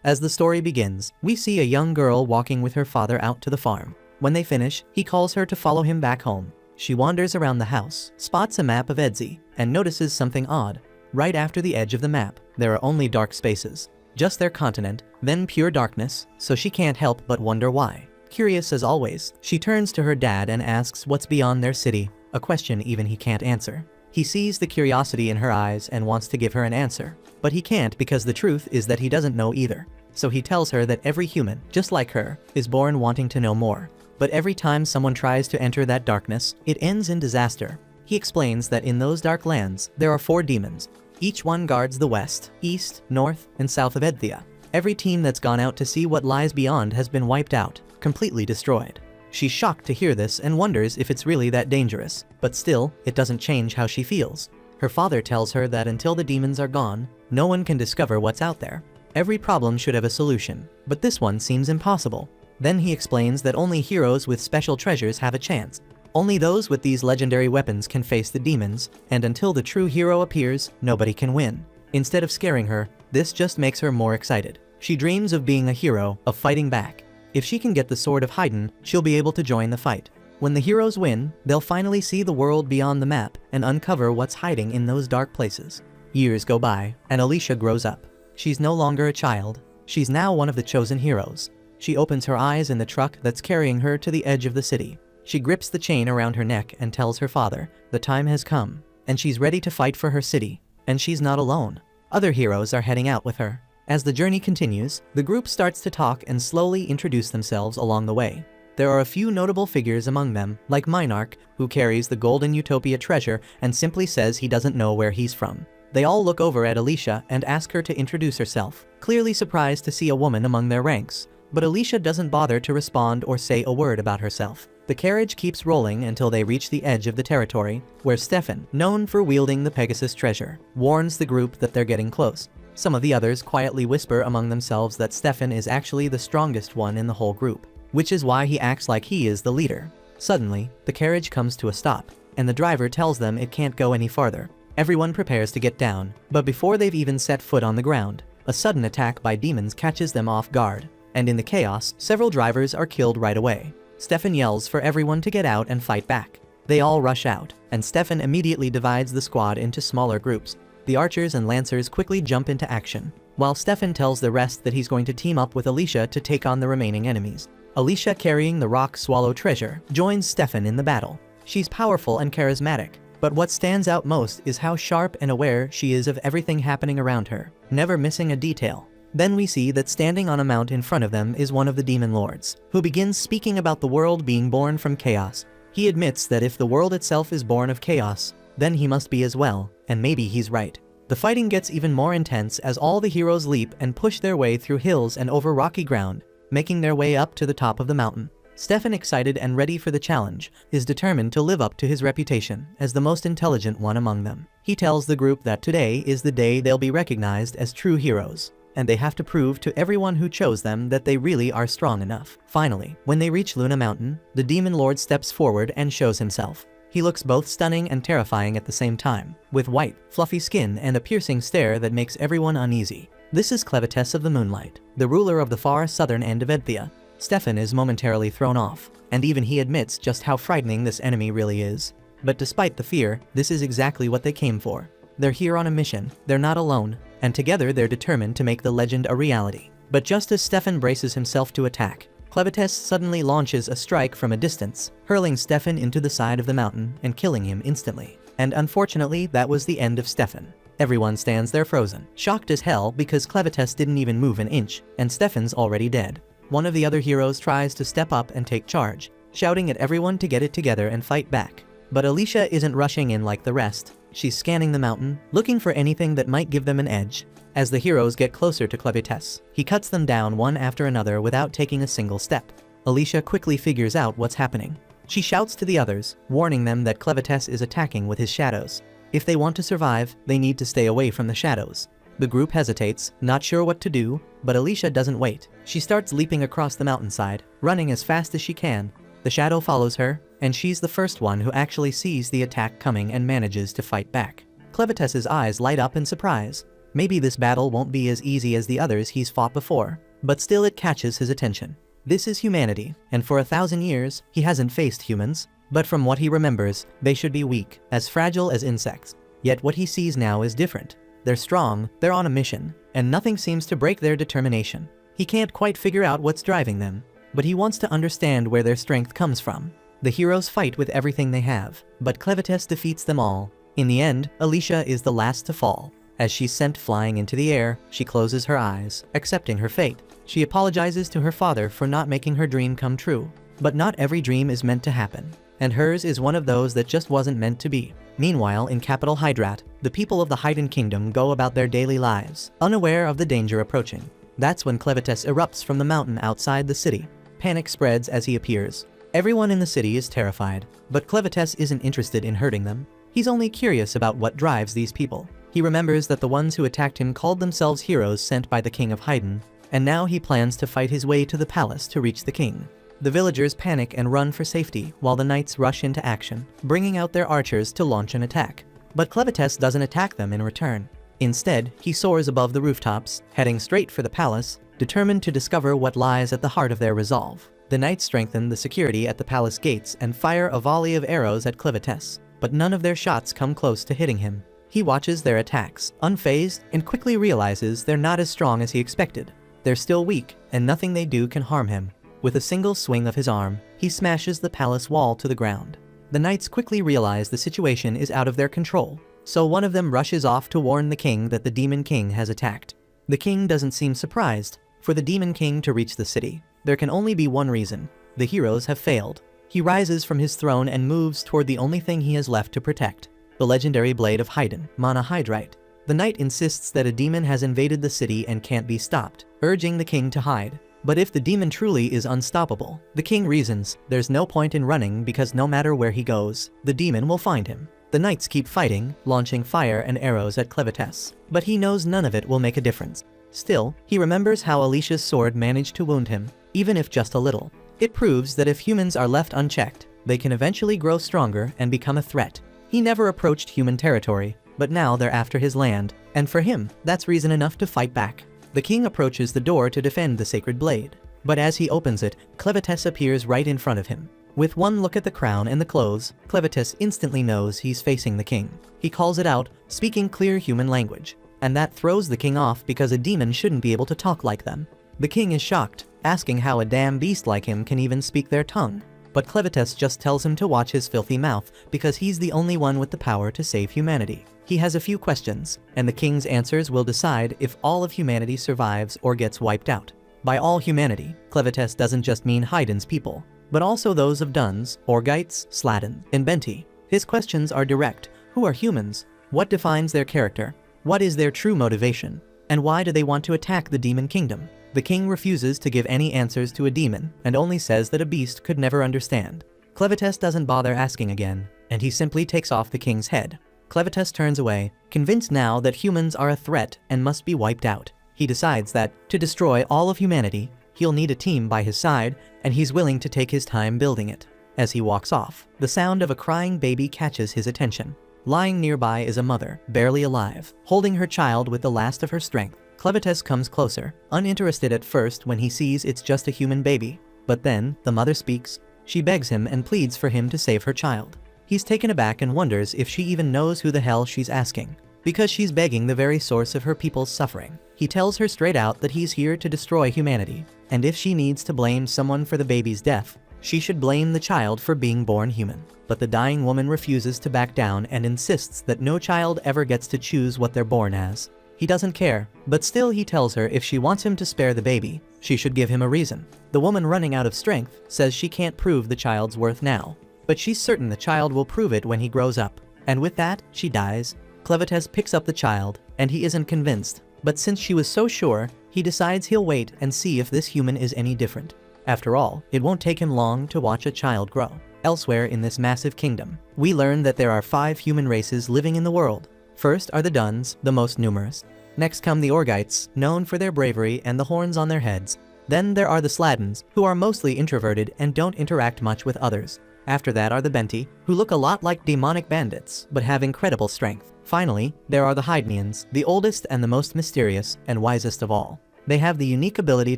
As the story begins, we see a young girl walking with her father out to the farm. When they finish, he calls her to follow him back home. She wanders around the house, spots a map of Edzi, and notices something odd. Right after the edge of the map, there are only dark spaces. Just their continent, then pure darkness, so she can't help but wonder why. Curious as always, she turns to her dad and asks what's beyond their city, a question even he can't answer. He sees the curiosity in her eyes and wants to give her an answer, but he can't because the truth is that he doesn't know either. So he tells her that every human, just like her, is born wanting to know more. But every time someone tries to enter that darkness, it ends in disaster. He explains that in those dark lands, there are 4 demons. Each one guards the west, east, north, and south of Edthia. Every team that's gone out to see what lies beyond has been wiped out, completely destroyed. She's shocked to hear this and wonders if it's really that dangerous, but still, it doesn't change how she feels. Her father tells her that until the demons are gone, no one can discover what's out there. Every problem should have a solution, but this one seems impossible. Then he explains that only heroes with special treasures have a chance. Only those with these legendary weapons can face the demons, and until the true hero appears, nobody can win. Instead of scaring her, this just makes her more excited. She dreams of being a hero, of fighting back. If she can get the sword of Haydn, she'll be able to join the fight. When the heroes win, they'll finally see the world beyond the map and uncover what's hiding in those dark places. Years go by, and Alicia grows up. She's no longer a child. She's now one of the chosen heroes. She opens her eyes in the truck that's carrying her to the edge of the city. She grips the chain around her neck and tells her father, the time has come, and she's ready to fight for her city. And she's not alone. Other heroes are heading out with her. As the journey continues, the group starts to talk and slowly introduce themselves along the way. There are a few notable figures among them, like Minarch, who carries the Golden Utopia treasure and simply says he doesn't know where he's from. They all look over at Alicia and ask her to introduce herself, clearly surprised to see a woman among their ranks. But Alicia doesn't bother to respond or say a word about herself. The carriage keeps rolling until they reach the edge of the territory, where Stefan, known for wielding the Pegasus treasure, warns the group that they're getting close. Some of the others quietly whisper among themselves that Stefan is actually the strongest one in the whole group, which is why he acts like he is the leader. Suddenly, the carriage comes to a stop, and the driver tells them it can't go any farther. Everyone prepares to get down, but before they've even set foot on the ground, a sudden attack by demons catches them off guard. And in the chaos, several drivers are killed right away. Stefan yells for everyone to get out and fight back. They all rush out, and Stefan immediately divides the squad into smaller groups. The archers and lancers quickly jump into action, while Stefan tells the rest that he's going to team up with Alicia to take on the remaining enemies. Alicia, carrying the rock swallow treasure, joins Stefan in the battle. She's powerful and charismatic, but what stands out most is how sharp and aware she is of everything happening around her, never missing a detail. Then we see that standing on a mount in front of them is one of the demon lords, who begins speaking about the world being born from chaos. He admits that if the world itself is born of chaos, then he must be as well, and maybe he's right. The fighting gets even more intense as all the heroes leap and push their way through hills and over rocky ground, making their way up to the top of the mountain. Stefan, excited and ready for the challenge, is determined to live up to his reputation as the most intelligent one among them. He tells the group that today is the day they'll be recognized as true heroes, and they have to prove to everyone who chose them that they really are strong enough. Finally, when they reach Luna Mountain, the Demon Lord steps forward and shows himself. He looks both stunning and terrifying at the same time, with white, fluffy skin and a piercing stare that makes everyone uneasy. This is Clevites of the Moonlight, the ruler of the far southern end of Edthia. Stefan is momentarily thrown off, and even he admits just how frightening this enemy really is. But despite the fear, this is exactly what they came for. They're here on a mission, they're not alone, and together they're determined to make the legend a reality. But just as Stefan braces himself to attack, Clevites suddenly launches a strike from a distance, hurling Stefan into the side of the mountain and killing him instantly. And unfortunately, that was the end of Stefan. Everyone stands there frozen, shocked as hell because Clevites didn't even move an inch, and Stefan's already dead. One of the other heroes tries to step up and take charge, shouting at everyone to get it together and fight back. But Alicia isn't rushing in like the rest. She's scanning the mountain, looking for anything that might give them an edge. As the heroes get closer to Clevites, he cuts them down one after another without taking a single step. Alicia quickly figures out what's happening. She shouts to the others, warning them that Clevites is attacking with his shadows. If they want to survive, they need to stay away from the shadows. The group hesitates, not sure what to do, but Alicia doesn't wait. She starts leaping across the mountainside, running as fast as she can. The shadow follows her, and she's the first one who actually sees the attack coming and manages to fight back. Clevites' eyes light up in surprise. Maybe this battle won't be as easy as the others he's fought before, but still it catches his attention. This is humanity, and for 1,000 years, he hasn't faced humans, but from what he remembers, they should be weak, as fragile as insects. Yet what he sees now is different. They're strong, they're on a mission, and nothing seems to break their determination. He can't quite figure out what's driving them, but he wants to understand where their strength comes from. The heroes fight with everything they have, but Clevites defeats them all. In the end, Alicia is the last to fall. As she's sent flying into the air, she closes her eyes, accepting her fate. She apologizes to her father for not making her dream come true. But not every dream is meant to happen, and hers is one of those that just wasn't meant to be. Meanwhile, in capital Hydrat, the people of the Haydn Kingdom go about their daily lives, unaware of the danger approaching. That's when Clevites erupts from the mountain outside the city. Panic spreads as he appears. Everyone in the city is terrified, but Clevites isn't interested in hurting them. He's only curious about what drives these people. He remembers that the ones who attacked him called themselves heroes sent by the king of Haydn, and now he plans to fight his way to the palace to reach the king. The villagers panic and run for safety, while the knights rush into action, bringing out their archers to launch an attack. But Clevites doesn't attack them in return. Instead, he soars above the rooftops, heading straight for the palace, determined to discover what lies at the heart of their resolve. The knights strengthen the security at the palace gates and fire a volley of arrows at Clevites, but none of their shots come close to hitting him. He watches their attacks, unfazed, and quickly realizes they're not as strong as he expected. They're still weak, and nothing they do can harm him. With a single swing of his arm, he smashes the palace wall to the ground. The knights quickly realize the situation is out of their control, so one of them rushes off to warn the king that the Demon King has attacked. The king doesn't seem surprised. For the Demon King to reach the city, there can only be one reason: the heroes have failed. He rises from his throne and moves toward the only thing he has left to protect: the legendary blade of Haydn, Mana Hydrite. The knight insists that a demon has invaded the city and can't be stopped, urging the king to hide. But if the demon truly is unstoppable, the king reasons, there's no point in running because no matter where he goes, the demon will find him. The knights keep fighting, launching fire and arrows at Clevites, but he knows none of it will make a difference. Still, he remembers how Alicia's sword managed to wound him, even if just a little. It proves that if humans are left unchecked, they can eventually grow stronger and become a threat. He never approached human territory, but now they're after his land, and for him, that's reason enough to fight back. The king approaches the door to defend the sacred blade, but as he opens it, Clevites appears right in front of him. With one look at the crown and the clothes, Clevites instantly knows he's facing the king. He calls it out, speaking clear human language, and that throws the king off because a demon shouldn't be able to talk like them. The king is shocked, asking how a damn beast like him can even speak their tongue. But Clevites just tells him to watch his filthy mouth because he's the only one with the power to save humanity. He has a few questions, and the king's answers will decide if all of humanity survives or gets wiped out. By all humanity, Clevites doesn't just mean Haydn's people, but also those of Duns, Orgites, Sladen, and Benti. His questions are direct. Who are humans? What defines their character? What is their true motivation? And why do they want to attack the demon kingdom? The king refuses to give any answers to a demon, and only says that a beast could never understand. Clevites doesn't bother asking again, and he simply takes off the king's head. Clevites turns away, convinced now that humans are a threat and must be wiped out. He decides that, to destroy all of humanity, he'll need a team by his side, and he's willing to take his time building it. As he walks off, the sound of a crying baby catches his attention. Lying nearby is a mother, barely alive, holding her child with the last of her strength. Clevites comes closer, uninterested at first when he sees it's just a human baby. But then, the mother speaks. She begs him and pleads for him to save her child. He's taken aback and wonders if she even knows who the hell she's asking, because she's begging the very source of her people's suffering. He tells her straight out that he's here to destroy humanity, and if she needs to blame someone for the baby's death, she should blame the child for being born human. But the dying woman refuses to back down and insists that no child ever gets to choose what they're born as. He doesn't care, but still he tells her if she wants him to spare the baby, she should give him a reason. The woman, running out of strength, says she can't prove the child's worth now, but she's certain the child will prove it when he grows up. And with that, she dies. Clevites picks up the child, and he isn't convinced, but since she was so sure, he decides he'll wait and see if this human is any different. After all, it won't take him long to watch a child grow. Elsewhere in this massive kingdom, we learn that there are 5 human races living in the world. First are the Duns, the most numerous. Next come the Orgites, known for their bravery and the horns on their heads. Then there are the Sladens, who are mostly introverted and don't interact much with others. After that are the Benti, who look a lot like demonic bandits, but have incredible strength. Finally, there are the Hydnians, the oldest and the most mysterious and wisest of all. They have the unique ability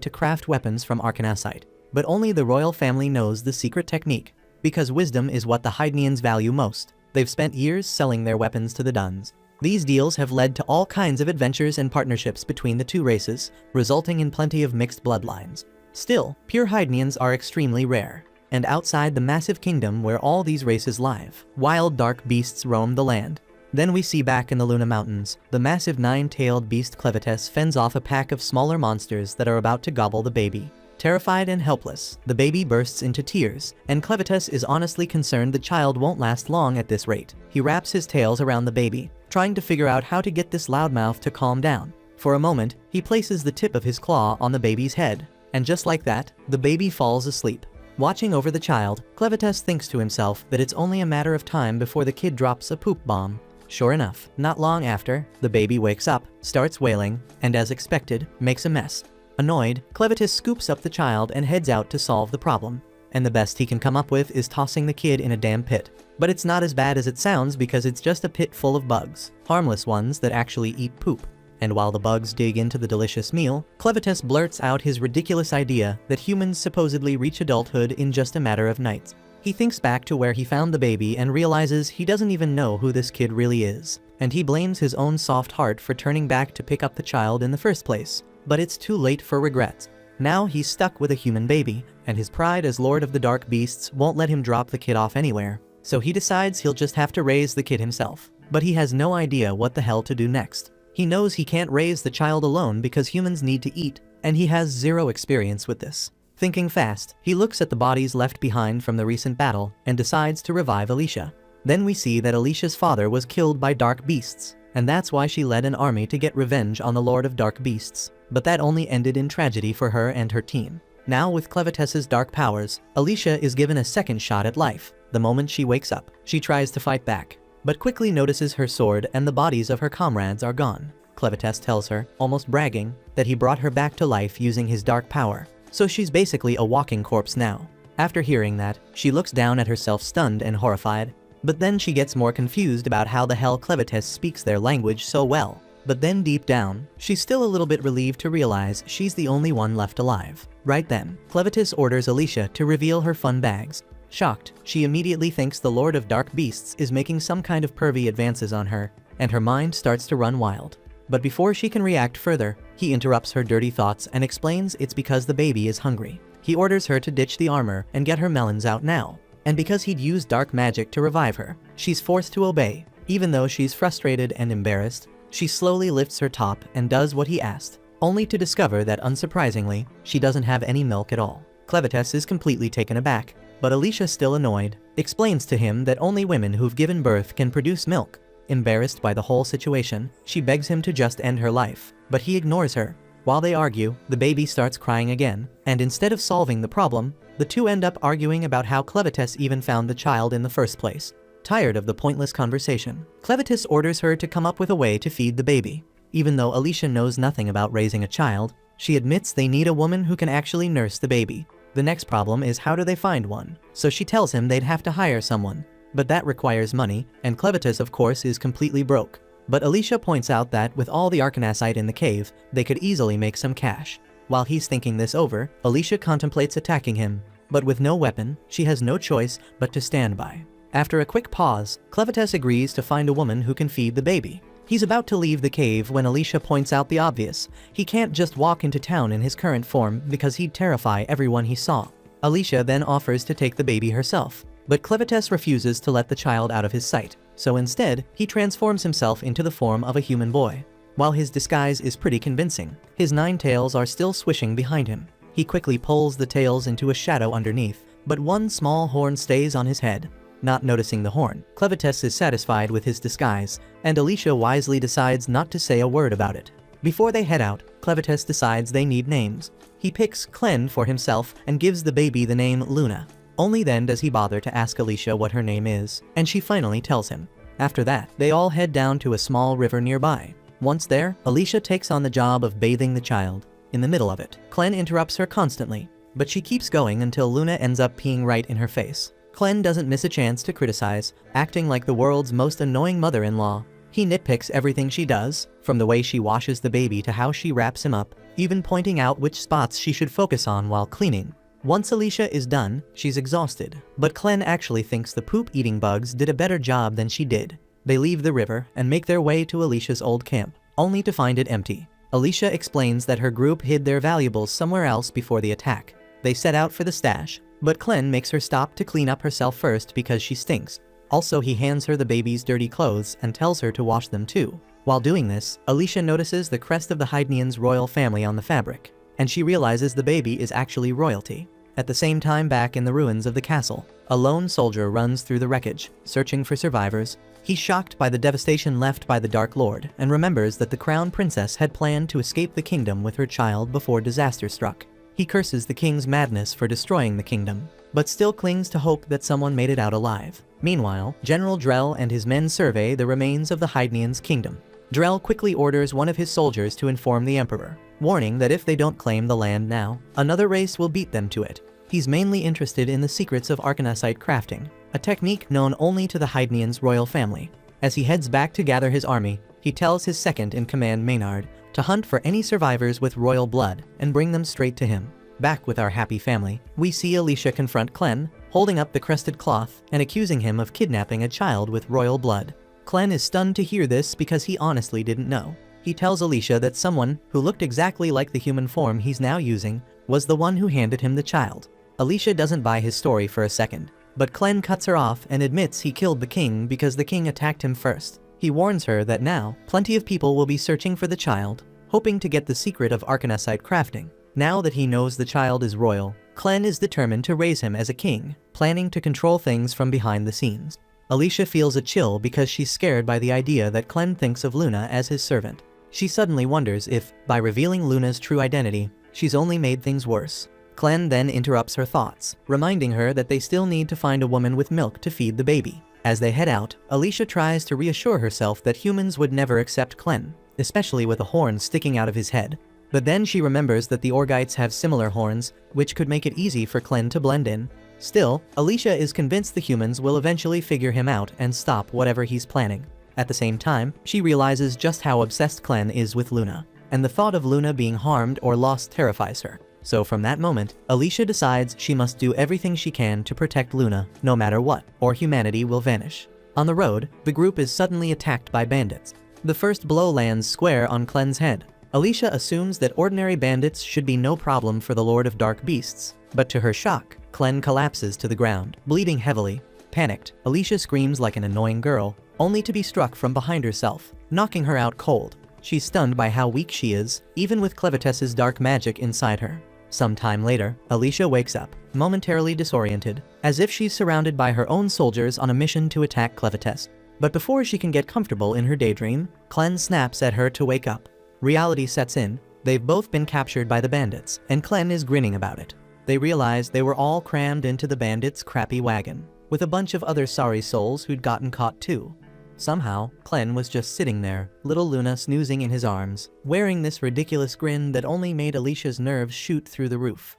to craft weapons from arcanasite, but only the royal family knows the secret technique, because wisdom is what the Hydnians value most. They've spent years selling their weapons to the Duns. These deals have led to all kinds of adventures and partnerships between the two races, resulting in plenty of mixed bloodlines. Still, pure Hydnians are extremely rare, and outside the massive kingdom where all these races live, wild dark beasts roam the land. Then we see back in the Luna Mountains, the massive 9-tailed beast Clevites fends off a pack of smaller monsters that are about to gobble the baby. Terrified and helpless, the baby bursts into tears, and Clevites is honestly concerned the child won't last long at this rate. He wraps his tails around the baby, trying to figure out how to get this loudmouth to calm down. For a moment, he places the tip of his claw on the baby's head, and just like that, the baby falls asleep. Watching over the child, Clevites thinks to himself that it's only a matter of time before the kid drops a poop bomb. Sure enough, not long after, the baby wakes up, starts wailing, and as expected, makes a mess. Annoyed, Clevites scoops up the child and heads out to solve the problem. And the best he can come up with is tossing the kid in a damn pit. But it's not as bad as it sounds because it's just a pit full of bugs, harmless ones that actually eat poop. And while the bugs dig into the delicious meal, Clevites blurts out his ridiculous idea that humans supposedly reach adulthood in just a matter of nights. He thinks back to where he found the baby and realizes he doesn't even know who this kid really is. And he blames his own soft heart for turning back to pick up the child in the first place. But it's too late for regrets. Now he's stuck with a human baby, and his pride as Lord of the Dark Beasts won't let him drop the kid off anywhere. So he decides he'll just have to raise the kid himself. But he has no idea what the hell to do next. He knows he can't raise the child alone because humans need to eat, and he has zero experience with this. Thinking fast, he looks at the bodies left behind from the recent battle and decides to revive Alicia. Then we see that Alicia's father was killed by dark beasts, and that's why she led an army to get revenge on the Lord of Dark Beasts. But that only ended in tragedy for her and her team. Now with Clevites's dark powers, Alicia is given a second shot at life. The moment she wakes up, she tries to fight back, but quickly notices her sword and the bodies of her comrades are gone. Clevites tells her, almost bragging, that he brought her back to life using his dark power, so she's basically a walking corpse now. After hearing that, she looks down at herself stunned and horrified, but then she gets more confused about how the hell Clevites speaks their language so well. But then deep down, she's still a little bit relieved to realize she's the only one left alive. Right then, Clevites orders Alicia to reveal her fun bags. Shocked, she immediately thinks the Lord of Dark Beasts is making some kind of pervy advances on her, and her mind starts to run wild. But before she can react further, he interrupts her dirty thoughts and explains it's because the baby is hungry. He orders her to ditch the armor and get her melons out now. And because he'd used dark magic to revive her, she's forced to obey. Even though she's frustrated and embarrassed, she slowly lifts her top and does what he asked, only to discover that unsurprisingly, she doesn't have any milk at all. Clevites is completely taken aback, but Alicia, still annoyed, explains to him that only women who've given birth can produce milk. Embarrassed by the whole situation, she begs him to just end her life, but he ignores her. While they argue, the baby starts crying again, and instead of solving the problem, the two end up arguing about how Clevites even found the child in the first place. Tired of the pointless conversation, Clevites orders her to come up with a way to feed the baby. Even though Alicia knows nothing about raising a child, she admits they need a woman who can actually nurse the baby. The next problem is how do they find one, so she tells him they'd have to hire someone. But that requires money, and Clevites of course is completely broke. But Alicia points out that with all the arcanasite in the cave, they could easily make some cash. While he's thinking this over, Alicia contemplates attacking him, but with no weapon, she has no choice but to stand by. After a quick pause, Clevites agrees to find a woman who can feed the baby. He's about to leave the cave when Alicia points out the obvious. He can't just walk into town in his current form because he'd terrify everyone he saw. Alicia then offers to take the baby herself, but Clevites refuses to let the child out of his sight. So instead, he transforms himself into the form of a human boy. While his disguise is pretty convincing, his 9 tails are still swishing behind him. He quickly pulls the tails into a shadow underneath, but one small horn stays on his head. Not noticing the horn, Clevites is satisfied with his disguise, and Alicia wisely decides not to say a word about it. Before they head out, Clevites decides they need names. He picks Clen for himself and gives the baby the name Luna. Only then does he bother to ask Alicia what her name is, and she finally tells him. After that, they all head down to a small river nearby. Once there, Alicia takes on the job of bathing the child. In the middle of it, Clen interrupts her constantly, but she keeps going until Luna ends up peeing right in her face. Clen doesn't miss a chance to criticize, acting like the world's most annoying mother-in-law. He nitpicks everything she does, from the way she washes the baby to how she wraps him up, even pointing out which spots she should focus on while cleaning. Once Alicia is done, she's exhausted, but Clen actually thinks the poop-eating bugs did a better job than she did. They leave the river and make their way to Alicia's old camp, only to find it empty. Alicia explains that her group hid their valuables somewhere else before the attack. They set out for the stash, but Clen makes her stop to clean up herself first because she stinks. Also, he hands her the baby's dirty clothes and tells her to wash them too. While doing this, Alicia notices the crest of the Hydnians' royal family on the fabric, and she realizes the baby is actually royalty. At the same time, back in the ruins of the castle, a lone soldier runs through the wreckage, searching for survivors. He's shocked by the devastation left by the Dark Lord and remembers that the crown princess had planned to escape the kingdom with her child before disaster struck. He curses the king's madness for destroying the kingdom, but still clings to hope that someone made it out alive. Meanwhile, General Drell and his men survey the remains of the Hydnians' kingdom. Drell quickly orders one of his soldiers to inform the emperor, warning that if they don't claim the land now, another race will beat them to it. He's mainly interested in the secrets of arcanasite crafting, a technique known only to the Hydnians' royal family. As he heads back to gather his army, he tells his second-in-command Maynard to hunt for any survivors with royal blood and bring them straight to him. Back with our happy family, we see Alicia confront Clen, holding up the crested cloth and accusing him of kidnapping a child with royal blood. Clen is stunned to hear this because he honestly didn't know. He tells Alicia that someone who looked exactly like the human form he's now using was the one who handed him the child. Alicia doesn't buy his story for a second, but Clen cuts her off and admits he killed the king because the king attacked him first. He warns her that now, plenty of people will be searching for the child, hoping to get the secret of arcanasite crafting. Now that he knows the child is royal, Clen is determined to raise him as a king, planning to control things from behind the scenes. Alicia feels a chill because she's scared by the idea that Clen thinks of Luna as his servant. She suddenly wonders if, by revealing Luna's true identity, she's only made things worse. Clen then interrupts her thoughts, reminding her that they still need to find a woman with milk to feed the baby. As they head out, Alicia tries to reassure herself that humans would never accept Clen, especially with a horn sticking out of his head. But then she remembers that the Orgites have similar horns, which could make it easy for Clen to blend in. Still, Alicia is convinced the humans will eventually figure him out and stop whatever he's planning. At the same time, she realizes just how obsessed Clen is with Luna, and the thought of Luna being harmed or lost terrifies her. So from that moment, Alicia decides she must do everything she can to protect Luna, no matter what, or humanity will vanish. On the road, the group is suddenly attacked by bandits. The first blow lands square on Clen's head. Alicia assumes that ordinary bandits should be no problem for the Lord of Dark Beasts, but to her shock, Clen collapses to the ground, bleeding heavily. Panicked, Alicia screams like an annoying girl, only to be struck from behind herself, knocking her out cold. She's stunned by how weak she is, even with Clevetess's dark magic inside her. Some time later, Alicia wakes up, momentarily disoriented, as if she's surrounded by her own soldiers on a mission to attack Clevetess. But before she can get comfortable in her daydream, Clen snaps at her to wake up. Reality sets in. They've both been captured by the bandits, and Clen is grinning about it. They realize they were all crammed into the bandits' crappy wagon, with a bunch of other sorry souls who'd gotten caught too. Somehow, Clen was just sitting there, little Luna snoozing in his arms, wearing this ridiculous grin that only made Alicia's nerves shoot through the roof.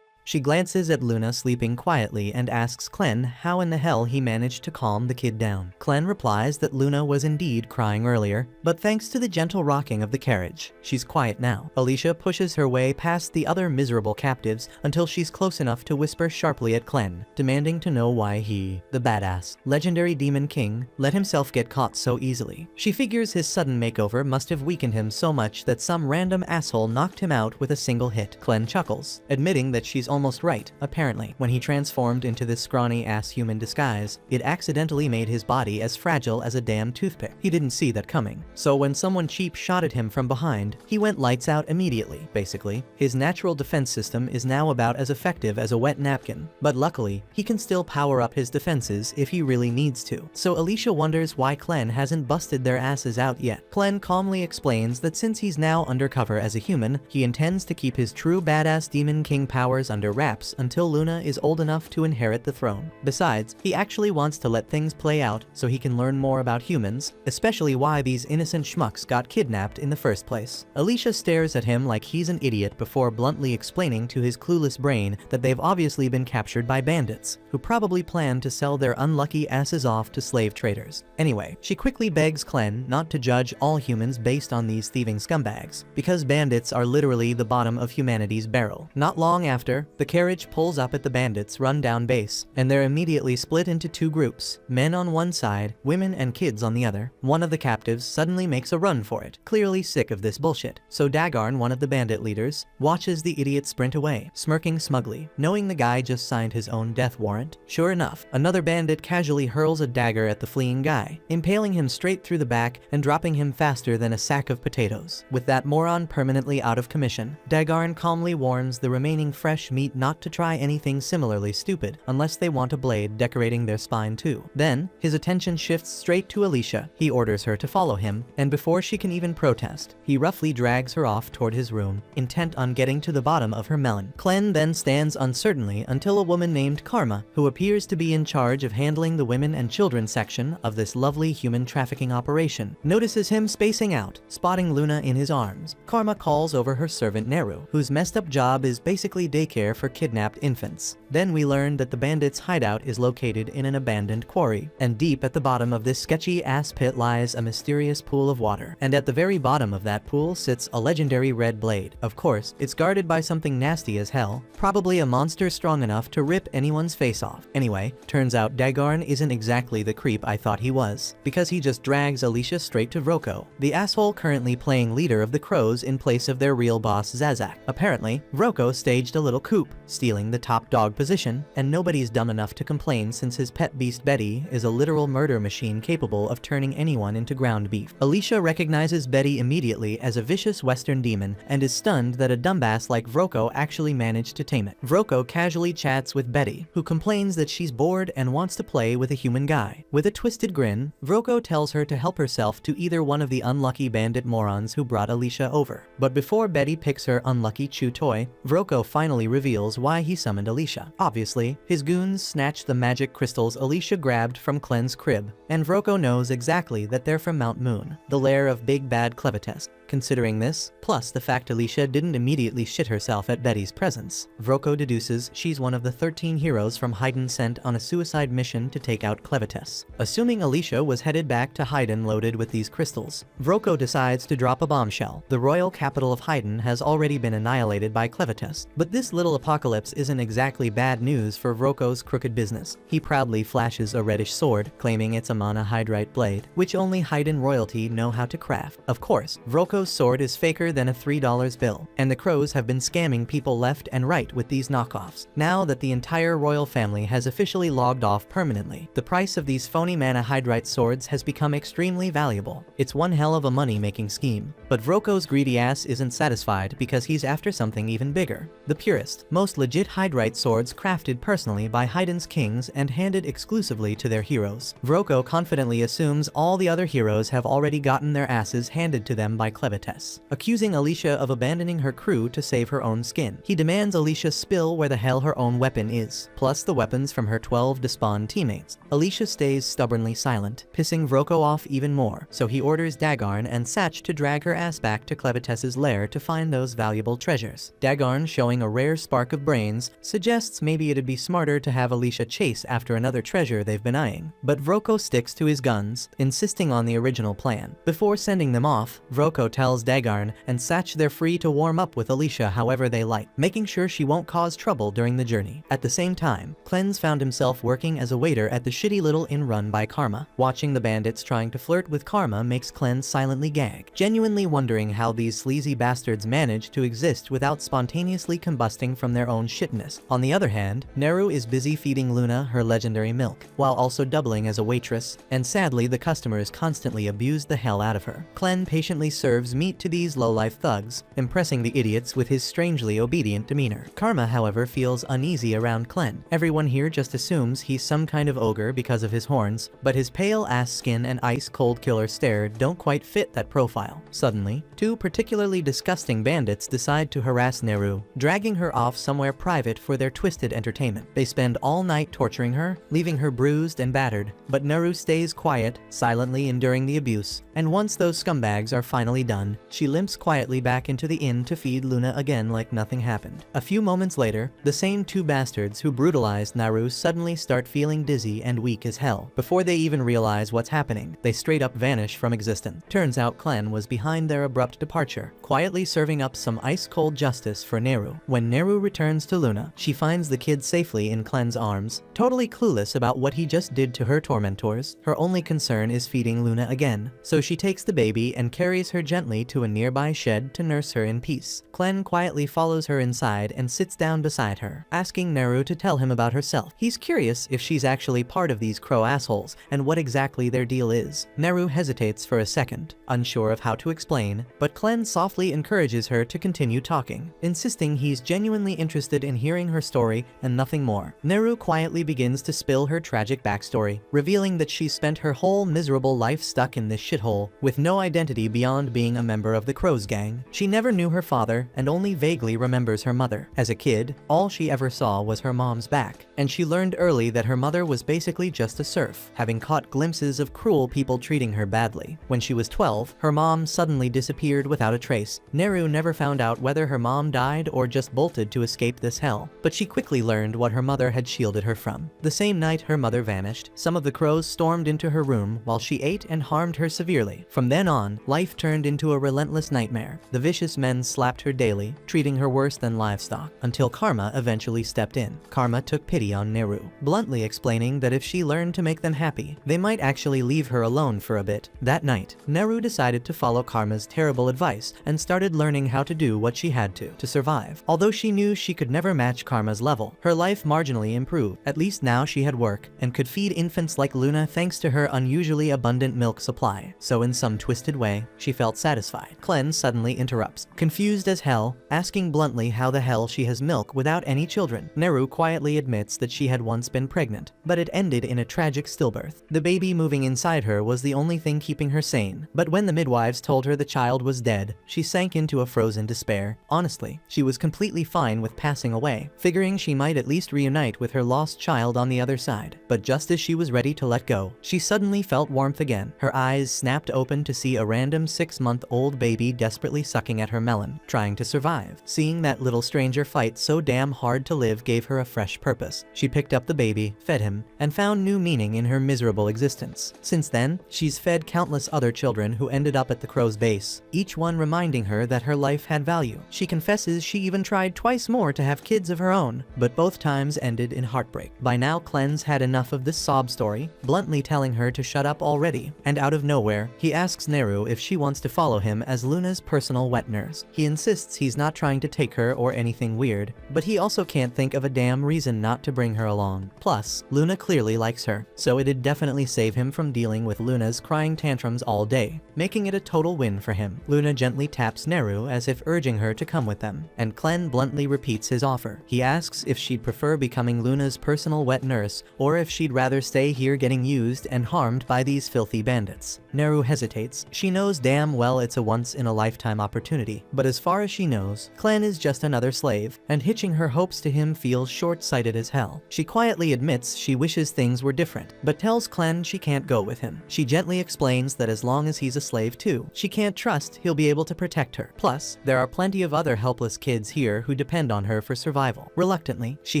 She glances at Luna sleeping quietly and asks Clen how in the hell he managed to calm the kid down. Clen replies that Luna was indeed crying earlier, but thanks to the gentle rocking of the carriage, she's quiet now. Alicia pushes her way past the other miserable captives until she's close enough to whisper sharply at Clen, demanding to know why he, the badass, legendary demon king, let himself get caught so easily. She figures his sudden makeover must have weakened him so much that some random asshole knocked him out with a single hit. Clen chuckles, admitting that she's almost right. Apparently, when he transformed into this scrawny-ass human disguise, it accidentally made his body as fragile as a damn toothpick. He didn't see that coming. So when someone cheap shot at him from behind, he went lights out immediately. Basically, his natural defense system is now about as effective as a wet napkin. But luckily, he can still power up his defenses if he really needs to. So Alicia wonders why Clen hasn't busted their asses out yet. Clen calmly explains that since he's now undercover as a human, he intends to keep his true badass demon king powers under wraps until Luna is old enough to inherit the throne. Besides, he actually wants to let things play out so he can learn more about humans, especially why these innocent schmucks got kidnapped in the first place. Alicia stares at him like he's an idiot before bluntly explaining to his clueless brain that they've obviously been captured by bandits, who probably plan to sell their unlucky asses off to slave traders. Anyway, she quickly begs Clen not to judge all humans based on these thieving scumbags, because bandits are literally the bottom of humanity's barrel. Not long after, the carriage pulls up at the bandits' run-down base, and they're immediately split into two groups, men on one side, women and kids on the other. One of the captives suddenly makes a run for it, clearly sick of this bullshit. So Dagarn, one of the bandit leaders, watches the idiot sprint away, smirking smugly, knowing the guy just signed his own death warrant. Sure enough, another bandit casually hurls a dagger at the fleeing guy, impaling him straight through the back and dropping him faster than a sack of potatoes. With that moron permanently out of commission, Dagarn calmly warns the remaining fresh meat not to try anything similarly stupid unless they want a blade decorating their spine too. Then, his attention shifts straight to Alicia. He orders her to follow him, and before she can even protest, he roughly drags her off toward his room, intent on getting to the bottom of her melon. Clen then stands uncertainly until a woman named Karma, who appears to be in charge of handling the women and children section of this lovely human trafficking operation, notices him spacing out, spotting Luna in his arms. Karma calls over her servant Neru, whose messed up job is basically daycare for kidnapped infants. Then we learn that the bandits' hideout is located in an abandoned quarry, and deep at the bottom of this sketchy-ass pit lies a mysterious pool of water. And at the very bottom of that pool sits a legendary red blade. Of course, it's guarded by something nasty as hell, probably a monster strong enough to rip anyone's face off. Anyway, turns out Dagarn isn't exactly the creep I thought he was, because he just drags Alicia straight to Vroko, the asshole currently playing leader of the Crows in place of their real boss Zazak. Apparently, Vroko staged a little coup, stealing the top dog position, and nobody's dumb enough to complain since his pet beast Betty is a literal murder machine capable of turning anyone into ground beef. Alicia recognizes Betty immediately as a vicious western demon and is stunned that a dumbass like Vroko actually managed to tame it. Vroko casually chats with Betty, who complains that she's bored and wants to play with a human guy. With a twisted grin, Vroko tells her to help herself to either one of the unlucky bandit morons who brought Alicia over. But before Betty picks her unlucky chew toy, Vroko finally reveals why he summoned Alicia. Obviously, his goons snatched the magic crystals Alicia grabbed from Clen's crib, and Vroko knows exactly that they're from Mount Moon, the lair of Big Bad Clevites. Considering this, plus the fact Alicia didn't immediately shit herself at Betty's presence, Vroko deduces she's one of the 13 heroes from Haydn sent on a suicide mission to take out Clevites. Assuming Alicia was headed back to Haydn loaded with these crystals, Vroko decides to drop a bombshell. The royal capital of Haydn has already been annihilated by Clevites. But this little apocalypse isn't exactly bad news for Vroko's crooked business. He proudly flashes a reddish sword, claiming it's a monohydrite blade, which only Haydn royalty know how to craft. Of course, Vroko's sword is faker than a $3 bill, and the Crows have been scamming people left and right with these knockoffs. Now that the entire royal family has officially logged off permanently, the price of these phony monohydrite swords has become extremely valuable. It's one hell of a money-making scheme. But Vroko's greedy ass isn't satisfied because he's after something even bigger. The purest, most legit hydrite swords crafted personally by Haydn's kings and handed exclusively to their heroes. Vroko confidently assumes all the other heroes have already gotten their asses handed to them by Clevites, accusing Alicia of abandoning her crew to save her own skin. He demands Alicia spill where the hell her own weapon is, plus the weapons from her 12 despawned teammates. Alicia stays stubbornly silent, pissing Vroko off even more, so he orders Dagarn and Satch to drag her ass back to Clevites' lair to find those valuable treasures. Dagarn, showing a rare spark of brains, suggests maybe it'd be smarter to have Alicia chase after another treasure they've been eyeing. But Vroko sticks to his guns, insisting on the original plan. Before sending them off, Vroko tells Dagarn and Satch they're free to warm up with Alicia however they like, making sure she won't cause trouble during the journey. At the same time, Clen's found himself working as a waiter at the shitty little inn run by Karma. Watching the bandits trying to flirt with Karma makes Clen silently gag, genuinely wondering how these sleazy bastards manage to exist without spontaneously combusting from their own shitness. On the other hand, Neru is busy feeding Luna her legendary milk, while also doubling as a waitress, and sadly the customers constantly abuse the hell out of her. Clen patiently serves gives meat to these low-life thugs, impressing the idiots with his strangely obedient demeanor. Karma, however, feels uneasy around Klen. Everyone here just assumes he's some kind of ogre because of his horns, but his pale-ass skin and ice-cold killer stare don't quite fit that profile. Suddenly, two particularly disgusting bandits decide to harass Neru, dragging her off somewhere private for their twisted entertainment. They spend all night torturing her, leaving her bruised and battered, but Neru stays quiet, silently enduring the abuse, and once those scumbags are finally done, she limps quietly back into the inn to feed Luna again like nothing happened. A few moments later, the same two bastards who brutalized Naru suddenly start feeling dizzy and weak as hell. Before they even realize what's happening, they straight up vanish from existence. Turns out Klen was behind their abrupt departure, quietly serving up some ice-cold justice for Neru. When Neru returns to Luna, she finds the kid safely in Klen's arms, totally clueless about what he just did to her tormentors. Her only concern is feeding Luna again, so she takes the baby and carries her gently to a nearby shed to nurse her in peace. Klen quietly follows her inside and sits down beside her, asking Neru to tell him about herself. He's curious if she's actually part of these crow assholes and what exactly their deal is. Neru hesitates for a second, unsure of how to explain, but Klen softly encourages her to continue talking, insisting he's genuinely interested in hearing her story and nothing more. Neru quietly begins to spill her tragic backstory, revealing that she spent her whole miserable life stuck in this shithole, with no identity beyond being a member of the Crows gang. She never knew her father and only vaguely remembers her mother. As a kid, all she ever saw was her mom's back, and she learned early that her mother was basically just a serf, having caught glimpses of cruel people treating her badly. When she was 12, her mom suddenly disappeared without a trace. Neru never found out whether her mom died or just bolted to escape this hell, but she quickly learned what her mother had shielded her from. The same night her mother vanished, some of the crows stormed into her room while she ate and harmed her severely. From then on, life turned into a relentless nightmare. The vicious men slapped her daily, treating her worse than livestock, until Karma eventually stepped in. Karma took pity on Neru, bluntly explaining that if she learned to make them happy, they might actually leave her alone for a bit. That night, Neru decided to follow Karma's terrible advice and started learning how to do what she had to survive. Although she knew she could never match Karma's level, her life marginally improved. At least now she had work and could feed infants like Luna thanks to her unusually abundant milk supply. So in some twisted way, she felt satisfied. Klen suddenly interrupts, confused as hell, asking bluntly how the hell she has milk without any children. Neru quietly admits that she had once been pregnant, but it ended in a tragic stillbirth. The baby moving inside her was the only thing keeping her sane, but when the midwives told her the child was dead, she sank into a frozen despair. Honestly, she was completely fine with passing away, figuring she might at least reunite with her lost child on the other side. But just as she was ready to let go, she suddenly felt warmth again. Her eyes snapped open to see a random 6-month-old baby desperately sucking at her melon, trying to survive. Seeing that little stranger fight so damn hard to live gave her a fresh purpose. She picked up the baby, fed him, and found new meaning in her miserable existence. Since then, she's fed countless other children who ended up at the crow's base, each one reminding her that her life had value. She confesses she even tried twice more to have kids of her own, but both times ended in heartbreak. By now, Klen's had enough of this sob story, bluntly telling her to shut up already, and out of nowhere, he asks Neru if she wants to follow him as Luna's personal wet nurse. He insists he's not trying to take her or anything weird, but he also can't think of a damn reason not to bring her along. Plus, Luna clearly likes her, so it'd definitely save him from dealing with Luna's crying tantrums all day, making it a total win for him. Luna gently taps Neru as if urging her to come with them, and Klen bluntly repeats his offer. He asks if she'd prefer becoming Luna's personal wet nurse, or if she'd rather stay here getting used and harmed by these filthy bandits. Neru hesitates. She knows damn well it's a once-in-a-lifetime opportunity, but as far as she knows, Klen is just another slave, and hitching her hopes to him feels short-sighted as hell. She quietly admits she wishes things were different, but tells Klen she can't go with him. She gently explains that as long as he's a slave too, she can't trust he'll be able to protect her. Plus, there are plenty of other helpless kids here who depend on her for survival. Reluctantly, she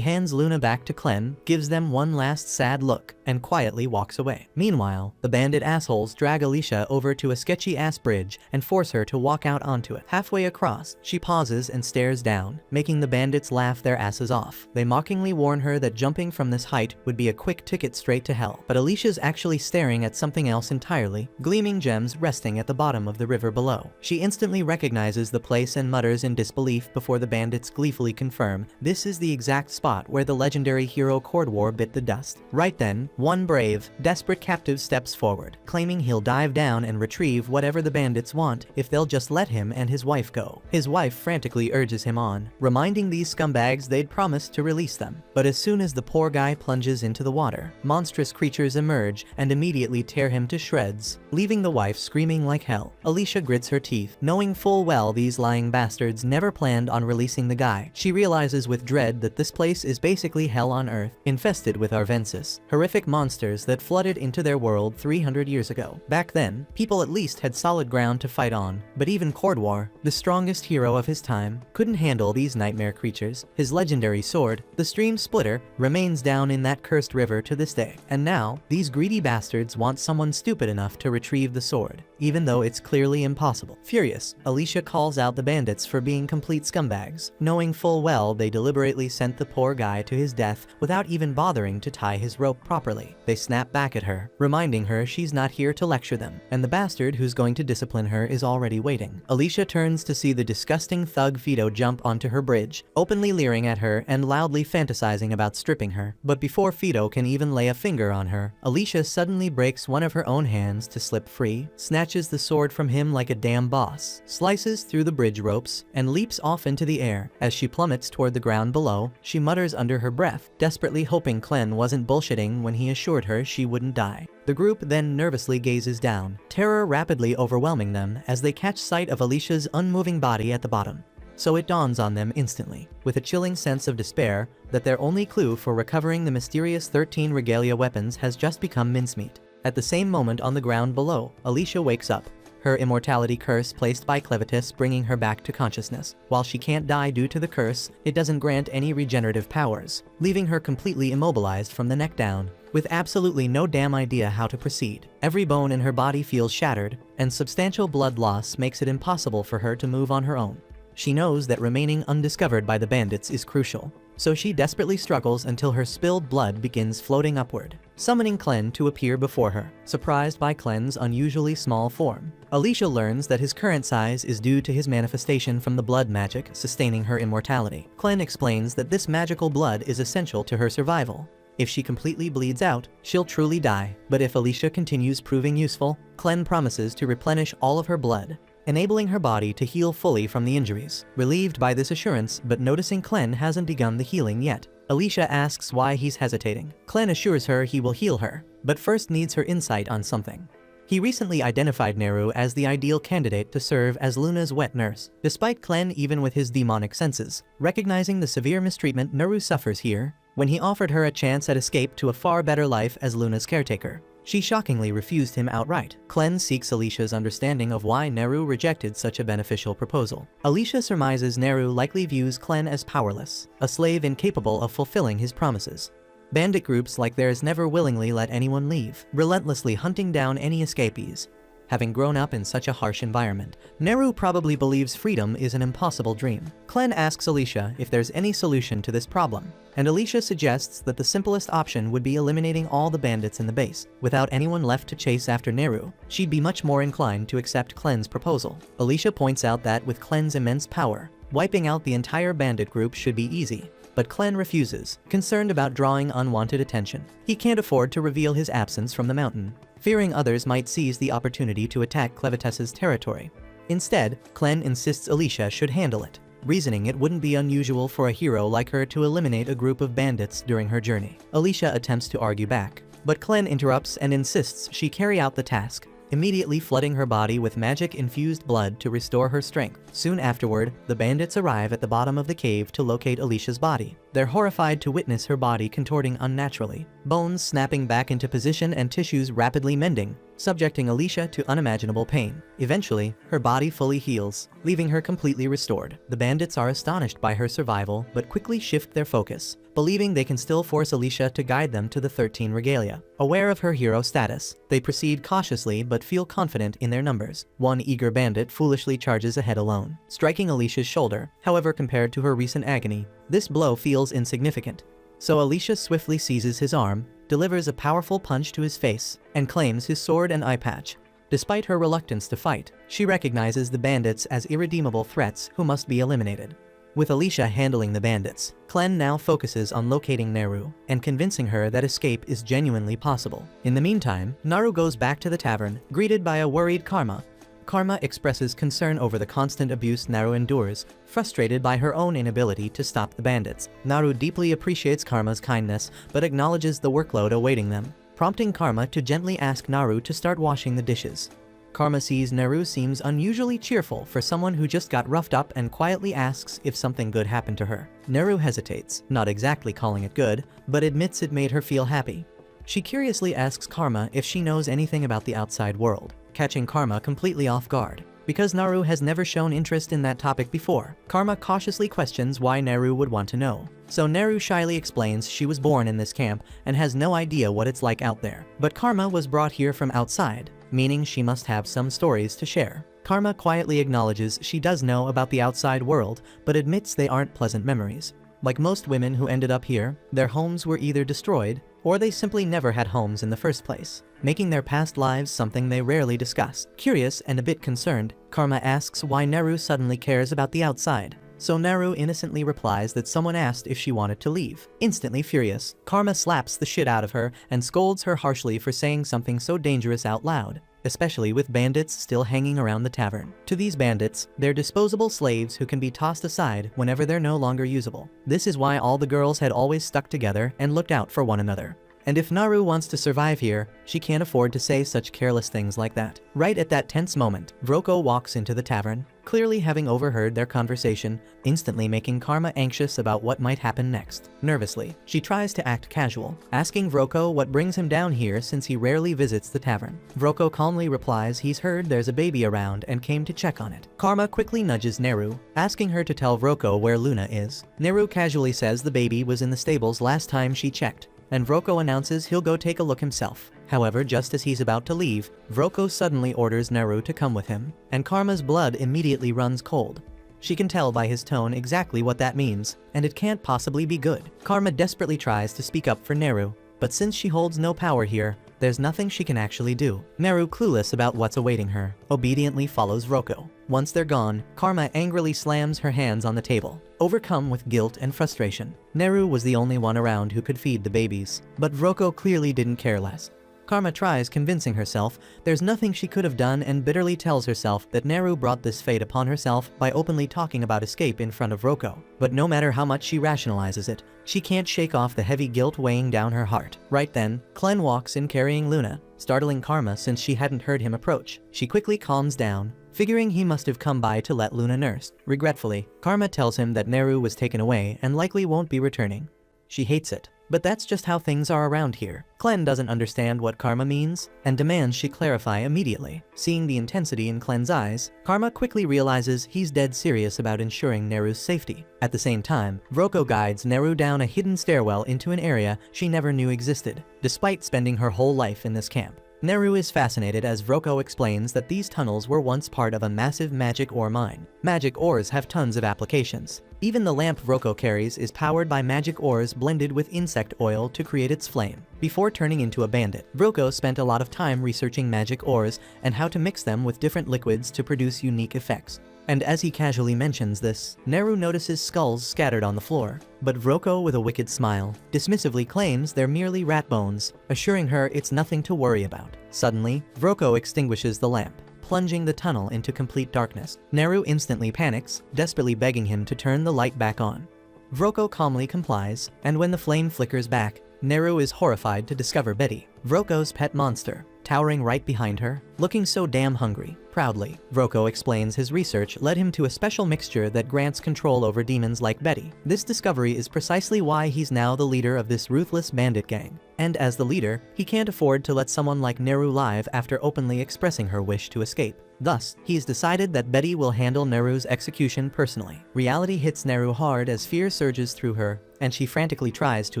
hands Luna back to Klen, gives them one last sad look, and quietly walks away. Meanwhile, the bandit assholes drag Alicia over to a sketchy-ass bridge and force her to walk out onto it. Halfway across, she pauses and stares down, making the bandits laugh their asses off. They mockingly warn her that jumping from this height would be a quick ticket straight to hell. But Alicia's actually staring at something else entirely, gleaming gems resting at the bottom of the river below. She instantly recognizes the place and mutters in disbelief before the bandits gleefully confirm this is the exact spot where the legendary hero Cordwar bit the dust. Right then, one brave, desperate captive steps forward, claiming he'll dive down and retrieve whatever the bandits bandits want if they'll just let him and his wife go. His wife frantically urges him on, reminding these scumbags they'd promised to release them. But as soon as the poor guy plunges into the water, monstrous creatures emerge and immediately tear him to shreds, leaving the wife screaming like hell. Alicia grits her teeth, knowing full well these lying bastards never planned on releasing the guy. She realizes with dread that this place is basically hell on earth, infested with Arvensis, horrific monsters that flooded into their world 300 years ago. Back then, people at least had solid ground to fight on, but even Cordwar, the strongest hero of his time, couldn't handle these nightmare creatures. His legendary sword, the Stream Splitter, remains down in that cursed river to this day. And now, these greedy bastards want someone stupid enough to retrieve the sword, even though it's clearly impossible. Furious, Alicia calls out the bandits for being complete scumbags, knowing full well they deliberately sent the poor guy to his death without even bothering to tie his rope properly. They snap back at her, reminding her she's not here to lecture them, and the bastard who's going to discipline her is already waiting. Alicia turns to see the disgusting thug Fido jump onto her bridge, openly leering at her and loudly fantasizing about stripping her. But before Fido can even lay a finger on her, Alicia suddenly breaks one of her own hands to slip free, snatches the sword from him like a damn boss, slices through the bridge ropes, and leaps off into the air. As she plummets toward the ground below, she mutters under her breath, desperately hoping Clen wasn't bullshitting when he assured her she wouldn't die. The group then nervously gazes down, terror rapidly overwhelming them as they catch sight of Alicia's unmoving body at the bottom. So it dawns on them instantly, with a chilling sense of despair, that their only clue for recovering the mysterious 13 regalia weapons has just become mincemeat. At the same moment on the ground below, Alicia wakes up, her immortality curse placed by Clevitis bringing her back to consciousness. While she can't die due to the curse, it doesn't grant any regenerative powers, leaving her completely immobilized from the neck down, with absolutely no damn idea how to proceed. Every bone in her body feels shattered, and substantial blood loss makes it impossible for her to move on her own. She knows that remaining undiscovered by the bandits is crucial, so she desperately struggles until her spilled blood begins floating upward, summoning Clen to appear before her. Surprised by Clen's unusually small form, Alicia learns that his current size is due to his manifestation from the blood magic sustaining her immortality. Clen explains that this magical blood is essential to her survival. If she completely bleeds out, she'll truly die, but if Alicia continues proving useful, Clen promises to replenish all of her blood, enabling her body to heal fully from the injuries. Relieved by this assurance, but noticing Clen hasn't begun the healing yet, Alicia asks why he's hesitating. Clen assures her he will heal her, but first needs her insight on something. He recently identified Neru as the ideal candidate to serve as Luna's wet nurse, despite Clen even with his demonic senses, recognizing the severe mistreatment Neru suffers here. When he offered her a chance at escape to a far better life as Luna's caretaker, she shockingly refused him outright. Clen seeks Alicia's understanding of why Neru rejected such a beneficial proposal. Alicia surmises Neru likely views Clen as powerless, a slave incapable of fulfilling his promises. Bandit groups like theirs never willingly let anyone leave, relentlessly hunting down any escapees. Having grown up in such a harsh environment, Neru probably believes freedom is an impossible dream. Clen asks Alicia if there's any solution to this problem, and Alicia suggests that the simplest option would be eliminating all the bandits in the base. Without anyone left to chase after Neru, she'd be much more inclined to accept Clen's proposal. Alicia points out that with Clen's immense power, wiping out the entire bandit group should be easy. But Clen refuses, concerned about drawing unwanted attention. He can't afford to reveal his absence from the mountain, fearing others might seize the opportunity to attack Clevitis's territory. Instead, Clen insists Alicia should handle it, reasoning it wouldn't be unusual for a hero like her to eliminate a group of bandits during her journey. Alicia attempts to argue back, but Clen interrupts and insists she carry out the task, immediately flooding her body with magic-infused blood to restore her strength. Soon afterward, the bandits arrive at the bottom of the cave to locate Alicia's body. They're horrified to witness her body contorting unnaturally, bones snapping back into position and tissues rapidly mending, subjecting Alicia to unimaginable pain. Eventually, her body fully heals, leaving her completely restored. The bandits are astonished by her survival, but quickly shift their focus, believing they can still force Alicia to guide them to the 13 regalia. Aware of her hero status, they proceed cautiously but feel confident in their numbers. One eager bandit foolishly charges ahead alone, striking Alicia's shoulder. However, compared to her recent agony, this blow feels insignificant. So Alicia swiftly seizes his arm, delivers a powerful punch to his face, and claims his sword and eye patch. Despite her reluctance to fight, she recognizes the bandits as irredeemable threats who must be eliminated. With Alicia handling the bandits, Clen now focuses on locating Neru and convincing her that escape is genuinely possible. In the meantime, Naru goes back to the tavern, greeted by a worried Karma. Karma expresses concern over the constant abuse Naru endures, frustrated by her own inability to stop the bandits. Naru deeply appreciates Karma's kindness, but acknowledges the workload awaiting them, prompting Karma to gently ask Naru to start washing the dishes. Karma sees Naru seems unusually cheerful for someone who just got roughed up and quietly asks if something good happened to her. Naru hesitates, not exactly calling it good, but admits it made her feel happy. She curiously asks Karma if she knows anything about the outside world, catching Karma completely off guard. Because Naru has never shown interest in that topic before, Karma cautiously questions why Naru would want to know. So Naru shyly explains she was born in this camp and has no idea what it's like out there. But Karma was brought here from outside, meaning she must have some stories to share. Karma quietly acknowledges she does know about the outside world, but admits they aren't pleasant memories. Like most women who ended up here, their homes were either destroyed, or they simply never had homes in the first place, making their past lives something they rarely discuss. Curious and a bit concerned, Karma asks why Naru suddenly cares about the outside. So Naru innocently replies that someone asked if she wanted to leave. Instantly furious, Karma slaps the shit out of her and scolds her harshly for saying something so dangerous out loud, especially with bandits still hanging around the tavern. To these bandits, they're disposable slaves who can be tossed aside whenever they're no longer usable. This is why all the girls had always stuck together and looked out for one another. And if Naru wants to survive here, she can't afford to say such careless things like that. Right at that tense moment, Vroko walks into the tavern, clearly having overheard their conversation, instantly making Karma anxious about what might happen next. Nervously, she tries to act casual, asking Vroko what brings him down here since he rarely visits the tavern. Vroko calmly replies he's heard there's a baby around and came to check on it. Karma quickly nudges Naru, asking her to tell Vroko where Luna is. Naru casually says the baby was in the stables last time she checked, and Vroko announces he'll go take a look himself. However, just as he's about to leave, Vroko suddenly orders Naru to come with him, and Karma's blood immediately runs cold. She can tell by his tone exactly what that means, and it can't possibly be good. Karma desperately tries to speak up for Naru, but since she holds no power here, there's nothing she can actually do. Naru, clueless about what's awaiting her, obediently follows Vroko. Once they're gone, Karma angrily slams her hands on the table, overcome with guilt and frustration. Naru was the only one around who could feed the babies, but Vroko clearly didn't care less. Karma tries convincing herself there's nothing she could have done and bitterly tells herself that Naru brought this fate upon herself by openly talking about escape in front of Vroko. But no matter how much she rationalizes it, she can't shake off the heavy guilt weighing down her heart. Right then, Klen walks in carrying Luna, startling Karma since she hadn't heard him approach. She quickly calms down, figuring he must have come by to let Luna nurse. Regretfully, Karma tells him that Naru was taken away and likely won't be returning. She hates it, but that's just how things are around here. Klen doesn't understand what Karma means and demands she clarify immediately. Seeing the intensity in Klen's eyes, Karma quickly realizes he's dead serious about ensuring Naru's safety. At the same time, Vroko guides Naru down a hidden stairwell into an area she never knew existed, despite spending her whole life in this camp. Naru is fascinated as Vroko explains that these tunnels were once part of a massive magic ore mine. Magic ores have tons of applications. Even the lamp Vroko carries is powered by magic ores blended with insect oil to create its flame. Before turning into a bandit, Vroko spent a lot of time researching magic ores and how to mix them with different liquids to produce unique effects. And as he casually mentions this, Naru notices skulls scattered on the floor, but Vroko, with a wicked smile, dismissively claims they're merely rat bones, assuring her it's nothing to worry about. Suddenly, Vroko extinguishes the lamp, plunging the tunnel into complete darkness. Naru instantly panics, desperately begging him to turn the light back on. Vroko calmly complies, and when the flame flickers back, Naru is horrified to discover Betty, Vroko's pet monster, towering right behind her, looking so damn hungry. Proudly, Vroko explains his research led him to a special mixture that grants control over demons like Betty. This discovery is precisely why he's now the leader of this ruthless bandit gang. And as the leader, he can't afford to let someone like Naru live after openly expressing her wish to escape. Thus, he's decided that Betty will handle Naru's execution personally. Reality hits Naru hard as fear surges through her, and she frantically tries to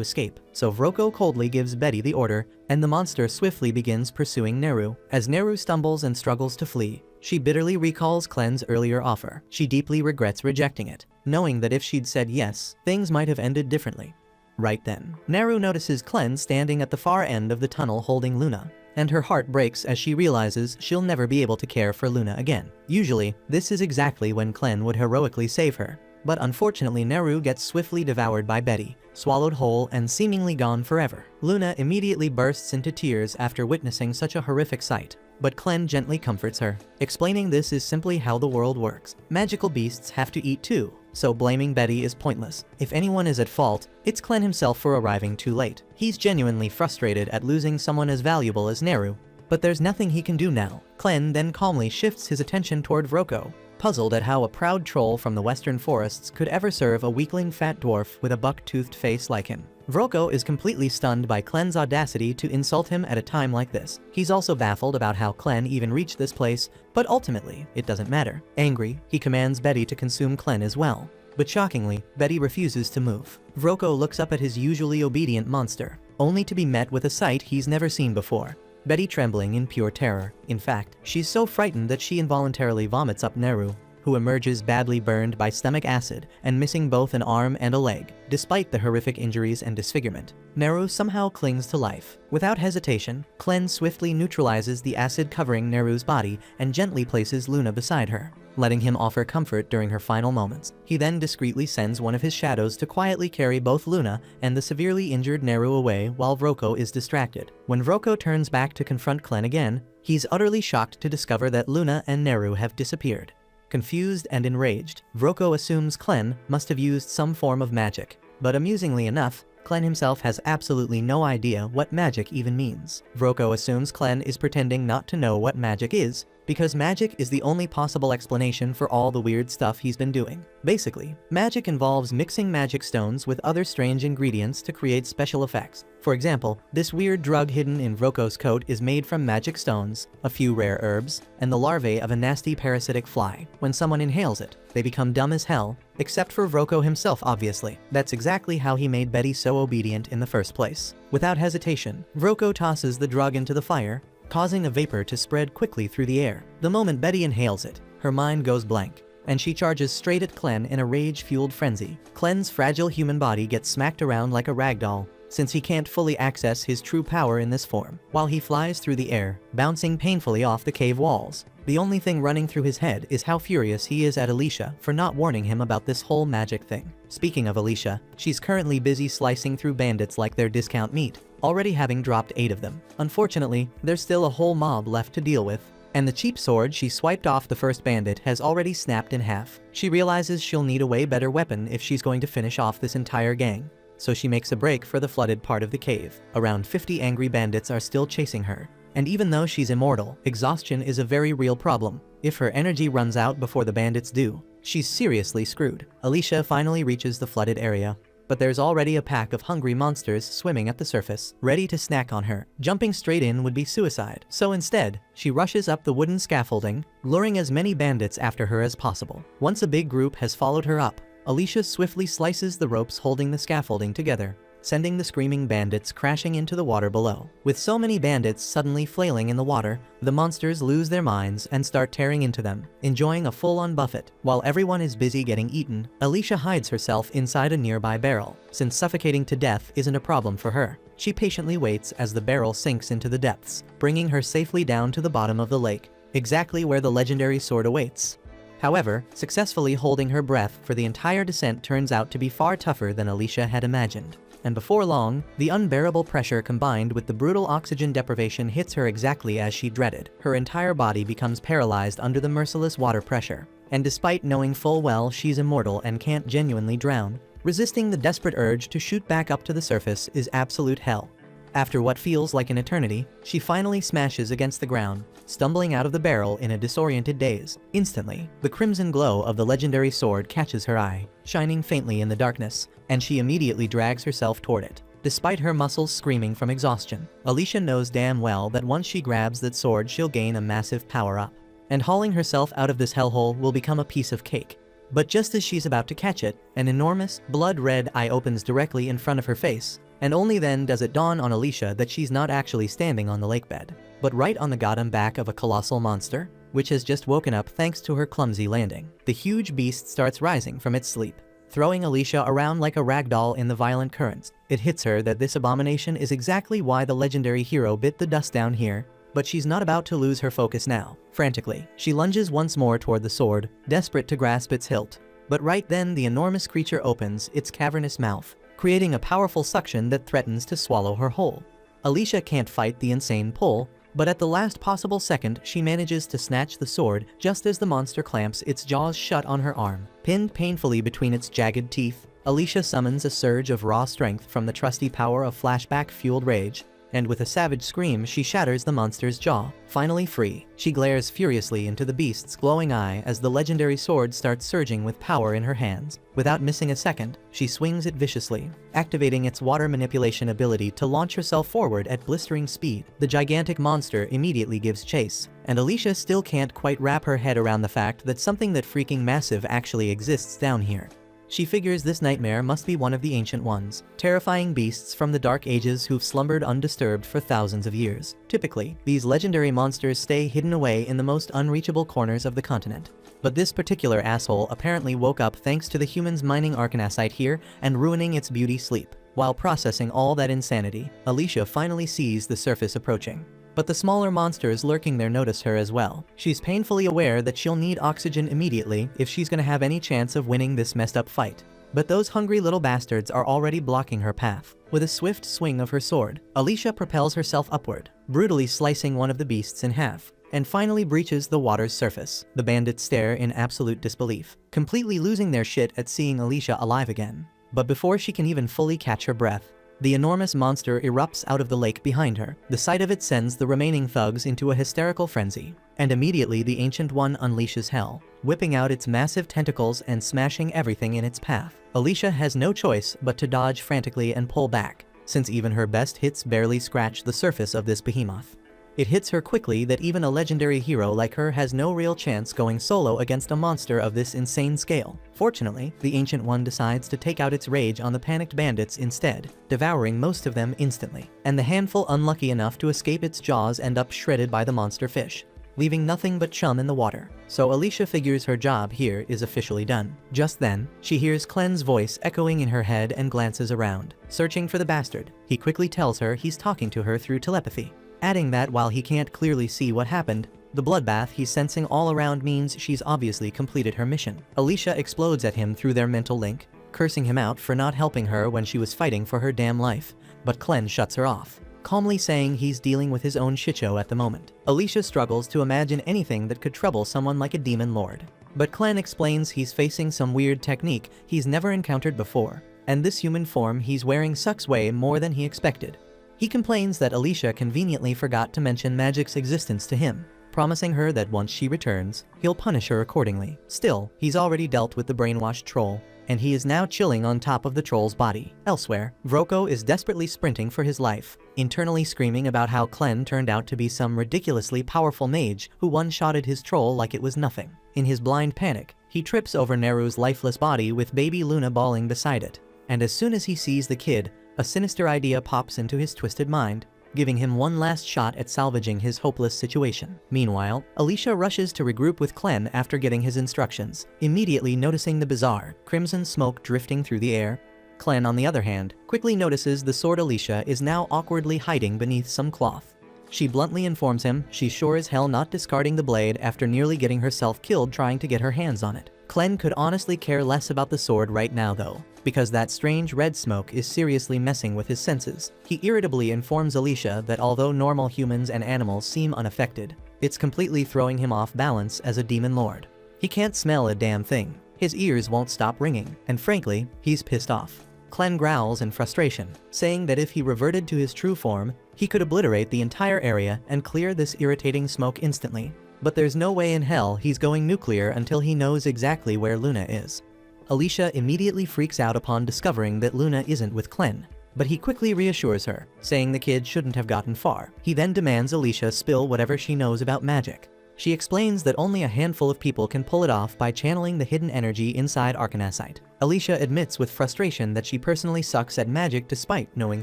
escape. So Vroko coldly gives Betty the order, and the monster swiftly begins pursuing Naru. As Naru stumbles and struggles to flee, she bitterly recalls Klen's earlier offer. She deeply regrets rejecting it, knowing that if she'd said yes, things might have ended differently. Right then, Naru notices Klen standing at the far end of the tunnel holding Luna, and her heart breaks as she realizes she'll never be able to care for Luna again. Usually, this is exactly when Klen would heroically save her, But unfortunately Neru gets swiftly devoured by Betty, swallowed whole and seemingly gone forever. Luna immediately bursts into tears after witnessing such a horrific sight. But Clen gently comforts her, explaining this is simply how the world works. Magical beasts have to eat too, so blaming Betty is pointless. If anyone is at fault, it's Clen himself for arriving too late. He's genuinely frustrated at losing someone as valuable as Neru, but there's nothing he can do now. Clen then calmly shifts his attention toward Vroko, puzzled at how a proud troll from the western forests could ever serve a weakling fat dwarf with a buck-toothed face like him. Vroko is completely stunned by Clen's audacity to insult him at a time like this. He's also baffled about how Clen even reached this place, but ultimately, it doesn't matter. Angry, he commands Betty to consume Clen as well. But shockingly, Betty refuses to move. Vroko looks up at his usually obedient monster, only to be met with a sight he's never seen before. Betty trembling in pure terror. In fact, she's so frightened that she involuntarily vomits up Neru, who emerges badly burned by stomach acid and missing both an arm and a leg. Despite the horrific injuries and disfigurement, Neru somehow clings to life. Without hesitation, Clen swiftly neutralizes the acid covering Neru's body and gently places Luna beside her, letting him offer comfort during her final moments. He then discreetly sends one of his shadows to quietly carry both Luna and the severely injured Neru away while Vroko is distracted. When Vroko turns back to confront Clen again, he's utterly shocked to discover that Luna and Neru have disappeared. Confused and enraged, Vroko assumes Clen must have used some form of magic, but amusingly enough, Clen himself has absolutely no idea what magic even means. Vroko assumes Clen is pretending not to know what magic is, because magic is the only possible explanation for all the weird stuff he's been doing. Basically, magic involves mixing magic stones with other strange ingredients to create special effects. For example, this weird drug hidden in Vroko's coat is made from magic stones, a few rare herbs, and the larvae of a nasty parasitic fly. When someone inhales it, they become dumb as hell, except for Vroko himself obviously. That's exactly how he made Betty so obedient in the first place. Without hesitation, Vroko tosses the drug into the fire, causing a vapor to spread quickly through the air. The moment Betty inhales it, her mind goes blank, and she charges straight at Clen in a rage-fueled frenzy. Clen's fragile human body gets smacked around like a ragdoll, since he can't fully access his true power in this form, while he flies through the air, bouncing painfully off the cave walls. The only thing running through his head is how furious he is at Alicia for not warning him about this whole magic thing. Speaking of Alicia, she's currently busy slicing through bandits like they're discount meat, already having dropped 8 of them. Unfortunately, there's still a whole mob left to deal with, and the cheap sword she swiped off the first bandit has already snapped in half. She realizes she'll need a way better weapon if she's going to finish off this entire gang, so she makes a break for the flooded part of the cave. Around 50 angry bandits are still chasing her, and even though she's immortal, exhaustion is a very real problem. If her energy runs out before the bandits do, she's seriously screwed. Alicia finally reaches the flooded area, but there's already a pack of hungry monsters swimming at the surface, ready to snack on her. Jumping straight in would be suicide, so instead, she rushes up the wooden scaffolding, luring as many bandits after her as possible. Once a big group has followed her up, Alicia swiftly slices the ropes holding the scaffolding together, sending the screaming bandits crashing into the water below. With so many bandits suddenly flailing in the water, the monsters lose their minds and start tearing into them, enjoying a full-on buffet. While everyone is busy getting eaten, Alicia hides herself inside a nearby barrel, since suffocating to death isn't a problem for her. She patiently waits as the barrel sinks into the depths, bringing her safely down to the bottom of the lake, exactly where the legendary sword awaits. However, successfully holding her breath for the entire descent turns out to be far tougher than Alicia had imagined. And before long, the unbearable pressure combined with the brutal oxygen deprivation hits her exactly as she dreaded. Her entire body becomes paralyzed under the merciless water pressure, and despite knowing full well she's immortal and can't genuinely drown, resisting the desperate urge to shoot back up to the surface is absolute hell. After what feels like an eternity, she finally smashes against the ground, stumbling out of the barrel in a disoriented daze. Instantly, the crimson glow of the legendary sword catches her eye, shining faintly in the darkness, and she immediately drags herself toward it. Despite her muscles screaming from exhaustion, Alicia knows damn well that once she grabs that sword she'll gain a massive power-up, and hauling herself out of this hellhole will become a piece of cake. But just as she's about to catch it, an enormous, blood-red eye opens directly in front of her face, and only then does it dawn on Alicia that she's not actually standing on the lake bed, but right on the goddamn back of a colossal monster, which has just woken up thanks to her clumsy landing. The huge beast starts rising from its sleep, throwing Alicia around like a ragdoll in the violent currents. It hits her that this abomination is exactly why the legendary hero bit the dust down here, but she's not about to lose her focus now. Frantically, she lunges once more toward the sword, desperate to grasp its hilt. But right then the enormous creature opens its cavernous mouth, creating a powerful suction that threatens to swallow her whole. Alicia can't fight the insane pull, but at the last possible second she manages to snatch the sword just as the monster clamps its jaws shut on her arm. Pinned painfully between its jagged teeth, Alicia summons a surge of raw strength from the trusty power of flashback-fueled rage, and with a savage scream she shatters the monster's jaw. Finally free, she glares furiously into the beast's glowing eye as the legendary sword starts surging with power in her hands. Without missing a second, she swings it viciously, activating its water manipulation ability to launch herself forward at blistering speed. The gigantic monster immediately gives chase, and Alicia still can't quite wrap her head around the fact that something that freaking massive actually exists down here. She figures this nightmare must be one of the ancient ones, terrifying beasts from the dark ages who've slumbered undisturbed for thousands of years. Typically, these legendary monsters stay hidden away in the most unreachable corners of the continent. But this particular asshole apparently woke up thanks to the humans mining arcanasite here and ruining its beauty sleep. While processing all that insanity, Alicia finally sees the surface approaching. But the smaller monsters lurking there notice her as well. She's painfully aware that she'll need oxygen immediately if she's gonna have any chance of winning this messed up fight. But those hungry little bastards are already blocking her path. With a swift swing of her sword, Alicia propels herself upward, brutally slicing one of the beasts in half, and finally breaches the water's surface. The bandits stare in absolute disbelief, completely losing their shit at seeing Alicia alive again. But before she can even fully catch her breath, the enormous monster erupts out of the lake behind her. The sight of it sends the remaining thugs into a hysterical frenzy, and immediately the Ancient One unleashes hell, whipping out its massive tentacles and smashing everything in its path. Alicia has no choice but to dodge frantically and pull back, since even her best hits barely scratch the surface of this behemoth. It hits her quickly that even a legendary hero like her has no real chance going solo against a monster of this insane scale. Fortunately, the Ancient One decides to take out its rage on the panicked bandits instead, devouring most of them instantly. And the handful unlucky enough to escape its jaws end up shredded by the monster fish, leaving nothing but chum in the water. So Alicia figures her job here is officially done. Just then, she hears Clen's voice echoing in her head and glances around, searching for the bastard. He quickly tells her he's talking to her through telepathy, adding that while he can't clearly see what happened, the bloodbath he's sensing all around means she's obviously completed her mission. Alicia explodes at him through their mental link, cursing him out for not helping her when she was fighting for her damn life, but Clen shuts her off, calmly saying he's dealing with his own shitshow at the moment. Alicia struggles to imagine anything that could trouble someone like a demon lord, but Clen explains he's facing some weird technique he's never encountered before, and this human form he's wearing sucks way more than he expected. He complains that Alicia conveniently forgot to mention magic's existence to him, promising her that once she returns, he'll punish her accordingly. Still, he's already dealt with the brainwashed troll, and he is now chilling on top of the troll's body. Elsewhere, Vroko is desperately sprinting for his life, internally screaming about how Clen turned out to be some ridiculously powerful mage who one-shotted his troll like it was nothing. In his blind panic, he trips over Neru's lifeless body with baby Luna bawling beside it, and as soon as he sees the kid, a sinister idea pops into his twisted mind, giving him one last shot at salvaging his hopeless situation. Meanwhile, Alicia rushes to regroup with Clen after getting his instructions, immediately noticing the bizarre, crimson smoke drifting through the air. Clen, on the other hand, quickly notices the sword Alicia is now awkwardly hiding beneath some cloth. She bluntly informs him she's sure as hell not discarding the blade after nearly getting herself killed trying to get her hands on it. Clen could honestly care less about the sword right now though, because that strange red smoke is seriously messing with his senses. He irritably informs Alicia that although normal humans and animals seem unaffected, it's completely throwing him off balance as a demon lord. He can't smell a damn thing, his ears won't stop ringing, and frankly, he's pissed off. Clen growls in frustration, saying that if he reverted to his true form, he could obliterate the entire area and clear this irritating smoke instantly. But there's no way in hell he's going nuclear until he knows exactly where Luna is. Alicia immediately freaks out upon discovering that Luna isn't with Clen, but he quickly reassures her, saying the kid shouldn't have gotten far. He then demands Alicia spill whatever she knows about magic. She explains that only a handful of people can pull it off by channeling the hidden energy inside arcanasite. Alicia admits with frustration that she personally sucks at magic despite knowing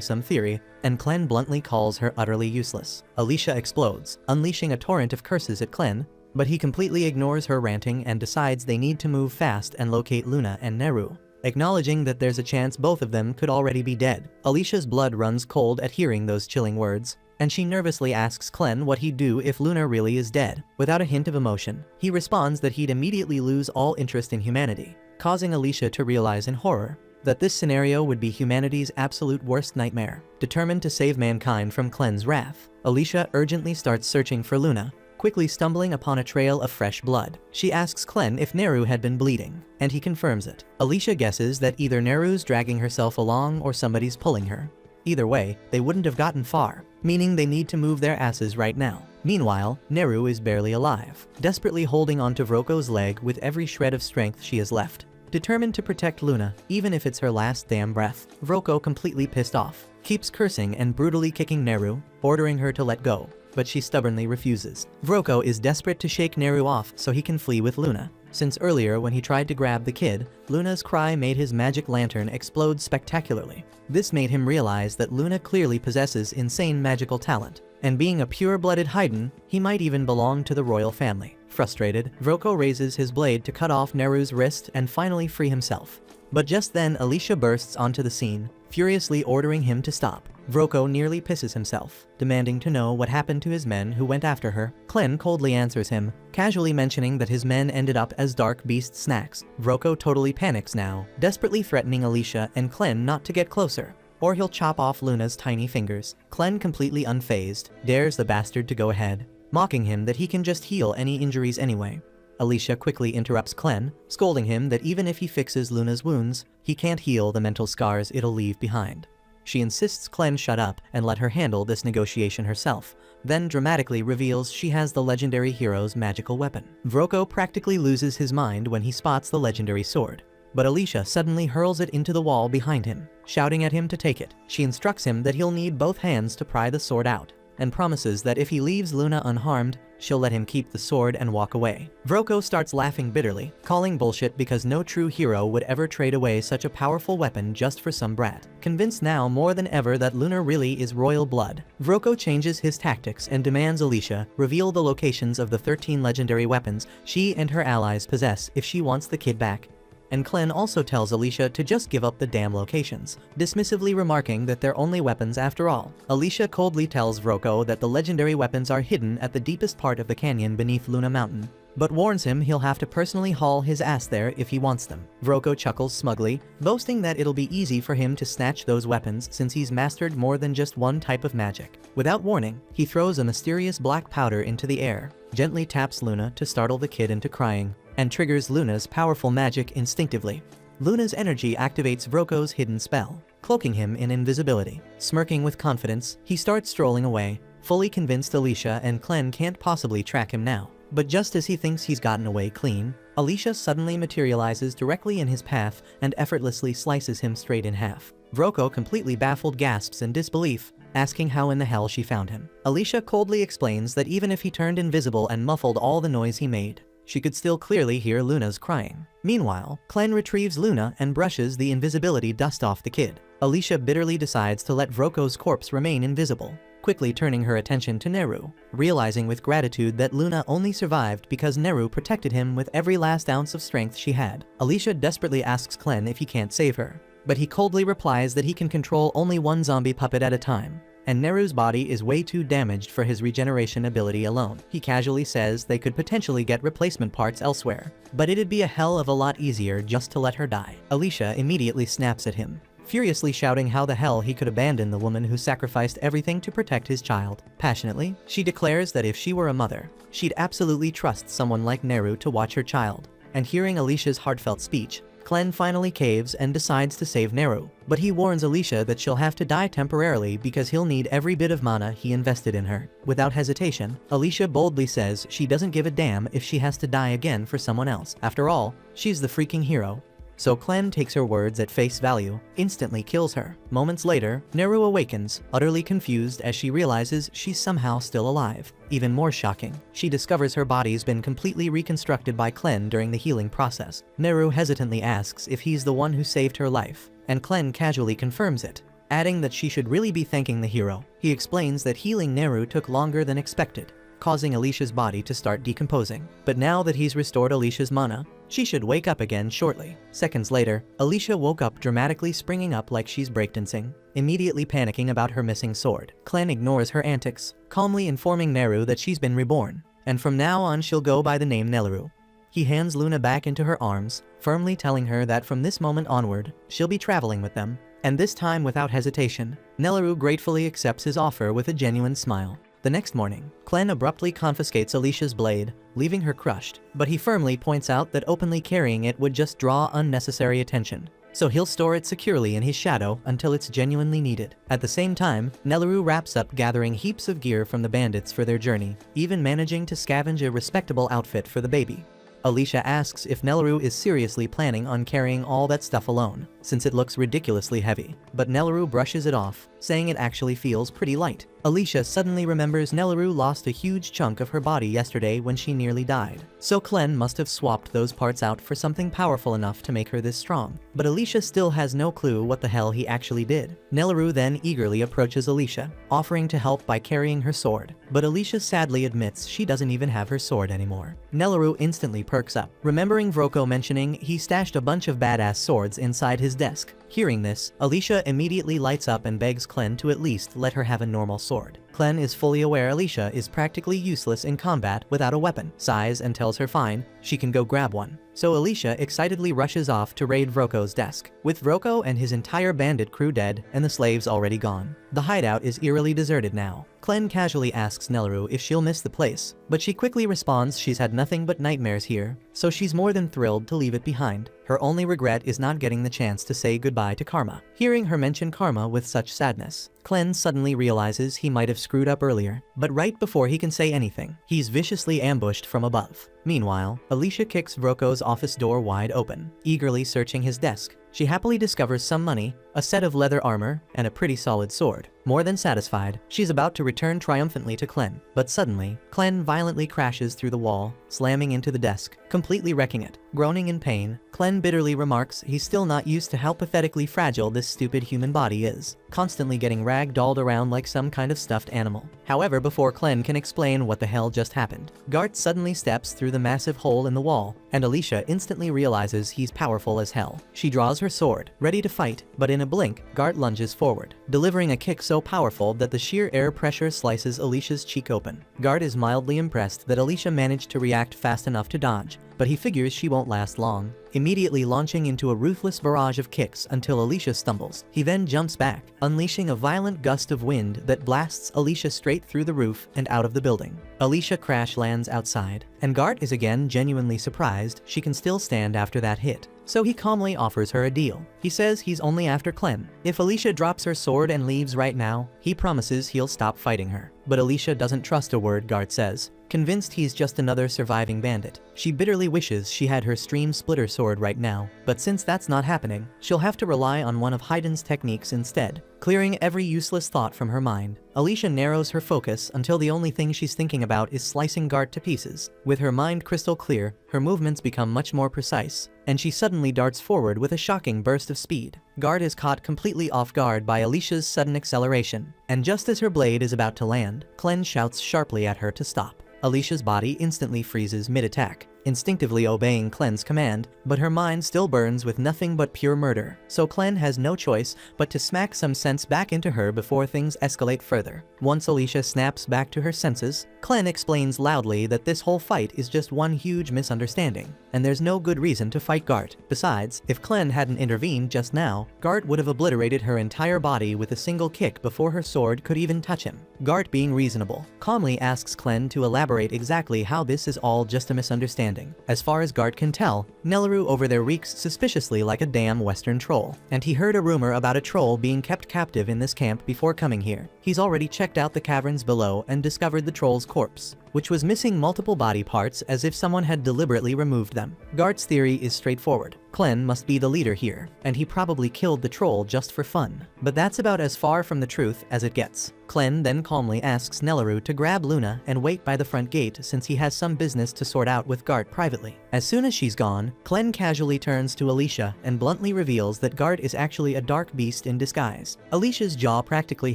some theory, and Clen bluntly calls her utterly useless. Alicia explodes, unleashing a torrent of curses at Clen, but he completely ignores her ranting and decides they need to move fast and locate Luna and Neru, acknowledging that there's a chance both of them could already be dead. Alicia's blood runs cold at hearing those chilling words, and she nervously asks Clen what he'd do if Luna really is dead. Without a hint of emotion, he responds that he'd immediately lose all interest in humanity, causing Alicia to realize in horror that this scenario would be humanity's absolute worst nightmare. Determined to save mankind from Clen's wrath, Alicia urgently starts searching for Luna, quickly stumbling upon a trail of fresh blood. She asks Clen if Neru had been bleeding, and he confirms it. Alicia guesses that either Neru's dragging herself along or somebody's pulling her. Either way, they wouldn't have gotten far, meaning they need to move their asses right now. Meanwhile, Neru is barely alive, desperately holding onto Vroko's leg with every shred of strength she has left. Determined to protect Luna, even if it's her last damn breath, Vroko, completely pissed off, keeps cursing and brutally kicking Neru, ordering her to let go, but she stubbornly refuses. Vroko is desperate to shake Neru off so he can flee with Luna, since earlier when he tried to grab the kid, Luna's cry made his magic lantern explode spectacularly. This made him realize that Luna clearly possesses insane magical talent, and being a pure-blooded Haiden, he might even belong to the royal family. Frustrated, Vroko raises his blade to cut off Neru's wrist and finally free himself. But just then Alicia bursts onto the scene, furiously ordering him to stop. Vroko nearly pisses himself, demanding to know what happened to his men who went after her. Clen coldly answers him, casually mentioning that his men ended up as dark beast snacks. Vroko totally panics now, desperately threatening Alicia and Clen not to get closer, or he'll chop off Luna's tiny fingers. Clen, completely unfazed, dares the bastard to go ahead, mocking him that he can just heal any injuries anyway. Alicia quickly interrupts Clen, scolding him that even if he fixes Luna's wounds, he can't heal the mental scars it'll leave behind. She insists Clen shut up and let her handle this negotiation herself, then dramatically reveals she has the legendary hero's magical weapon. Vroko practically loses his mind when he spots the legendary sword, but Alicia suddenly hurls it into the wall behind him, shouting at him to take it. She instructs him that he'll need both hands to pry the sword out, and promises that if he leaves Luna unharmed, she'll let him keep the sword and walk away. Vroko starts laughing bitterly, calling bullshit because no true hero would ever trade away such a powerful weapon just for some brat. Convinced now more than ever that Luna really is royal blood, Vroko changes his tactics and demands Alicia reveal the locations of the 13 legendary weapons she and her allies possess if she wants the kid back. And Clen also tells Alicia to just give up the damn locations, dismissively remarking that they're only weapons after all. Alicia coldly tells Vroko that the legendary weapons are hidden at the deepest part of the canyon beneath Luna Mountain, but warns him he'll have to personally haul his ass there if he wants them. Vroko chuckles smugly, boasting that it'll be easy for him to snatch those weapons since he's mastered more than just one type of magic. Without warning, he throws a mysterious black powder into the air, gently taps Luna to startle the kid into crying, and triggers Luna's powerful magic instinctively. Luna's energy activates Vroko's hidden spell, cloaking him in invisibility. Smirking with confidence, he starts strolling away, fully convinced Alicia and Clen can't possibly track him now. But just as he thinks he's gotten away clean, Alicia suddenly materializes directly in his path and effortlessly slices him straight in half. Vroko, completely baffled, gasps in disbelief, asking how in the hell she found him. Alicia coldly explains that even if he turned invisible and muffled all the noise he made, she could still clearly hear Luna's crying. Meanwhile, Clen retrieves Luna and brushes the invisibility dust off the kid. Alicia bitterly decides to let Vroko's corpse remain invisible, quickly turning her attention to Neru, realizing with gratitude that Luna only survived because Neru protected him with every last ounce of strength she had. Alicia desperately asks Clen if he can't save her, but he coldly replies that he can control only one zombie puppet at a time, and Neru's body is way too damaged for his regeneration ability alone. He casually says they could potentially get replacement parts elsewhere, but it'd be a hell of a lot easier just to let her die. Alicia immediately snaps at him, furiously shouting how the hell he could abandon the woman who sacrificed everything to protect his child. Passionately, she declares that if she were a mother, she'd absolutely trust someone like Neru to watch her child. And hearing Alicia's heartfelt speech, Clen finally caves and decides to save Neru, but he warns Alicia that she'll have to die temporarily because he'll need every bit of mana he invested in her. Without hesitation, Alicia boldly says she doesn't give a damn if she has to die again for someone else. After all, she's the freaking hero. So Clen takes her words at face value, instantly kills her. Moments later, Neru awakens, utterly confused as she realizes she's somehow still alive. Even more shocking, she discovers her body's been completely reconstructed by Clen during the healing process. Neru hesitantly asks if he's the one who saved her life, and Clen casually confirms it, adding that she should really be thanking the hero. He explains that healing Neru took longer than expected, causing Alicia's body to start decomposing. But now that he's restored Alicia's mana, she should wake up again shortly. Seconds later, Alicia woke up dramatically, springing up like she's breakdancing, immediately panicking about her missing sword. Clen ignores her antics, calmly informing Neru that she's been reborn, and from now on she'll go by the name Neleru. He hands Luna back into her arms, firmly telling her that from this moment onward, she'll be traveling with them. And this time without hesitation, Nelleru gratefully accepts his offer with a genuine smile. The next morning, Clen abruptly confiscates Alicia's blade, leaving her crushed, but he firmly points out that openly carrying it would just draw unnecessary attention. So he'll store it securely in his shadow until it's genuinely needed. At the same time, Nelleru wraps up gathering heaps of gear from the bandits for their journey, even managing to scavenge a respectable outfit for the baby. Alicia asks if Nelleru is seriously planning on carrying all that stuff alone, since it looks ridiculously heavy, but Nelleru brushes it off, saying it actually feels pretty light. Alicia suddenly remembers Nelleru lost a huge chunk of her body yesterday when she nearly died, so Clen must have swapped those parts out for something powerful enough to make her this strong. But Alicia still has no clue what the hell he actually did. Nelleru then eagerly approaches Alicia, offering to help by carrying her sword, but Alicia sadly admits she doesn't even have her sword anymore. Nelleru instantly perks up, remembering Vroko mentioning he stashed a bunch of badass swords inside his desk. Hearing this, Alicia immediately lights up and begs Clen to at least let her have a normal sword. Clen is fully aware Alicia is practically useless in combat without a weapon, sighs and tells her fine, she can go grab one. So Alicia excitedly rushes off to raid Vroko's desk, with Vroko and his entire bandit crew dead and the slaves already gone. The hideout is eerily deserted now. Clen casually asks Nelleru if she'll miss the place, but she quickly responds she's had nothing but nightmares here, so she's more than thrilled to leave it behind. Her only regret is not getting the chance to say goodbye to Karma. Hearing her mention Karma with such sadness, Clen suddenly realizes he might have screwed up earlier, but right before he can say anything, he's viciously ambushed from above. Meanwhile, Alicia kicks Vroko's office door wide open, eagerly searching his desk. She happily discovers some money, a set of leather armor, and a pretty solid sword. More than satisfied, she's about to return triumphantly to Clen, but suddenly, Clen violently crashes through the wall, slamming into the desk, completely wrecking it. Groaning in pain, Clen bitterly remarks he's still not used to how pathetically fragile this stupid human body is, constantly getting rag-dolled around like some kind of stuffed animal. However, before Clen can explain what the hell just happened, Gart suddenly steps through the massive hole in the wall, and Alicia instantly realizes he's powerful as hell. She draws her sword, ready to fight, but in a blink, Gart lunges forward, delivering a kick so powerful that the sheer air pressure slices Alicia's cheek open. Gart is mildly impressed that Alicia managed to react fast enough to dodge, but he figures she won't last long, immediately launching into a ruthless barrage of kicks until Alicia stumbles. He then jumps back, unleashing a violent gust of wind that blasts Alicia straight through the roof and out of the building. Alicia crash lands outside, and Gart is again genuinely surprised she can still stand after that hit. So he calmly offers her a deal. He says he's only after Clem. If Alicia drops her sword and leaves right now, he promises he'll stop fighting her. But Alicia doesn't trust a word Gart says. Convinced he's just another surviving bandit, she bitterly wishes she had her stream splitter sword right now, but since that's not happening, she'll have to rely on one of Hayden's techniques instead. Clearing every useless thought from her mind, Alicia narrows her focus until the only thing she's thinking about is slicing Gart to pieces. With her mind crystal clear, her movements become much more precise, and she suddenly darts forward with a shocking burst of speed. Gart is caught completely off guard by Alicia's sudden acceleration, and just as her blade is about to land, Clen shouts sharply at her to stop. Alicia's body instantly freezes mid-attack, instinctively obeying Clen's command, but her mind still burns with nothing but pure murder, so Clen has no choice but to smack some sense back into her before things escalate further. Once Alicia snaps back to her senses, Clen explains loudly that this whole fight is just one huge misunderstanding, and there's no good reason to fight Gart. Besides, if Clen hadn't intervened just now, Gart would have obliterated her entire body with a single kick before her sword could even touch him. Gart, being reasonable, calmly asks Clen to elaborate exactly how this is all just a misunderstanding. As far as Gart can tell, Nelleru over there reeks suspiciously like a damn western troll, and he heard a rumor about a troll being kept captive in this camp before coming here. He's already checked out the caverns below and discovered the troll's corpse, which was missing multiple body parts as if someone had deliberately removed them. Gart's theory is straightforward. Clen must be the leader here, and he probably killed the troll just for fun. But that's about as far from the truth as it gets. Clen then calmly asks Nelleru to grab Luna and wait by the front gate since he has some business to sort out with Gart privately. As soon as she's gone, Clen casually turns to Alicia and bluntly reveals that Gart is actually a dark beast in disguise. Alicia's jaw practically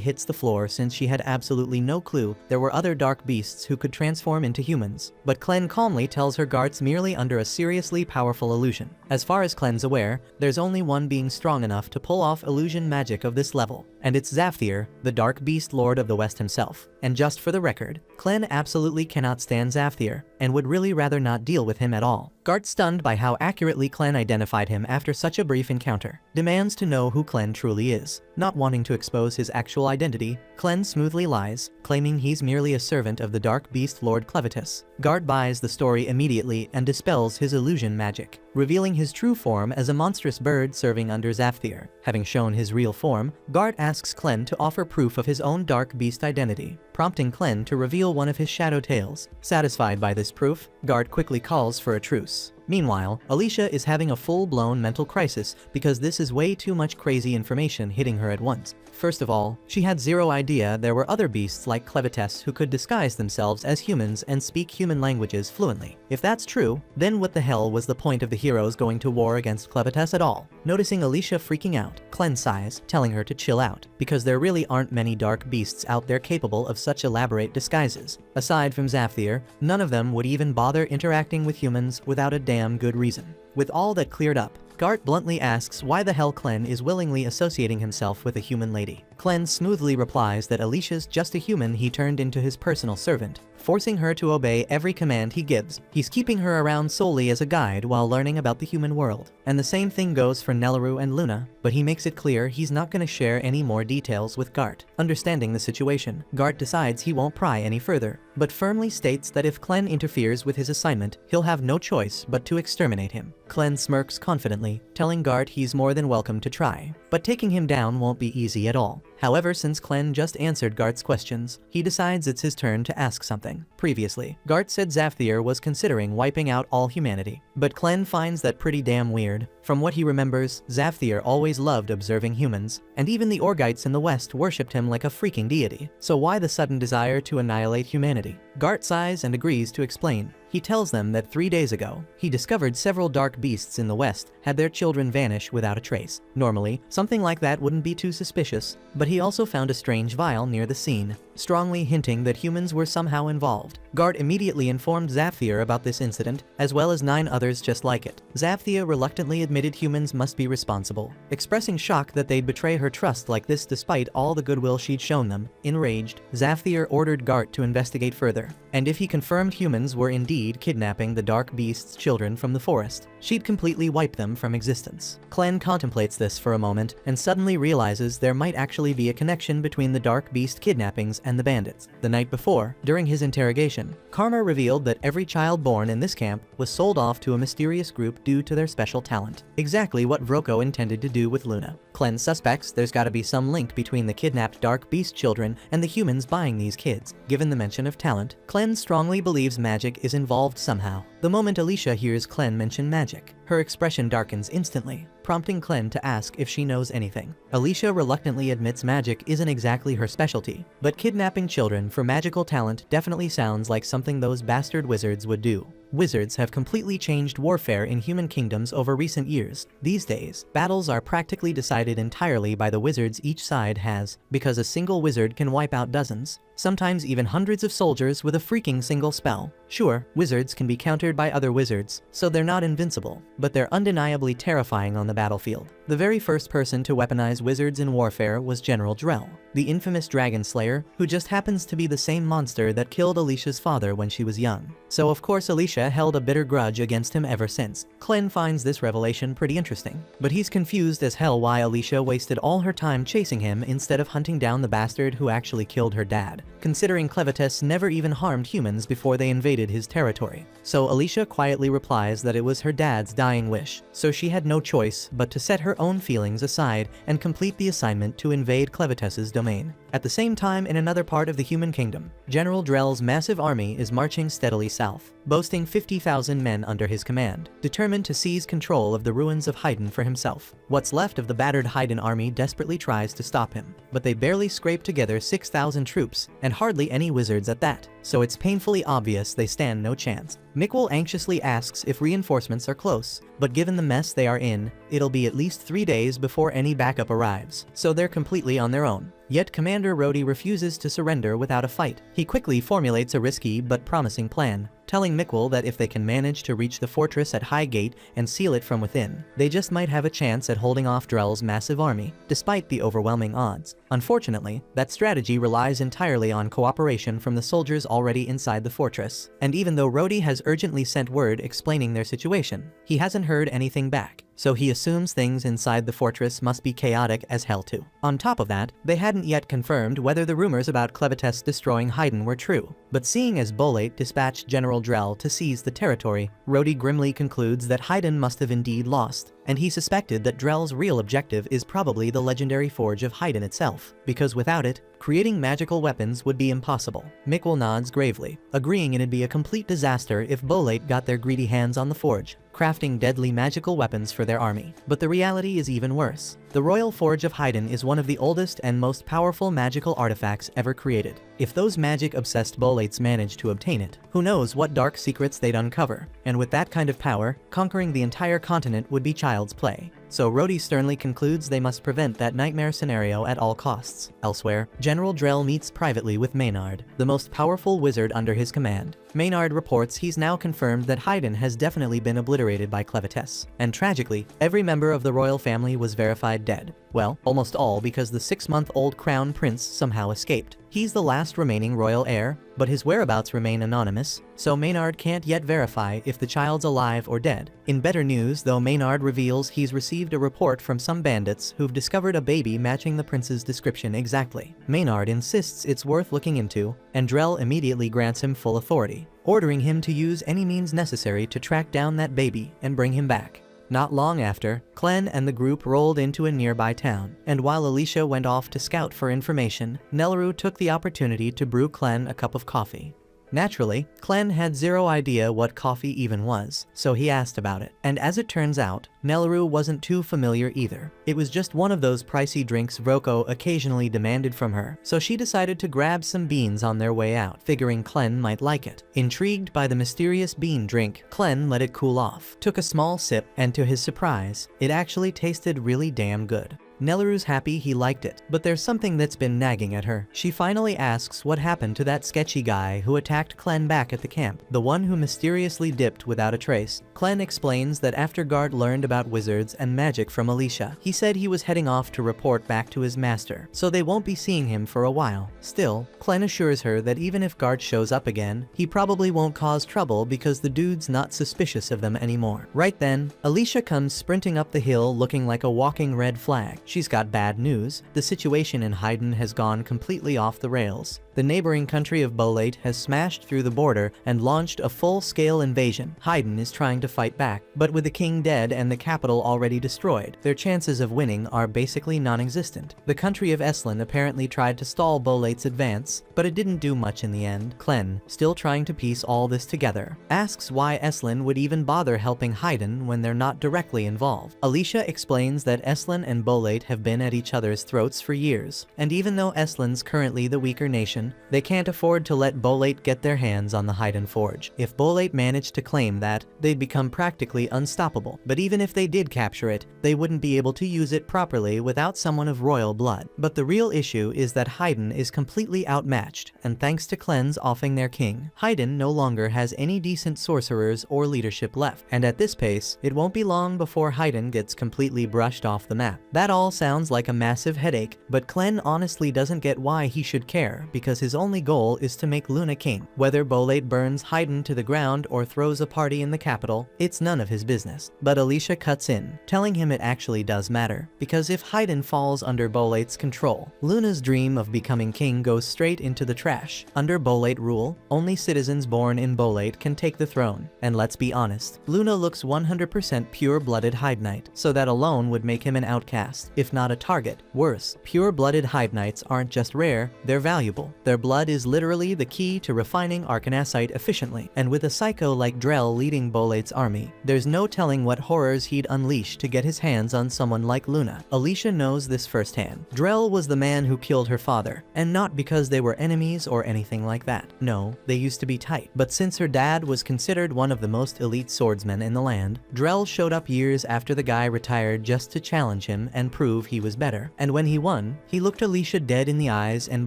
hits the floor since she had absolutely no clue there were other dark beasts who could transform into humans. But Clen calmly tells her Gart's merely under a seriously powerful illusion. As far as Clen's aware, there's only one being strong enough to pull off illusion magic of this level, and it's Zafthir, the Dark Beast Lord of the West himself. And just for the record, Clen absolutely cannot stand Zafthir, and would really rather not deal with him at all. Gart, stunned by how accurately Clen identified him after such a brief encounter, demands to know who Clen truly is. Not wanting to expose his actual identity, Clen smoothly lies, claiming he's merely a servant of the Dark Beast Lord Clevitus. Gart buys the story immediately and dispels his illusion magic, revealing his true form as a monstrous bird serving under Zafthir. Having shown his real form, Gart asks Clen to offer proof of his own Dark Beast identity, prompting Clen to reveal one of his shadow tails. Satisfied by this proof, Gart quickly calls for a truce. Meanwhile, Alicia is having a full-blown mental crisis because this is way too much crazy information hitting her at once. First of all, she had zero idea there were other beasts like Clevites who could disguise themselves as humans and speak human languages fluently. If that's true, then what the hell was the point of the heroes going to war against Clevites at all? Noticing Alicia freaking out, Clen sighs, telling her to chill out, because there really aren't many dark beasts out there capable of such elaborate disguises. Aside from Zafthir, none of them would even bother interacting with humans without a damn good reason. With all that cleared up, Gart bluntly asks why the hell Clen is willingly associating himself with a human lady. Clen smoothly replies that Alicia's just a human he turned into his personal servant, forcing her to obey every command he gives. He's keeping her around solely as a guide while learning about the human world. And the same thing goes for Nelaru and Luna, but he makes it clear he's not going to share any more details with Gart. Understanding the situation, Gart decides he won't pry any further, but firmly states that if Clen interferes with his assignment, he'll have no choice but to exterminate him. Clen smirks confidently, telling Gart he's more than welcome to try, but taking him down won't be easy at all. However, since Clen just answered Gart's questions, he decides it's his turn to ask something. Previously, Gart said Zafthir was considering wiping out all humanity, but Clen finds that pretty damn weird. From what he remembers, Zafthir always loved observing humans, and even the Orgites in the West worshipped him like a freaking deity. So why the sudden desire to annihilate humanity? Gart sighs and agrees to explain. He tells them that 3 days ago, he discovered several dark beasts in the West had their children vanish without a trace. Normally, something like that wouldn't be too suspicious, but he also found a strange vial near the scene, strongly hinting that humans were somehow involved. Gart immediately informed Zafthir about this incident, as well as 9 others just like it. Zafthir reluctantly admitted humans must be responsible, expressing shock that they'd betray her trust like this despite all the goodwill she'd shown them. Enraged, Zafthir ordered Gart to investigate further, and if he confirmed humans were indeed kidnapping the dark beast's children from the forest, she'd completely wipe them from existence. Clen contemplates this for a moment and suddenly realizes there might actually be a connection between the dark beast kidnappings and the bandits. The night before, during his interrogation, Karma revealed that every child born in this camp was sold off to a mysterious group due to their special talent. Exactly what Vroko intended to do with Luna. Clen suspects there's gotta be some link between the kidnapped dark beast children and the humans buying these kids. Given the mention of talent, Clen strongly believes magic is involved somehow. The moment Alicia hears Clen mention magic, her expression darkens instantly, prompting Clen to ask if she knows anything. Alicia reluctantly admits magic isn't exactly her specialty, but kidnapping children for magical talent definitely sounds like something those bastard wizards would do. Wizards have completely changed warfare in human kingdoms over recent years. These days, battles are practically decided entirely by the wizards each side has, because a single wizard can wipe out dozens, sometimes even hundreds of soldiers with a freaking single spell. Sure, wizards can be countered by other wizards, so they're not invincible, but they're undeniably terrifying on the battlefield. The very first person to weaponize wizards in warfare was General Drell, the infamous dragon slayer, who just happens to be the same monster that killed Alicia's father when she was young. So of course Alicia held a bitter grudge against him ever since. Clen finds this revelation pretty interesting, but he's confused as hell why Alicia wasted all her time chasing him instead of hunting down the bastard who actually killed her dad, considering Clevites never even harmed humans before they invaded his territory. So Alicia quietly replies that it was her dad's dying wish, so she had no choice but to set her own feelings aside and complete the assignment to invade Clevites' domain. At the same time, in another part of the human kingdom, General Drell's massive army is marching steadily south, boasting 50,000 men under his command, determined to seize control of the ruins of Haydn for himself. What's left of the battered Haydn army desperately tries to stop him, but they barely scrape together 6,000 troops, and hardly any wizards at that, so it's painfully obvious they stand no chance. Mikkel anxiously asks if reinforcements are close, but given the mess they are in, it'll be at least 3 days before any backup arrives, so they're completely on their own. Yet Commander Rhodey refuses to surrender without a fight. He quickly formulates a risky but promising plan, telling Mikkel that if they can manage to reach the fortress at High Gate and seal it from within, they just might have a chance at holding off Drell's massive army, despite the overwhelming odds. Unfortunately, that strategy relies entirely on cooperation from the soldiers already inside the fortress, and even though Rhodey has urgently sent word explaining their situation, he hasn't heard anything back. So he assumes things inside the fortress must be chaotic as hell too. On top of that, they hadn't yet confirmed whether the rumors about Clevites destroying Haydn were true. But seeing as Bolate dispatched General Drell to seize the territory, Rhodey grimly concludes that Haydn must have indeed lost, and he suspected that Drell's real objective is probably the legendary forge of Haydn itself, because without it, creating magical weapons would be impossible. Mikkel nods gravely, agreeing it'd be a complete disaster if Bolate got their greedy hands on the forge, crafting deadly magical weapons for their army. But the reality is even worse. The Royal Forge of Haydn is one of the oldest and most powerful magical artifacts ever created. If those magic-obsessed Bolates managed to obtain it, who knows what dark secrets they'd uncover, and with that kind of power, conquering the entire continent would be child's play. So Rhodey sternly concludes they must prevent that nightmare scenario at all costs. Elsewhere, General Drell meets privately with Maynard, the most powerful wizard under his command. Maynard reports he's now confirmed that Haydn has definitely been obliterated by Clevites, and tragically, every member of the royal family was verified dead. Well, almost all, because the 6-month-old crown prince somehow escaped. He's the last remaining royal heir, but his whereabouts remain anonymous, so Maynard can't yet verify if the child's alive or dead. In better news, though, Maynard reveals he's received a report from some bandits who've discovered a baby matching the prince's description exactly. Maynard insists it's worth looking into, and Drell immediately grants him full authority, ordering him to use any means necessary to track down that baby and bring him back. Not long after, Clem and the group rolled into a nearby town, and while Alicia went off to scout for information, Nelleru took the opportunity to brew Clem a cup of coffee. Naturally, Clem had zero idea what coffee even was, so he asked about it. And as it turns out, Nelleru wasn't too familiar either. It was just one of those pricey drinks Vroko occasionally demanded from her, so she decided to grab some beans on their way out, figuring Clem might like it. Intrigued by the mysterious bean drink, Clem let it cool off, took a small sip, and to his surprise, it actually tasted really damn good. Nelleru's happy he liked it, but there's something that's been nagging at her. She finally asks what happened to that sketchy guy who attacked Clem back at the camp, the one who mysteriously dipped without a trace. Clem explains that after Gard learned about wizards and magic from Alicia, he said he was heading off to report back to his master, so they won't be seeing him for a while. Still, Clem assures her that even if Gard shows up again, he probably won't cause trouble because the dude's not suspicious of them anymore. Right then, Alicia comes sprinting up the hill looking like a walking red flag. She's got bad news. The situation in Haydn has gone completely off the rails. The neighboring country of Bolate has smashed through the border and launched a full-scale invasion. Haydn is trying to fight back, but with the king dead and the capital already destroyed, their chances of winning are basically non-existent. The country of Eslan apparently tried to stall Bolate's advance, but it didn't do much in the end. Clem, still trying to piece all this together, asks why Eslan would even bother helping Haydn when they're not directly involved. Alicia explains that Eslan and Bolate have been at each other's throats for years, and even though Eslan's currently the weaker nation, they can't afford to let Bolate get their hands on the Haydn Forge. If Bolate managed to claim that, they'd become practically unstoppable. But even if they did capture it, they wouldn't be able to use it properly without someone of royal blood. But the real issue is that Haydn is completely outmatched, and thanks to Clem's offing their king, Haydn no longer has any decent sorcerers or leadership left. And at this pace, it won't be long before Haydn gets completely brushed off the map. That all sounds like a massive headache, but Clem honestly doesn't get why he should care, because his only goal is to make Luna king. Whether Bolate burns Haydn to the ground or throws a party in the capital, it's none of his business. But Alicia cuts in, telling him it actually does matter, because if Haydn falls under Bolate's control, Luna's dream of becoming king goes straight into the trash. Under Bolate rule, only citizens born in Bolate can take the throne, and let's be honest, Luna looks 100% pure-blooded Haydnite, so that alone would make him an outcast, if not a target. Worse, pure-blooded Haydnites aren't just rare, they're valuable. Their blood is literally the key to refining arcanasite efficiently, and with a psycho like Drell leading Bolate's army, there's no telling what horrors he'd unleash to get his hands on someone like Luna. Alicia knows this firsthand. Drell was the man who killed her father, and not because they were enemies or anything like that. No, they used to be tight. But since her dad was considered one of the most elite swordsmen in the land, Drell showed up years after the guy retired just to challenge him and prove he was better. And when he won, he looked Alicia dead in the eyes and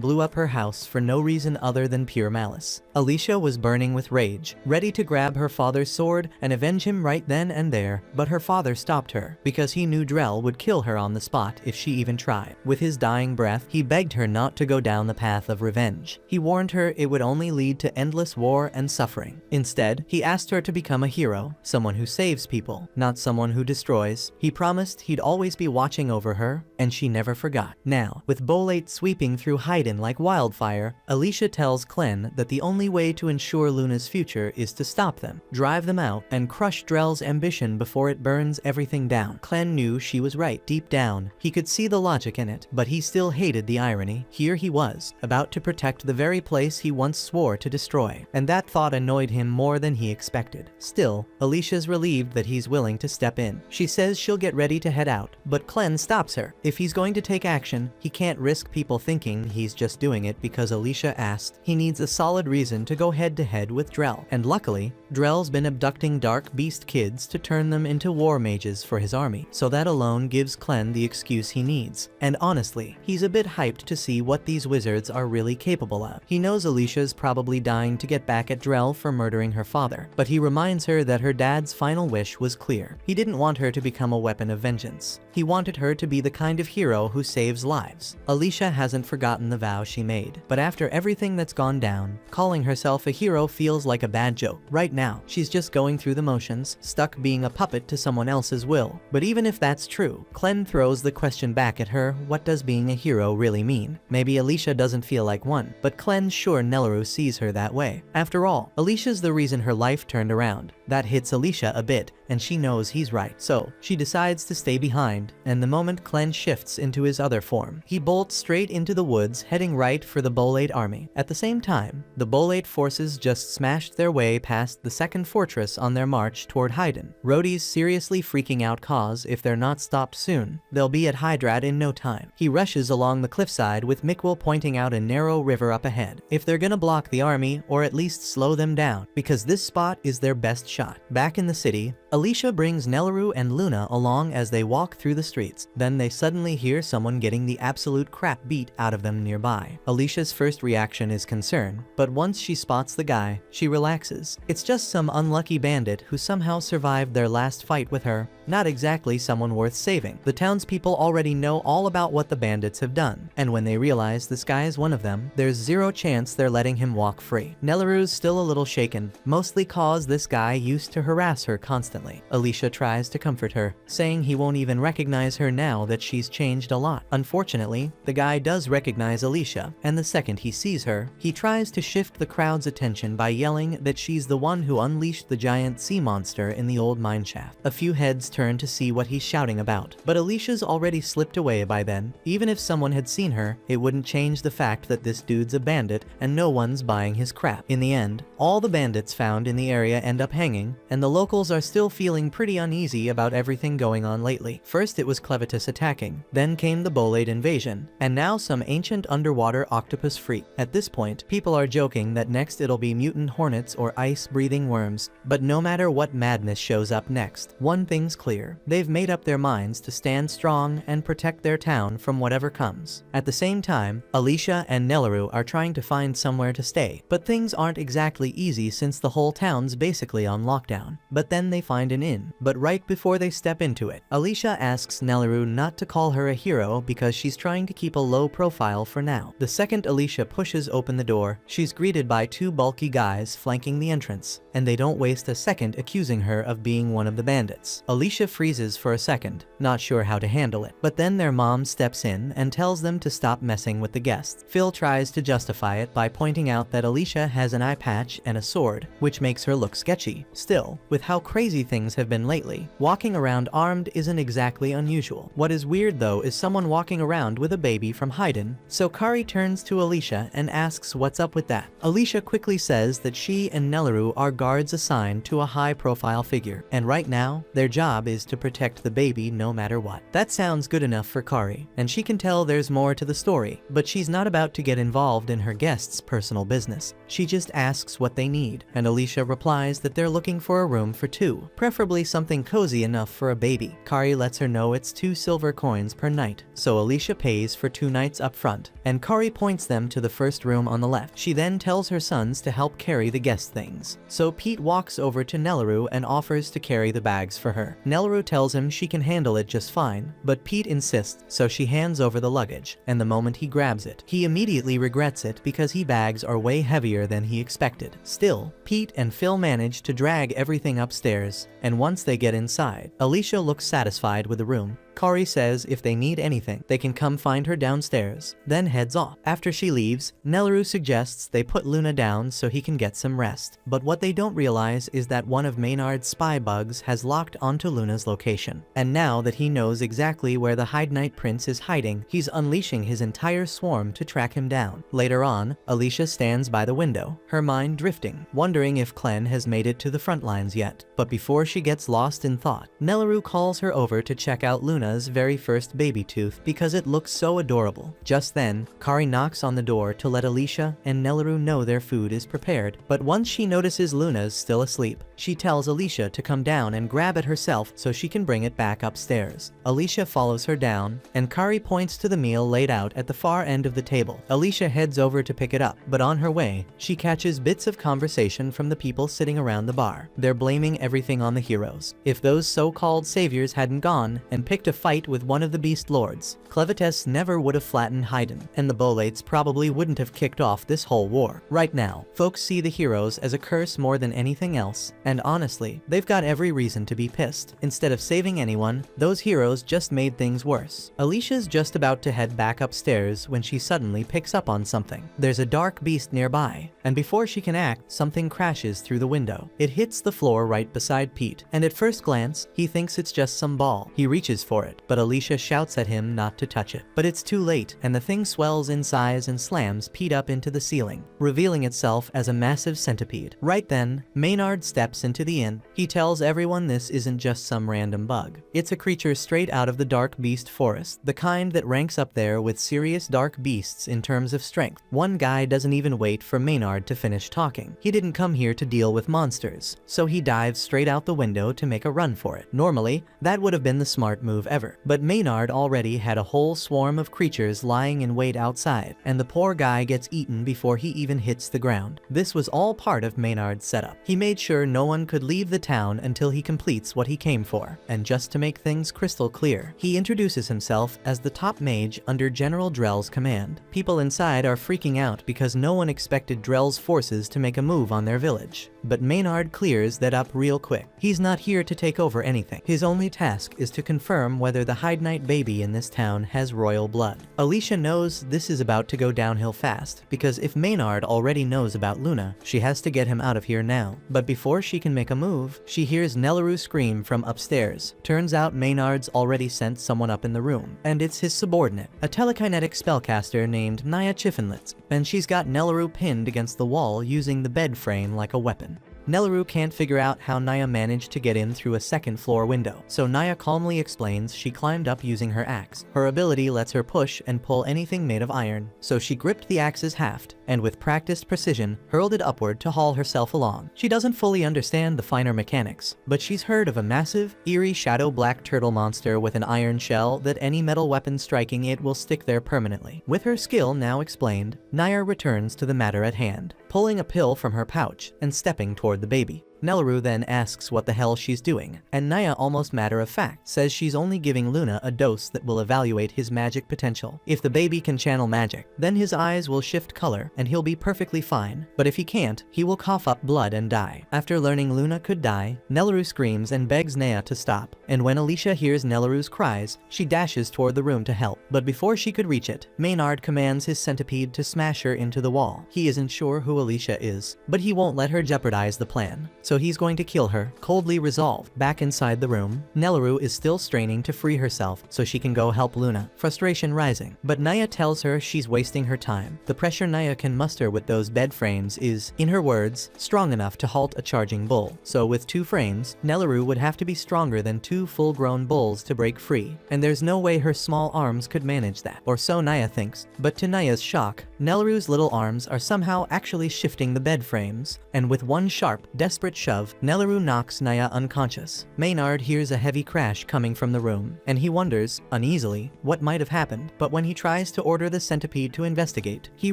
blew up her house for no reason other than pure malice. Alicia was burning with rage, ready to grab her father's sword and avenge him right then and there, but her father stopped her, because he knew Drell would kill her on the spot if she even tried. With his dying breath, he begged her not to go down the path of revenge. He warned her it would only lead to endless war and suffering. Instead, he asked her to become a hero, someone who saves people, not someone who destroys. He promised he'd always be watching over her, and she never forgot. Now, with Bolate sweeping through Haydn like wildfire, Alicia tells Clem that the only way to ensure Luna's future is to stop them, drive them out, and crush Drell's ambition before it burns everything down. Clem knew she was right deep down. He could see the logic in it, but he still hated the irony. Here he was, about to protect the very place he once swore to destroy, and that thought annoyed him more than he expected. Still, Alicia's relieved that he's willing to step in. She says she'll get ready to head out, but Clem stops her. If he's going to take action, he can't risk people thinking he's just doing it because Alicia asked. He needs a solid reason to go head-to-head with Drell, and luckily, Drell's been abducting dark beast kids to turn them into war mages for his army, so that alone gives Clem the excuse he needs. And honestly, he's a bit hyped to see what these wizards are really capable of. He knows Alicia's probably dying to get back at Drell for murdering her father, but he reminds her that her dad's final wish was clear. He didn't want her to become a weapon of vengeance. He wanted her to be the kind of hero who saves lives. Alicia hasn't forgotten the vow she made, but after everything that's gone down, calling herself a hero feels like a bad joke. Right now, she's just going through the motions, stuck being a puppet to someone else's will. But even if that's true, Clem throws the question back at her, what does being a hero really mean? Maybe Alicia doesn't feel like one, but Clem's sure Nelleru sees her that way. After all, Alicia's the reason her life turned around. That hits Alicia a bit, and she knows he's right. So, she decides to stay behind, and the moment Clem shifts into his other form, he bolts straight into the woods, heading right for the Bolate army. At the same time, the Bolate forces just smashed their way past the second fortress on their march toward Haydn. Rhodey's seriously freaking out cause if they're not stopped soon. They'll be at Hydrad in no time. He rushes along the cliffside with Mikwell pointing out a narrow river up ahead. If they're gonna block the army, or at least slow them down, because this spot is their best shot. Back in the city, Alicia brings Nelleru and Luna along as they walk through the streets. Then they suddenly hear someone getting the absolute crap beat out of them nearby. Alicia's first reaction is concern, but once she spots the guy, she relaxes. It's just some unlucky bandit who somehow survived their last fight with her, not exactly someone worth saving. The townspeople already know all about what the bandits have done, and when they realize this guy is one of them, there's zero chance they're letting him walk free. Nelleru's still a little shaken, mostly cause this guy used to harass her constantly. Alicia tries to comfort her, saying he won't even recognize her now that she's changed a lot. Unfortunately, the guy does recognize Alicia, and the second he sees her, he tries to shift the crowd's attention by yelling that she's the one who unleashed the giant sea monster in the old mineshaft. A few heads turn to see what he's shouting about, but Alicia's already slipped away by then. Even if someone had seen her, it wouldn't change the fact that this dude's a bandit and no one's buying his crap. In the end, all the bandits found in the area end up hanging, and the locals are still feeling pretty uneasy about everything going on lately. First it was Clevitus attacking, then came the Bolate invasion, and now some ancient underwater octopus freak. At this point, people are joking that next it'll be mutant hornets or ice-breathing worms, but no matter what madness shows up next, one thing's clear. They've made up their minds to stand strong and protect their town from whatever comes. At the same time, Alicia and Nelleru are trying to find somewhere to stay, but things aren't exactly easy since the whole town's basically on lockdown. But then they find an inn, but right before they step into it, Alicia asks Nelleru not to call her a hero because she's trying to keep a low profile for now. The second Alicia pushes open the door, she's greeted by two bulky guys flanking the entrance. and they don't waste a second accusing her of being one of the bandits. Alicia freezes for a second, not sure how to handle it. But then their mom steps in and tells them to stop messing with the guests. Phil tries to justify it by pointing out that Alicia has an eye patch and a sword, which makes her look sketchy. Still, with how crazy things have been lately, walking around armed isn't exactly unusual. What is weird though is someone walking around with a baby from Haydn, so Kari turns to Alicia and asks what's up with that. Alicia quickly says that she and Nelleru are guards assigned to a high-profile figure, and right now, their job is to protect the baby no matter what. That sounds good enough for Kari, and she can tell there's more to the story, but she's not about to get involved in her guests' personal business. She just asks what they need, and Alicia replies that they're looking for a room for two, preferably something cozy enough for a baby. Kari lets her know it's 2 silver coins per night, so Alicia pays for 2 nights up front, and Kari points them to the first room on the left. She then tells her sons to help carry the guest things. So Pete walks over to Nelleru and offers to carry the bags for her. Nelleru tells him she can handle it just fine, but Pete insists, so she hands over the luggage, and the moment he grabs it, he immediately regrets it because his bags are way heavier than he expected. Still, Pete and Phil manage to drag everything upstairs, and once they get inside, Alicia looks satisfied with the room. Kari says if they need anything, they can come find her downstairs, then heads off. After she leaves, Nelleru suggests they put Luna down so he can get some rest. But what they don't realize is that one of Maynard's spy bugs has locked onto Luna's location. And now that he knows exactly where the Haydnite Prince is hiding, he's unleashing his entire swarm to track him down. Later on, Alicia stands by the window, her mind drifting, wondering if Clen has made it to the front lines yet. But before she gets lost in thought, Nelleru calls her over to check out Luna's very first baby tooth because it looks so adorable. Just then, Kari knocks on the door to let Alicia and Nelleru know their food is prepared, but once she notices Luna's still asleep, she tells Alicia to come down and grab it herself so she can bring it back upstairs. Alicia follows her down, and Kari points to the meal laid out at the far end of the table. Alicia heads over to pick it up, but on her way, she catches bits of conversation from the people sitting around the bar. They're blaming everything on the heroes. If those so-called saviors hadn't gone and picked a fight with one of the beast lords, Clevites never would have flattened Haydn, and the Bolates probably wouldn't have kicked off this whole war. Right now, folks see the heroes as a curse more than anything else, and honestly, they've got every reason to be pissed. Instead of saving anyone, those heroes just made things worse. Alicia's just about to head back upstairs when she suddenly picks up on something. There's a dark beast nearby, and before she can act, something crashes through the window. It hits the floor right beside Pete, and at first glance, he thinks it's just some ball. He reaches for it, but Alicia shouts at him not to touch it. But it's too late, and the thing swells in size and slams Pete up into the ceiling, revealing itself as a massive centipede. Right then, Maynard steps into the inn. He tells everyone this isn't just some random bug. It's a creature straight out of the dark beast forest, the kind that ranks up there with serious dark beasts in terms of strength. One guy doesn't even wait for Maynard to finish talking. He didn't come here to deal with monsters, so he dives straight out the window to make a run for it. Normally, that would have been the smart move ever, but Maynard already had a whole swarm of creatures lying in wait outside, and the poor guy gets eaten before he even hits the ground. This was all part of Maynard's setup. He made sure no one could leave the town until he completes what he came for, and just to make things crystal clear, he introduces himself as the top mage under General Drell's command. People inside are freaking out because no one expected Drell's forces to make a move on their village, but Maynard clears that up real quick. He's not here to take over anything. His only task is to confirm whether the Haydnite baby in this town has royal blood. Alicia knows this is about to go downhill fast, because if Maynard already knows about Luna, she has to get him out of here now. But before she can make a move, she hears Nelleru scream from upstairs. Turns out Maynard's already sent someone up in the room, and it's his subordinate, a telekinetic spellcaster named Naya Chiffinlitz, and she's got Nelleru pinned against the wall using the bed frame like a weapon. Nelleru can't figure out how Naya managed to get in through a second floor window, so Naya calmly explains she climbed up using her axe. Her ability lets her push and pull anything made of iron, so she gripped the axe's haft, and with practiced precision, hurled it upward to haul herself along. She doesn't fully understand the finer mechanics, but she's heard of a massive, eerie shadow black turtle monster with an iron shell that any metal weapon striking it will stick there permanently. With her skill now explained, Naya returns to the matter at hand, pulling a pill from her pouch and stepping toward the baby. Nelaru then asks what the hell she's doing, and Naya almost matter of fact says she's only giving Luna a dose that will evaluate his magic potential. If the baby can channel magic, then his eyes will shift color and he'll be perfectly fine, but if he can't, he will cough up blood and die. After learning Luna could die, Nelaru screams and begs Naya to stop, and when Alicia hears Nelaru's cries, she dashes toward the room to help, but before she could reach it, Maynard commands his centipede to smash her into the wall. He isn't sure who Alicia is, but he won't let her jeopardize the plan, so he's going to kill her, coldly resolved. Back inside the room, Nelaru is still straining to free herself so she can go help Luna, frustration rising, but Naya tells her she's wasting her time. The pressure Naya can muster with those bed frames is, in her words, strong enough to halt a charging bull. So with 2 frames, Nelaru would have to be stronger than 2 full-grown bulls to break free, and there's no way her small arms could manage that, or so Naya thinks. But to Naya's shock, Nelaru's little arms are somehow actually shifting the bed frames, and with one sharp, desperate shove, Nelaru knocks Naya unconscious. Maynard hears a heavy crash coming from the room, and he wonders, uneasily, what might have happened, but when he tries to order the centipede to investigate, he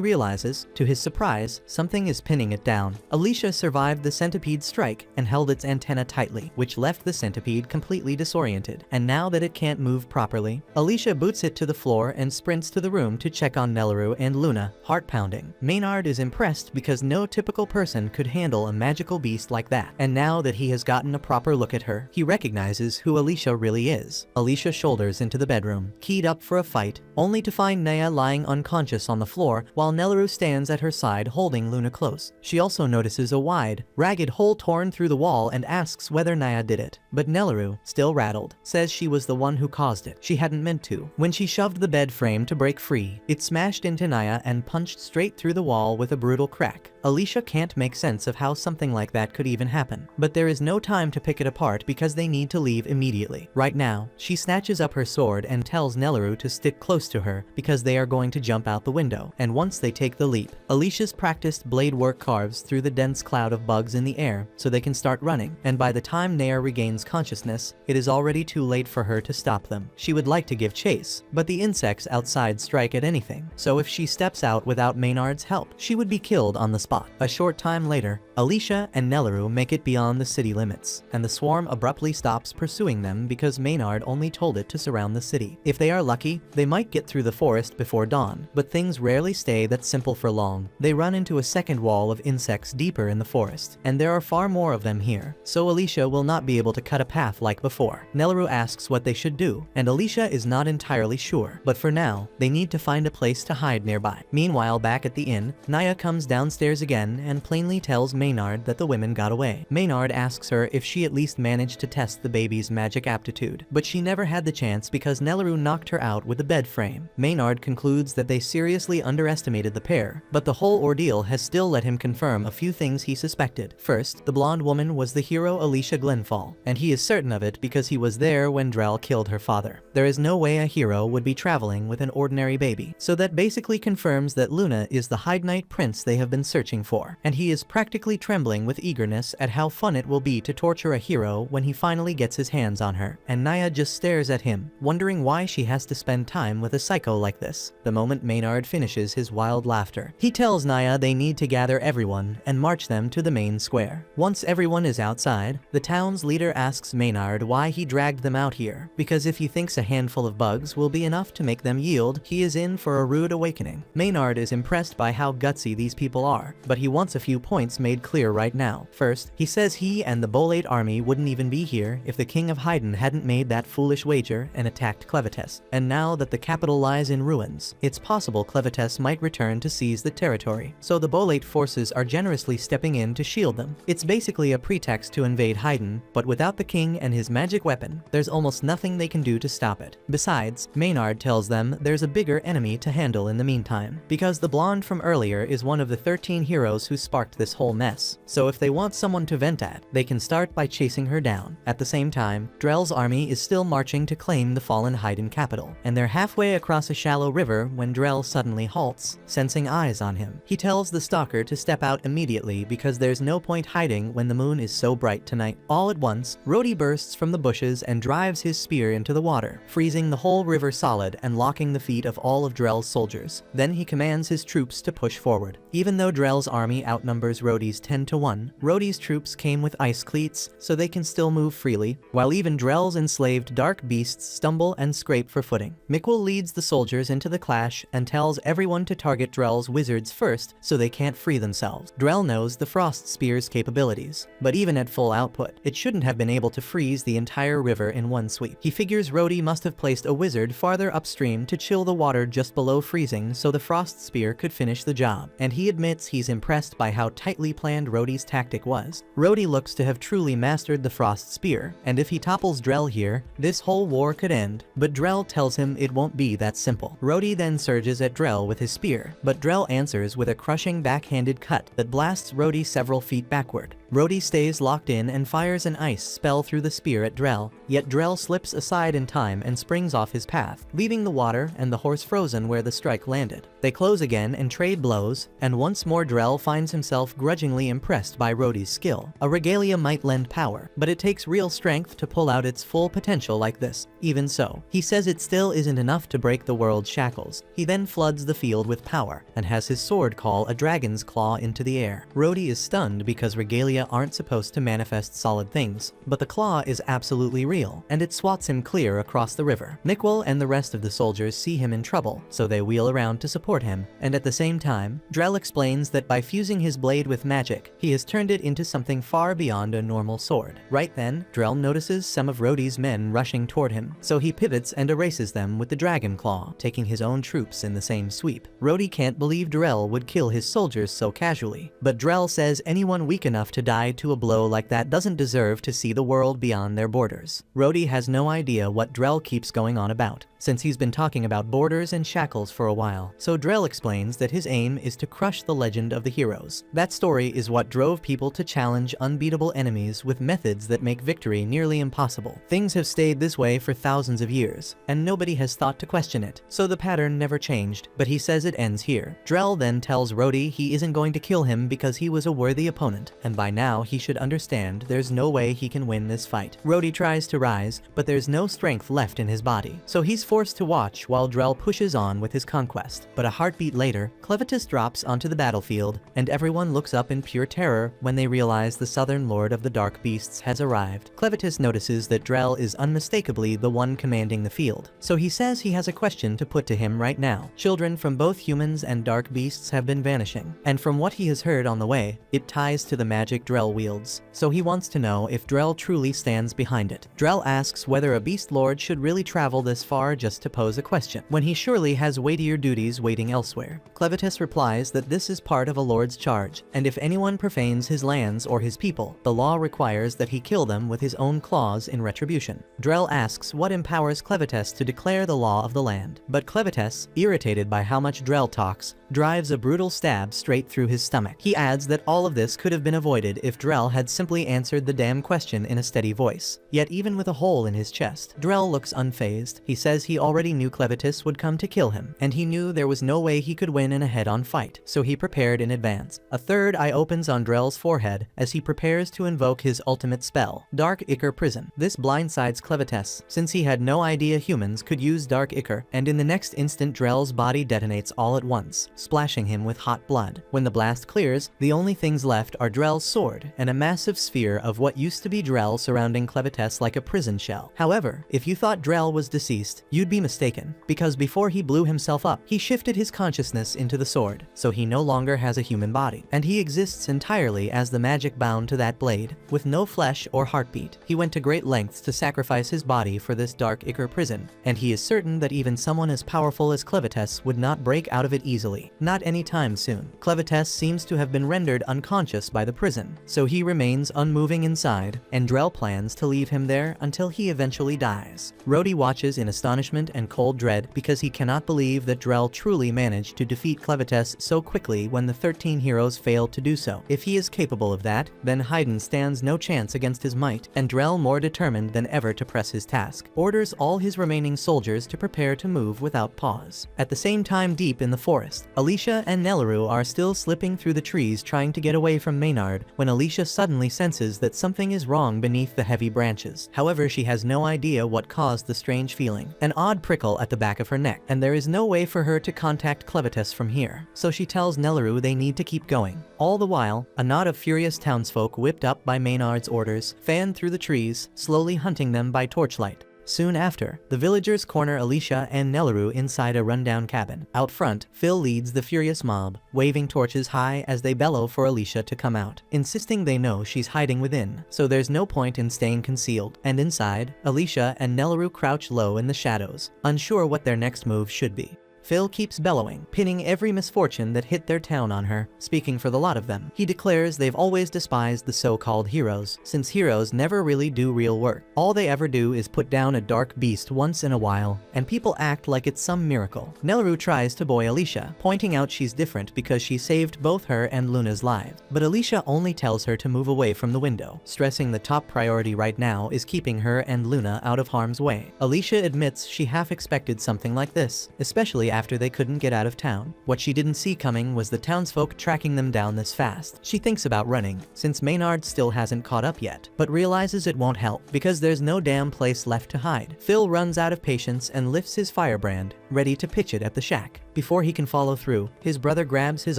realizes, to his surprise, something is pinning it down. Alicia survived the centipede's strike and held its antenna tightly, which left the centipede completely disoriented, and now that it can't move properly, Alicia boots it to the floor and sprints to the room to check on Nelaru and Luna, heart pounding. Maynard is impressed because no typical person could handle a magical beast like that, and now that he has gotten a proper look at her, he recognizes who Alicia really is. Alicia shoulders into the bedroom, keyed up for a fight, only to find Naya lying unconscious on the floor while Nelaru stands at her side holding Luna close. She also notices a wide, ragged hole torn through the wall and asks whether Naya did it, but Nelaru, still rattled, says she was the one who caused it. She hadn't meant to. When she shoved the bed frame to break free, it smashed into Naya and punched straight through the wall with a brutal crack. Alicia can't make sense of how something like that could even happen, but there is no time to pick it apart because they need to leave immediately. Right now, she snatches up her sword and tells Nelaru to stick close to her because they are going to jump out the window, and once they take the leap, Alicia's practiced blade work carves through the dense cloud of bugs in the air so they can start running, and by the time Naya regains consciousness, it is already too late for her to stop them. She would like to give chase, but the insects outside strike at anything, so if she steps out without Maynard's help, she would be killed on the spot. A short time later, Alicia and Nelaru make it beyond the city limits, and the swarm abruptly stops pursuing them because Maynard only told it to surround the city. If they are lucky, they might get through the forest before dawn, but things rarely stay that simple for long. They run into a second wall of insects deeper in the forest, and there are far more of them here, so Alicia will not be able to cut a path like before. Nelaru asks what they should do, and Alicia is not entirely sure, but for now, they need to find a place to hide nearby. Meanwhile, back at the inn, Naya comes downstairs again and plainly tells Maynard that the women got away. Maynard asks her if she at least managed to test the baby's magic aptitude, but she never had the chance because Nelaru knocked her out with a bed frame. Maynard concludes that they seriously underestimated the pair, but the whole ordeal has still let him confirm a few things he suspected. First, the blonde woman was the hero Alicia Glenfall, and he is certain of it because he was there when Drell killed her father. There is no way a hero would be traveling with an ordinary baby, so that basically confirms that Luna is the Hyde Knight prince they have been searching for, and he is practically trembling with eagerness at how fun it will be to torture a hero when he finally gets his hands on her, and Naya just stares at him, wondering why she has to spend time with a psycho like this. The moment Maynard finishes his wild laughter, he tells Naya they need to gather everyone and march them to the main square. Once everyone is outside, the town's leader asks Maynard why he dragged them out here, because if he thinks a handful of bugs will be enough to make them yield, he is in for a rude awakening. Maynard is impressed by how gutsy these people are, but he wants a few points made clear right now. First, he says he and the Bolate army wouldn't even be here if the King of Hyden hadn't made that foolish wager and attacked Clevites. And now that the capital lies in ruins, it's possible Clevites might return to seize the territory, so the Bolate forces are generously stepping in to shield them. It's basically a pretext to invade Hyden, but without the king and his magic weapon, there's almost nothing they can do to stop it. Besides, Maynard tells them there's a bigger enemy to handle in the meantime, because the blonde from earlier is one of the 13 heroes who sparked this whole mess, so if they want someone to vent at, they can start by chasing her down. At the same time, Drell's army is still marching to claim the fallen Hyden capital, and they're halfway across a shallow river when Drell suddenly halts, sensing eyes on him. He tells the stalker to step out immediately because there's no point hiding when the moon is so bright tonight. All at once, Rhodey bursts from the bushes and drives his spear into the water, freezing the whole river solid and locking the feet of all of Drell's soldiers. Then he commands his troops to push forward. Even though Drell Drell's army outnumbers Rhodey's 10 to 1. Rhodey's troops came with ice cleats, so they can still move freely, while even Drell's enslaved dark beasts stumble and scrape for footing. Miquel leads the soldiers into the clash and tells everyone to target Drell's wizards first so they can't free themselves. Drell knows the Frost Spear's capabilities, but even at full output, it shouldn't have been able to freeze the entire river in one sweep. He figures Rhodey must have placed a wizard farther upstream to chill the water just below freezing so the Frost Spear could finish the job, and he admits he's impressed by how tightly planned Rhodey's tactic was. Rhodey looks to have truly mastered the Frost Spear, and if he topples Drell here, this whole war could end, but Drell tells him it won't be that simple. Rhodey then surges at Drell with his spear, but Drell answers with a crushing backhanded cut that blasts Rhodey several feet backward. Rhodey stays locked in and fires an ice spell through the spear at Drell, yet Drell slips aside in time and springs off his path, leaving the water and the horse frozen where the strike landed. They close again and trade blows, and once more Drell finds himself grudgingly impressed by Rhodey's skill. A regalia might lend power, but it takes real strength to pull out its full potential like this. Even so, he says it still isn't enough to break the world's shackles. He then floods the field with power, and has his sword call a dragon's claw into the air. Rhodey is stunned because regalia aren't supposed to manifest solid things, but the claw is absolutely real, and it swats him clear across the river. Miquel and the rest of the soldiers see him in trouble, so they wheel around to support him, and at the same time, Drell explains that by fusing his blade with magic, he has turned it into something far beyond a normal sword. Right then, Drell notices some of Rhodey's men rushing toward him, so he pivots and erases them with the dragon claw, taking his own troops in the same sweep. Rhodey can't believe Drell would kill his soldiers so casually, but Drell says anyone weak enough to die to a blow like that doesn't deserve to see the world beyond their borders. Rhodey has no idea what Drell keeps going on about, since he's been talking about borders and shackles for a while, so Drell explains that his aim is to crush the legend of the heroes. That story is what drove people to challenge unbeatable enemies with methods that make victory nearly impossible. Things have stayed this way for thousands of years, and nobody has thought to question it, so the pattern never changed, but he says it ends here. Drell then tells Rhodey he isn't going to kill him because he was a worthy opponent, and by now he should understand there's no way he can win this fight. Rhodey tries to rise, but there's no strength left in his body, so he's forced to watch while Drell pushes on with his conquest. But a heartbeat later, Clevitus drops onto the battlefield, and everyone looks up in pure terror when they realize the Southern Lord of the Dark Beasts has arrived. Clevitus notices that Drell is unmistakably the one commanding the field, so he says he has a question to put to him right now. Children from both humans and dark beasts have been vanishing, and from what he has heard on the way, it ties to the magic Drell wields, so he wants to know if Drell truly stands behind it. Drell asks whether a beast lord should really travel this far just to pose a question, when he surely has weightier duties waiting elsewhere. Clevitus replies that this is part of a lord's charge, and if anyone profanes his lands or his people, the law requires that he kill them with his own claws in retribution. Drell asks what empowers Clevitus to declare the law of the land, but Clevitus, irritated by how much Drell talks, drives a brutal stab straight through his stomach. He adds that all of this could have been avoided if Drell had simply answered the damn question in a steady voice. Yet even with a hole in his chest, Drell looks unfazed. He says he already knew Clevitus would come to kill him, and he knew there was no way he could win in a head-on fight, so he prepared in advance. A third eye opens on Drell's forehead as he prepares to invoke his ultimate spell, Dark Ichor Prison. This blindsides Clevitus, since he had no idea humans could use Dark Ichor, and in the next instant Drell's body detonates all at once, splashing him with hot blood. When the blast clears, the only things left are Drell's sword and a massive sphere of what used to be Drell surrounding Clevitus like a prison shell. However, if you thought Drell was deceased, you'd be mistaken, because before he blew himself up, he shifted his consciousness into the sword, so he no longer has a human body, and he exists entirely as the magic bound to that blade, with no flesh or heartbeat. He went to great lengths to sacrifice his body for this Dark Ichor prison, and he is certain that even someone as powerful as Clevitus would not break out of it easily. Not anytime soon. Clevitus seems to have been rendered unconscious by the prison, so he remains unmoving inside, and Drell plans to leave him there until he eventually dies. Rhodey watches in astonishment and cold dread because he cannot believe that Drell truly managed to defeat Clevitus so quickly when the 13 heroes failed to do so. If he is capable of that, then Haydn stands no chance against his might, and Drell, more determined than ever to press his task, orders all his remaining soldiers to prepare to move without pause. At the same time, deep in the forest, Alicia and Nelleru are still slipping through the trees trying to get away from Maynard when when Alicia suddenly senses that something is wrong beneath the heavy branches. However, she has no idea what caused the strange feeling. An odd prickle at the back of her neck, and there is no way for her to contact Clevitus from here. So she tells Nelleru they need to keep going. All the while, a knot of furious townsfolk whipped up by Maynard's orders fanned through the trees, slowly hunting them by torchlight. Soon after, the villagers corner Alicia and Nelleru inside a rundown cabin. Out front, Phil leads the furious mob, waving torches high as they bellow for Alicia to come out, insisting they know she's hiding within, so there's no point in staying concealed. And inside, Alicia and Nelleru crouch low in the shadows, unsure what their next move should be. Phil keeps bellowing, pinning every misfortune that hit their town on her. Speaking for the lot of them, he declares they've always despised the so-called heroes, since heroes never really do real work. All they ever do is put down a dark beast once in a while, and people act like it's some miracle. Nelleru tries to buoy Alicia, pointing out she's different because she saved both her and Luna's lives. But Alicia only tells her to move away from the window, stressing the top priority right now is keeping her and Luna out of harm's way. Alicia admits she half expected something like this, especially after they couldn't get out of town. What she didn't see coming was the townsfolk tracking them down this fast. She thinks about running, since Maynard still hasn't caught up yet, but realizes it won't help, because there's no damn place left to hide. Phil runs out of patience and lifts his firebrand, ready to pitch it at the shack. Before he can follow through, his brother grabs his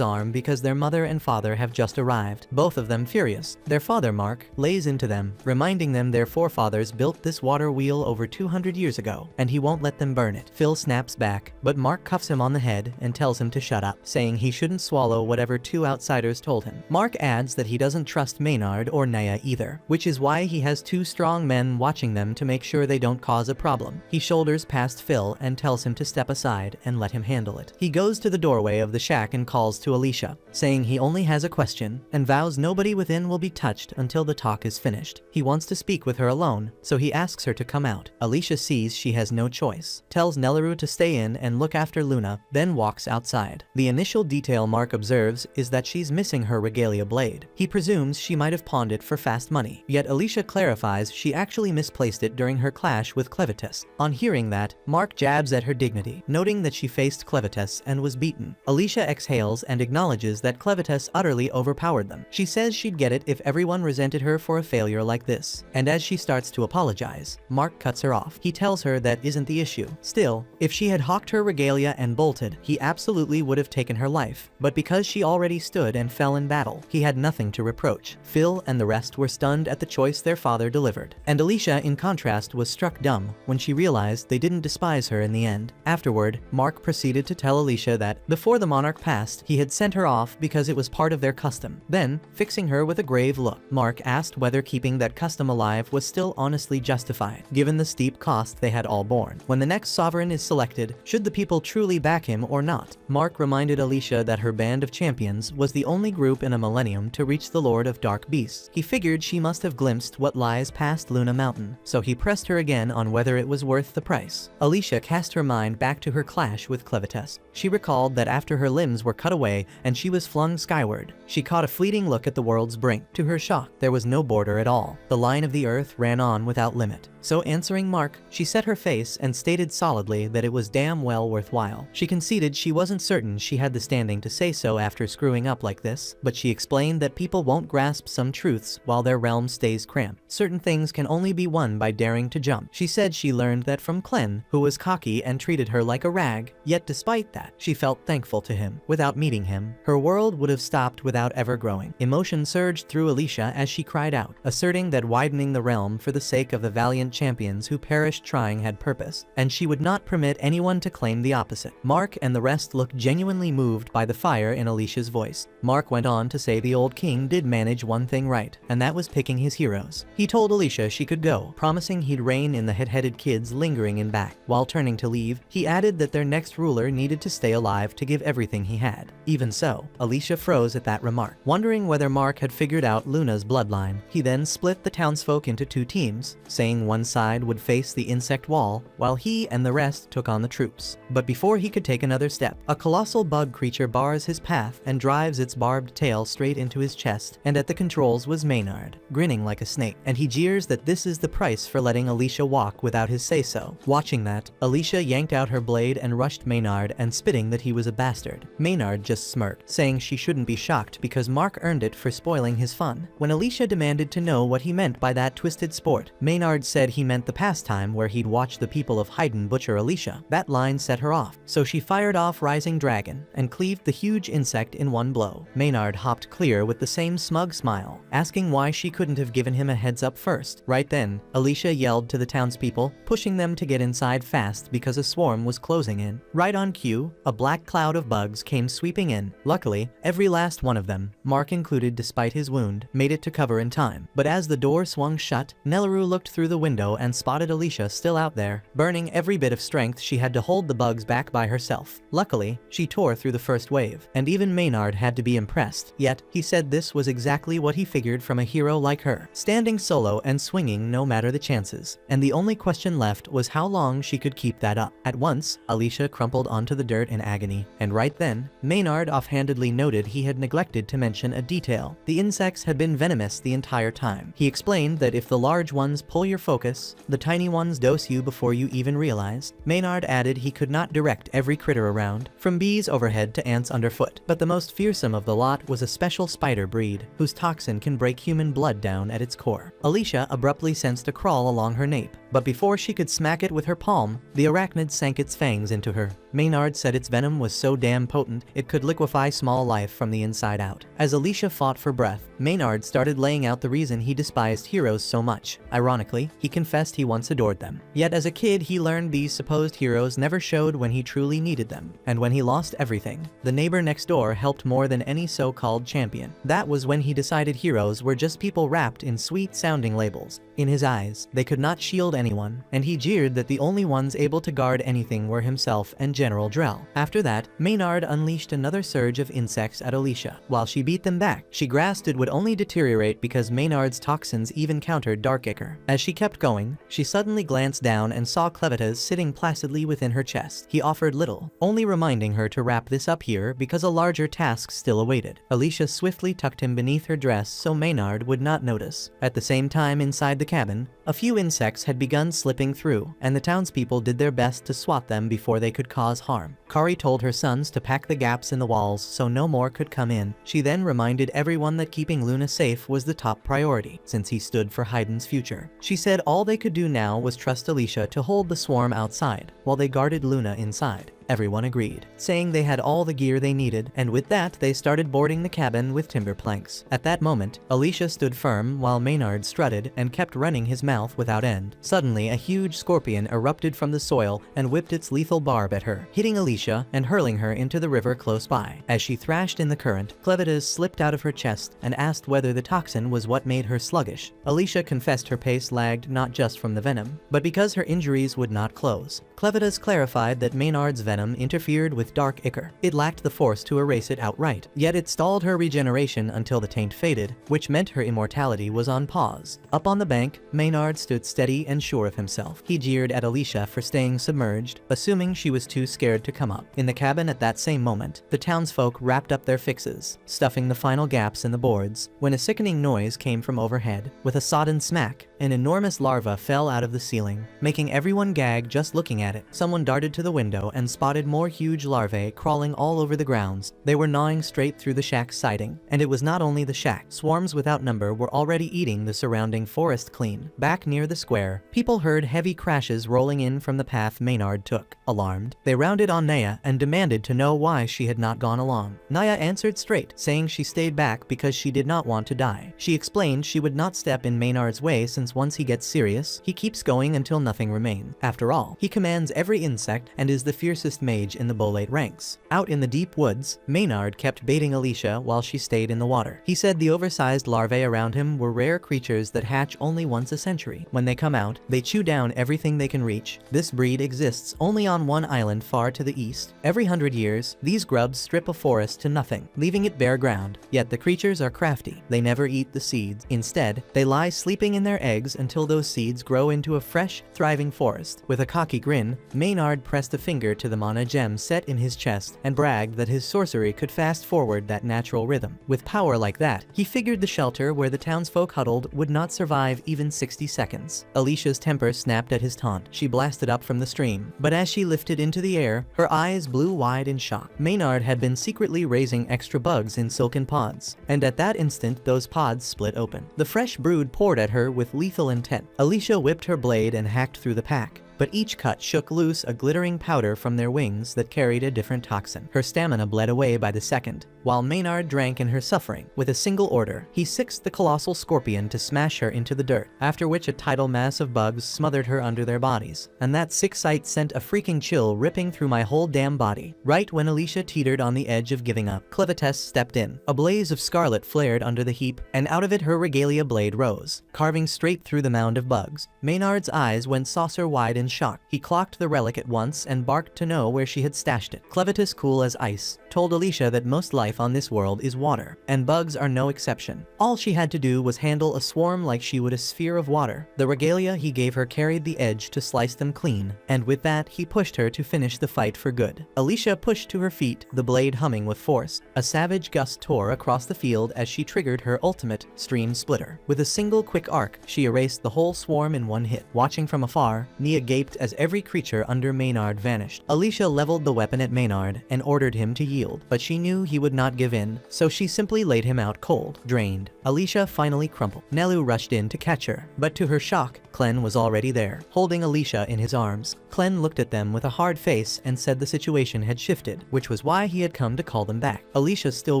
arm because their mother and father have just arrived, both of them furious. Their father, Mark, lays into them, reminding them their forefathers built this water wheel over 200 years ago, and he won't let them burn it. Phil snaps back, but Mark cuffs him on the head and tells him to shut up, saying he shouldn't swallow whatever two outsiders told him. Mark adds that he doesn't trust Maynard or Naya either, which is why he has two strong men watching them to make sure they don't cause a problem. He shoulders past Phil and tells him to step aside and let him handle it. He goes to the doorway of the shack and calls to Alicia, saying he only has a question, and vows nobody within will be touched until the talk is finished. He wants to speak with her alone, so he asks her to come out. Alicia sees she has no choice, tells Nelleru to stay in and look after Luna, then walks outside. The initial detail Mark observes is that she's missing her regalia blade. He presumes she might have pawned it for fast money, yet Alicia clarifies she actually misplaced it during her clash with Clevitus. On hearing that, Mark jabs at her dignity, noting that she faced Clevitus and was beaten. Alicia exhales and acknowledges that Clevitus utterly overpowered them. She says she'd get it if everyone resented her for a failure like this. And as she starts to apologize, Mark cuts her off. He tells her that isn't the issue. Still, if she had hawked her regalia and bolted, he absolutely would have taken her life. But because she already stood and fell in battle, he had nothing to reproach. Phil and the rest were stunned at the choice their father delivered. And Alicia, in contrast, was struck dumb when she realized they didn't despise her in the end. Afterward, Mark proceeded to tell Alicia that, before the monarch passed, he had sent her off because it was part of their custom. Then, fixing her with a grave look, Mark asked whether keeping that custom alive was still honestly justified, given the steep cost they had all borne. When the next sovereign is selected, should the people truly back him or not? Mark reminded Alicia that her band of champions was the only group in a millennium to reach the Lord of Dark Beasts. He figured she must have glimpsed what lies past Luna Mountain, so he pressed her again on whether it was worth the price. Alicia cast her mind back to her clash with Clevitus. She recalled that after her limbs were cut away and she was flung skyward, she caught a fleeting look at the world's brink. To her shock, there was no border at all. The line of the earth ran on without limit. So answering Mark, she set her face and stated solidly that it was damn well worthwhile. She conceded she wasn't certain she had the standing to say so after screwing up like this, but she explained that people won't grasp some truths while their realm stays cramped. Certain things can only be won by daring to jump. She said she learned that from Clem, who was cocky and treated her like a rag, yet despite that, she felt thankful to him. Without meeting him, her world would have stopped without ever growing. Emotion surged through Alicia as she cried out, asserting that widening the realm for the sake of the valiant champions who perished trying had purpose, and she would not permit anyone to claim the opposite. Mark and the rest looked genuinely moved by the fire in Alicia's voice. Mark went on to say the old king did manage one thing right, and that was picking his heroes. He told Alicia she could go, promising he'd rein in the head-headed kids lingering in back. While turning to leave, he added that their next ruler needed to stay alive to give everything he had. Even so, Alicia froze at that remark, wondering whether Mark had figured out Luna's bloodline. He then split the townsfolk into two teams, saying one side would face the insect wall, while he and the rest took on the troops. But before he could take another step, a colossal bug creature bars his path and drives its barbed tail straight into his chest, and at the controls was Maynard, grinning like a snake, and he jeers that this is the price for letting Alicia walk without his say-so. Watching that, Alicia yanked out her blade and rushed Maynard and spitting that he was a bastard. Maynard just smirked, saying she shouldn't be shocked because Mark earned it for spoiling his fun. When Alicia demanded to know what he meant by that twisted sport, Maynard said he meant the pastime where he'd watch the people of Haydn butcher Alicia. That line set her off, so she fired off Rising Dragon and cleaved the huge insect in one blow. Maynard hopped clear with the same smug smile, asking why she couldn't have given him a heads up first. Right then, Alicia yelled to the townspeople, pushing them to get inside fast because a swarm was closing in. Right on cue, a black cloud of bugs came sweeping in. Luckily, every last one of them, Mark included despite his wound, made it to cover in time. But as the door swung shut, Nelleru looked through the window and spotted Alicia still out there, burning every bit of strength she had to hold the bugs back by herself. Luckily, she tore through the first wave, and even Maynard had to be impressed. Yet, he said this was exactly what he figured from a hero like her, standing solo and swinging no matter the chances. And the only question left was how long she could keep that up. At once, Alicia crumpled onto the dirt in agony, and right then, Maynard offhandedly noted he had neglected to mention a detail. The insects had been venomous the entire time. He explained that if the large ones pull your focus, the tiny ones dose you before you even realize. Maynard added he could not direct every critter around, from bees overhead to ants underfoot, but the most fearsome of the lot was a special spider breed, whose toxin can break human blood down at its core. Alicia abruptly sensed a crawl along her nape, but before she could smack it with her palm, the arachnid sank its fangs into her. Maynard said its venom was so damn potent, it could liquefy small life from the inside out. As Alicia fought for breath, Maynard started laying out the reason he despised heroes so much. Ironically, he confessed he once adored them. Yet as a kid, he learned these supposed heroes never showed when he truly needed them. And when he lost everything, the neighbor next door helped more than any so-called champion. That was when he decided heroes were just people wrapped in sweet-sounding labels. In his eyes, they could not shield anyone, and he jeered that the only ones able to guard anything were himself and General Drell. After that, Maynard unleashed another surge of insects at Alicia. While she beat them back, she grasped it would only deteriorate because Maynard's toxins even countered dark ichor. As she kept going, she suddenly glanced down and saw Clevitas sitting placidly within her chest. He offered little, only reminding her to wrap this up here because a larger task still awaited. Alicia swiftly tucked him beneath her dress so Maynard would not notice. At the same time inside the cabin, a few insects had begun slipping through, and the townspeople did their best to swat them before they could cause harm. Kari told her sons to pack the gaps in the walls so no more could come in. She then reminded everyone that keeping Luna safe was the top priority, since he stood for Haydn's future. She said all they could do now was trust Alicia to hold the swarm outside, while they guarded Luna inside. Everyone agreed, saying they had all the gear they needed, and with that they started boarding the cabin with timber planks. At that moment, Alicia stood firm while Maynard strutted and kept running his mouth without end. Suddenly, a huge scorpion erupted from the soil and whipped its lethal barb at her, hitting Alicia and hurling her into the river close by. As she thrashed in the current, Clevitas slipped out of her chest and asked whether the toxin was what made her sluggish. Alicia confessed her pace lagged not just from the venom, but because her injuries would not close. Clevitas clarified that Maynard's venom interfered with dark ichor. It lacked the force to erase it outright, yet it stalled her regeneration until the taint faded, which meant her immortality was on pause. Up on the bank, Maynard stood steady and sure of himself. He jeered at Alicia for staying submerged, assuming she was too scared to come up. In the cabin at that same moment, the townsfolk wrapped up their fixes, stuffing the final gaps in the boards, when a sickening noise came from overhead. With a sodden smack, an enormous larva fell out of the ceiling, making everyone gag just looking at it. Someone darted to the window and spotted more huge larvae crawling all over the grounds. They were gnawing straight through the shack's siding. And it was not only the shack. Swarms without number were already eating the surrounding forest clean. Back near the square, people heard heavy crashes rolling in from the path Maynard took. Alarmed, they rounded on Naya and demanded to know why she had not gone along. Naya answered straight, saying she stayed back because she did not want to die. She explained she would not step in Maynard's way since once he gets serious, he keeps going until nothing remains. After all, he commands every insect and is the fiercest mage in the Bolate ranks. Out in the deep woods, Maynard kept baiting Alicia while she stayed in the water. He said the oversized larvae around him were rare creatures that hatch only once a century. When they come out, they chew down everything they can reach. This breed exists only on one island far to the east. Every 100 years, these grubs strip a forest to nothing, leaving it bare ground. Yet the creatures are crafty. They never eat the seeds. Instead, they lie sleeping in their eggs eggs until those seeds grow into a fresh, thriving forest. With a cocky grin, Maynard pressed a finger to the mana gem set in his chest and bragged that his sorcery could fast forward that natural rhythm. With power like that, he figured the shelter where the townsfolk huddled would not survive even 60 seconds. Alicia's temper snapped at his taunt. She blasted up from the stream, but as she lifted into the air, her eyes blew wide in shock. Maynard had been secretly raising extra bugs in silken pods, and at that instant those pods split open. The fresh brood poured at her with lethal intent. Alicia whipped her blade and hacked through the pack, but each cut shook loose a glittering powder from their wings that carried a different toxin. Her stamina bled away by the second, while Maynard drank in her suffering. With a single order, he sixed the colossal scorpion to smash her into the dirt, after which a tidal mass of bugs smothered her under their bodies. And that sick sight sent a freaking chill ripping through my whole damn body. Right when Alicia teetered on the edge of giving up, Clevites stepped in. A blaze of scarlet flared under the heap, and out of it her regalia blade rose, carving straight through the mound of bugs. Maynard's eyes went saucer-wide in shock. He clocked the relic at once and barked to know where she had stashed it. Clevitis, cool as ice, told Alicia that most life on this world is water, and bugs are no exception. All she had to do was handle a swarm like she would a sphere of water. The regalia he gave her carried the edge to slice them clean, and with that he pushed her to finish the fight for good. Alicia pushed to her feet, the blade humming with force. A savage gust tore across the field as she triggered her ultimate, Stream Splitter. With a single quick arc, she erased the whole swarm in one hit. Watching from afar, Nia gaped as every creature under Maynard vanished. Alicia leveled the weapon at Maynard and ordered him to yield, but she knew he would not give in, so she simply laid him out cold. Drained, Alicia finally crumpled. Nelu rushed in to catch her, but to her shock, Clen was already there, holding Alicia in his arms. Clen looked at them with a hard face and said the situation had shifted, which was why he had come to call them back. Alicia, still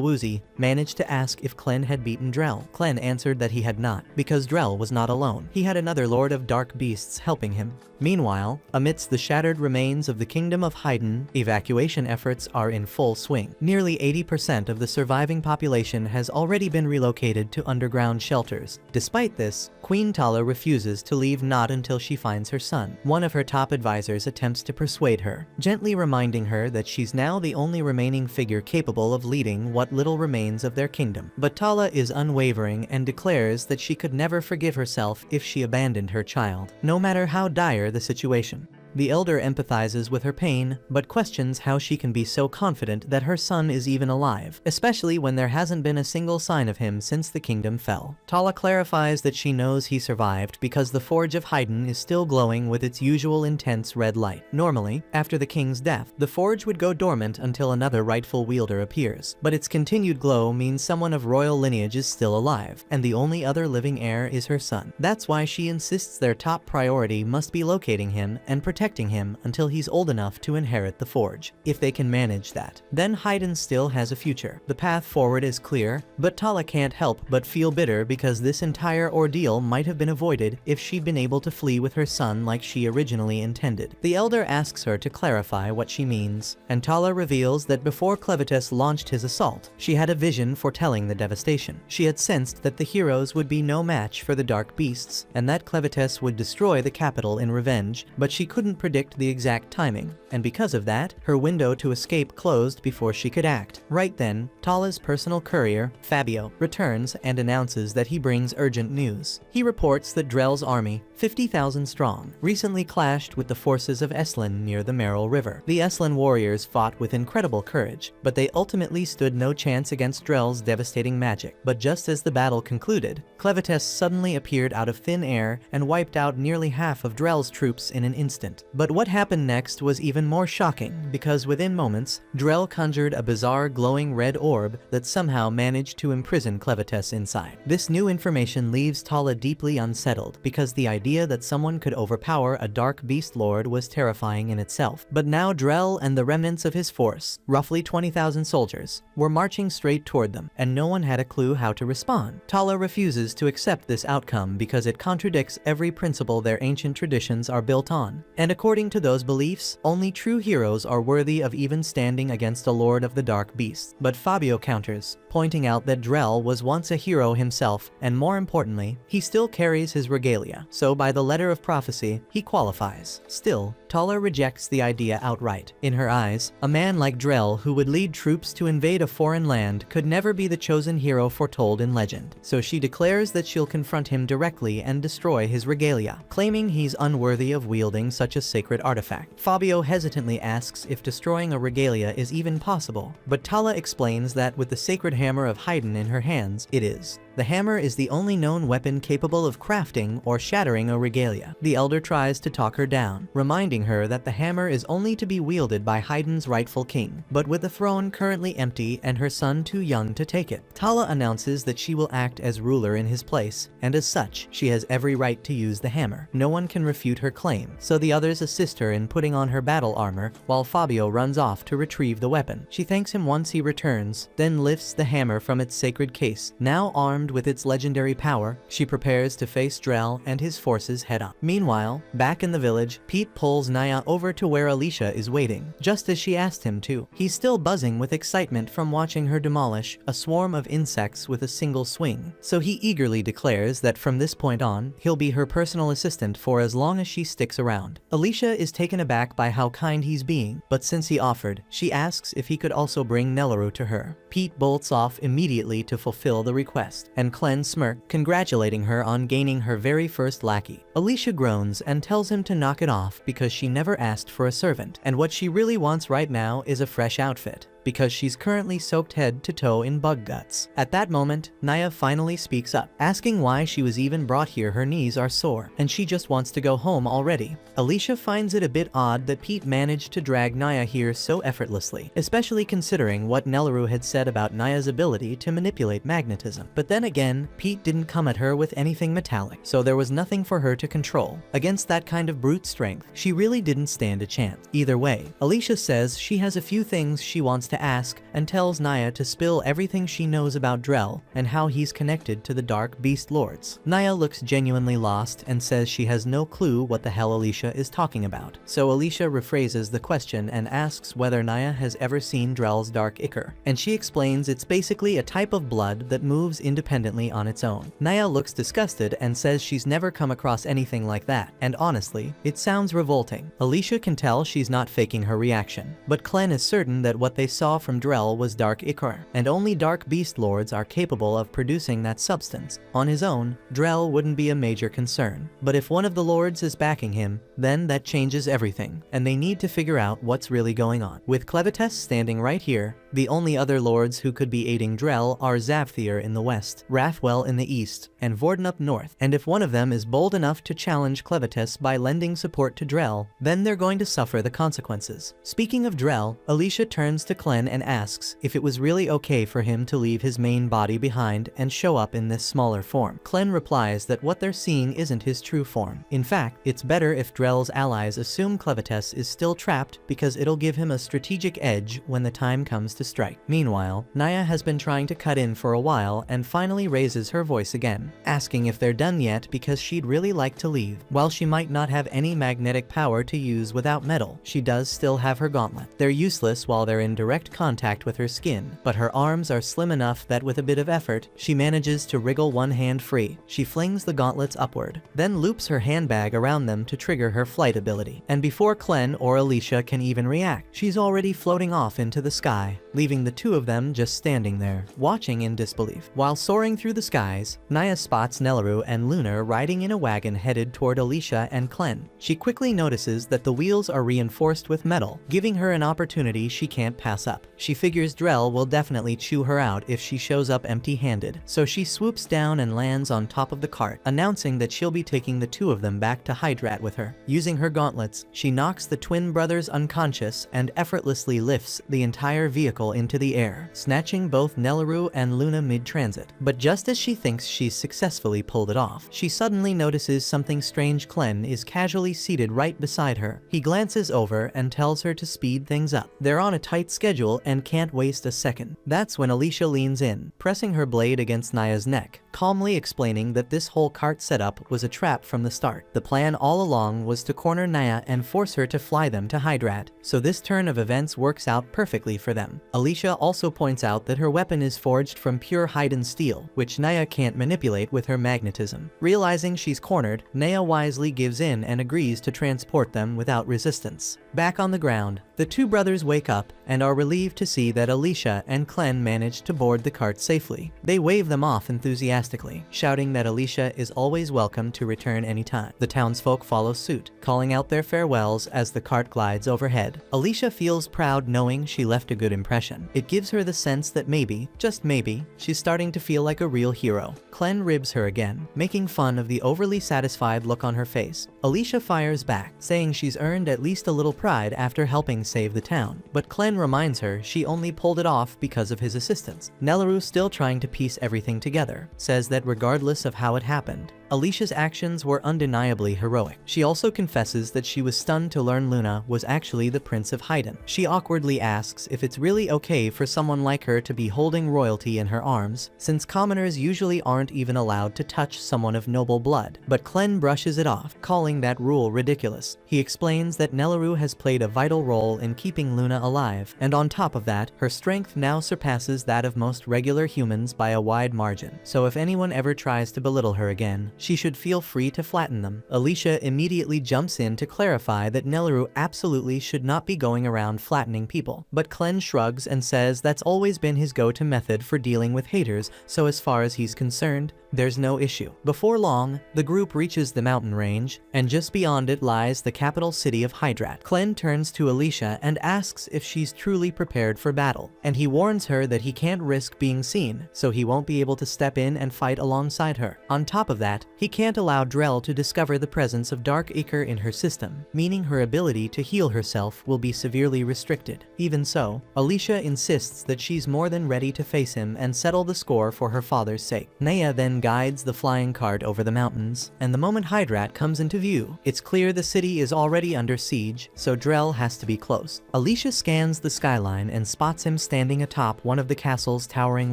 woozy, managed to ask if Clen had beaten Drell. Clen answered that he had not, because Drell was not alone. He had another Lord of Dark Beasts helping him. Meanwhile, amidst the shattered remains of the Kingdom of Haydn, evacuation efforts are in full swing. Nearly 80% of the surviving population has already been relocated to underground shelters. Despite this, Queen Tala refuses to leave not until she finds her son. One of her top advisors attempts to persuade her, gently reminding her that she's now the only remaining figure capable of leading what little remains of their kingdom. But Tala is unwavering and declares that she could never forgive herself if she abandoned her child, no matter how dire the situation. The elder empathizes with her pain, but questions how she can be so confident that her son is even alive, especially when there hasn't been a single sign of him since the kingdom fell. Tala clarifies that she knows he survived because the Forge of Haydn is still glowing with its usual intense red light. Normally, after the king's death, the forge would go dormant until another rightful wielder appears, but its continued glow means someone of royal lineage is still alive, and the only other living heir is her son. That's why she insists their top priority must be locating him and protecting him until he's old enough to inherit the forge. If they can manage that, then Haydn still has a future. The path forward is clear, but Tala can't help but feel bitter because this entire ordeal might have been avoided if she'd been able to flee with her son like she originally intended. The elder asks her to clarify what she means, and Tala reveals that before Clevites launched his assault, she had a vision foretelling the devastation. She had sensed that the heroes would be no match for the dark beasts, and that Clevites would destroy the capital in revenge, but she couldn't predict the exact timing, and because of that, her window to escape closed before she could act. Right then, Tala's personal courier, Fabio, returns and announces that he brings urgent news. He reports that Drell's army, 50,000 strong, recently clashed with the forces of Eslin near the Merrill River. The Eslin warriors fought with incredible courage, but they ultimately stood no chance against Drell's devastating magic. But just as the battle concluded, Clevites suddenly appeared out of thin air and wiped out nearly half of Drell's troops in an instant. But what happened next was even more shocking, because within moments, Drell conjured a bizarre glowing red orb that somehow managed to imprison Clevites inside. This new information leaves Tala deeply unsettled, because the idea that someone could overpower a dark beast lord was terrifying in itself. But now Drell and the remnants of his force, roughly 20,000 soldiers, were marching straight toward them, and no one had a clue how to respond. Tala refuses to accept this outcome because it contradicts every principle their ancient traditions are built on. And according to those beliefs, only true heroes are worthy of even standing against a lord of the dark beasts. But Fabio counters, pointing out that Drell was once a hero himself, and more importantly, he still carries his regalia, so by the letter of prophecy, he qualifies. Still, Tala rejects the idea outright. In her eyes, a man like Drell who would lead troops to invade a foreign land could never be the chosen hero foretold in legend. So she declares that she'll confront him directly and destroy his regalia, claiming he's unworthy of wielding such a sacred artifact. Fabio hesitantly asks if destroying a regalia is even possible, but Tala explains that with the sacred hammer of Haydn in her hands, it is. The hammer is the only known weapon capable of crafting or shattering a regalia. The elder tries to talk her down, reminding her that the hammer is only to be wielded by Haydn's rightful king, but with the throne currently empty and her son too young to take it. Tala announces that she will act as ruler in his place, and as such, she has every right to use the hammer. No one can refute her claim, so the others assist her in putting on her battle armor, while Fabio runs off to retrieve the weapon. She thanks him once he returns, then lifts the hammer from its sacred case. Now armed with its legendary power, she prepares to face Drell and his forces head-on. Meanwhile, back in the village, Pete pulls Naya over to where Alicia is waiting, just as she asked him to. He's still buzzing with excitement from watching her demolish a swarm of insects with a single swing, so he eagerly declares that from this point on, he'll be her personal assistant for as long as she sticks around. Alicia is taken aback by how kind he's being, but since he offered, she asks if he could also bring Nelleru to her. Pete bolts off immediately to fulfill the request, and Clen smirks, congratulating her on gaining her very first lackey. Alicia groans and tells him to knock it off because she never asked for a servant, and what she really wants right now is a fresh outfit, because she's currently soaked head to toe in bug guts. At that moment, Naya finally speaks up, asking why she was even brought here. Her knees are sore, and she just wants to go home already. Alicia finds it a bit odd that Pete managed to drag Naya here so effortlessly, especially considering what Nelleru had said about Naya's ability to manipulate magnetism. But then again, Pete didn't come at her with anything metallic, so there was nothing for her to control. Against that kind of brute strength, she really didn't stand a chance. Either way, Alicia says she has a few things she wants to ask and tells Naya to spill everything she knows about Drell and how he's connected to the Dark Beast Lords. Naya looks genuinely lost and says she has no clue what the hell Alicia is talking about. So Alicia rephrases the question and asks whether Naya has ever seen Drell's dark ichor, and she explains it's basically a type of blood that moves independently on its own. Naya looks disgusted and says she's never come across anything like that, and honestly, it sounds revolting. Alicia can tell she's not faking her reaction, but Clen is certain that what they saw from Drell was dark ichor, and only dark beast lords are capable of producing that substance. On his own, Drell wouldn't be a major concern, but if one of the lords is backing him, then that changes everything, and they need to figure out what's really going on. With Clevites standing right here, the only other lords who could be aiding Drell are Zavthir in the west, Rathwell in the east, and Vorden up north, and if one of them is bold enough to challenge Clevites by lending support to Drell, then they're going to suffer the consequences. Speaking of Drell, Alicia turns to Clen and asks if it was really okay for him to leave his main body behind and show up in this smaller form. Clen replies that what they're seeing isn't his true form. In fact, it's better if Drell's allies assume Clevites is still trapped because it'll give him a strategic edge when the time comes to strike. Meanwhile, Naya has been trying to cut in for a while and finally raises her voice again, asking if they're done yet because she'd really like to leave. While she might not have any magnetic power to use without metal, she does still have her gauntlet. They're useless while they're in direct contact with her skin, but her arms are slim enough that with a bit of effort, she manages to wriggle one hand free. She flings the gauntlets upward, then loops her handbag around them to trigger her flight ability. And before Clen or Alicia can even react, she's already floating off into the sky, leaving the two of them just standing there, watching in disbelief. While soaring through the skies, Naya spots Nelleru and Lunar riding in a wagon headed toward Alicia and Clen. She quickly notices that the wheels are reinforced with metal, giving her an opportunity she can't pass up. She figures Drell will definitely chew her out if she shows up empty-handed, so she swoops down and lands on top of the cart, announcing that she'll be taking the two of them back to Hydrat with her. Using her gauntlets, she knocks the twin brothers unconscious and effortlessly lifts the entire vehicle into the air, snatching both Nelleru and Luna mid-transit. But just as she thinks she's successfully pulled it off, she suddenly notices something strange. Clen is casually seated right beside her. He glances over and tells her to speed things up. They're on a tight schedule schedule and can't waste a second. That's when Alicia leans in, pressing her blade against Naya's neck, calmly explaining that this whole cart setup was a trap from the start. The plan all along was to corner Naya and force her to fly them to Hydrat, so this turn of events works out perfectly for them. Alicia also points out that her weapon is forged from pure Haiden steel, which Naya can't manipulate with her magnetism. Realizing she's cornered, Naya wisely gives in and agrees to transport them without resistance. Back on the ground, the two brothers wake up and are relieved to see that Alicia and Clem managed to board the cart safely. They wave them off enthusiastically, shouting that Alicia is always welcome to return anytime. The townsfolk follow suit, calling out their farewells as the cart glides overhead. Alicia feels proud knowing she left a good impression. It gives her the sense that maybe, just maybe, she's starting to feel like a real hero. Clem ribs her again, making fun of the overly satisfied look on her face. Alicia fires back, saying she's earned at least a little pride after helping save the town, but Clem reminds her she only pulled it off because of his assistance. Nelleru, still trying to piece everything together, says that regardless of how it happened, Alicia's actions were undeniably heroic. She also confesses that she was stunned to learn Luna was actually the Prince of Haiden. She awkwardly asks if it's really okay for someone like her to be holding royalty in her arms, since commoners usually aren't even allowed to touch someone of noble blood. But Clem brushes it off, calling that rule ridiculous. He explains that Nelleru has played a vital role in keeping Luna alive, and on top of that, her strength now surpasses that of most regular humans by a wide margin. So if anyone ever tries to belittle her again, she should feel free to flatten them. Alicia immediately jumps in to clarify that Nelleru absolutely should not be going around flattening people, but Clem shrugs and says that's always been his go-to method for dealing with haters, so as far as he's concerned, there's no issue. Before long, the group reaches the mountain range, and just beyond it lies the capital city of Hydrat. Clem turns to Alicia and asks if she's truly prepared for battle, and he warns her that he can't risk being seen, so he won't be able to step in and fight alongside her. On top of that, he can't allow Drell to discover the presence of Dark Ichor in her system, meaning her ability to heal herself will be severely restricted. Even so, Alicia insists that she's more than ready to face him and settle the score for her father's sake. Naya then guides the flying cart over the mountains, and the moment Hydrat comes into view, it's clear the city is already under siege, so Drell has to be close. Alicia scans the skyline and spots him standing atop one of the castle's towering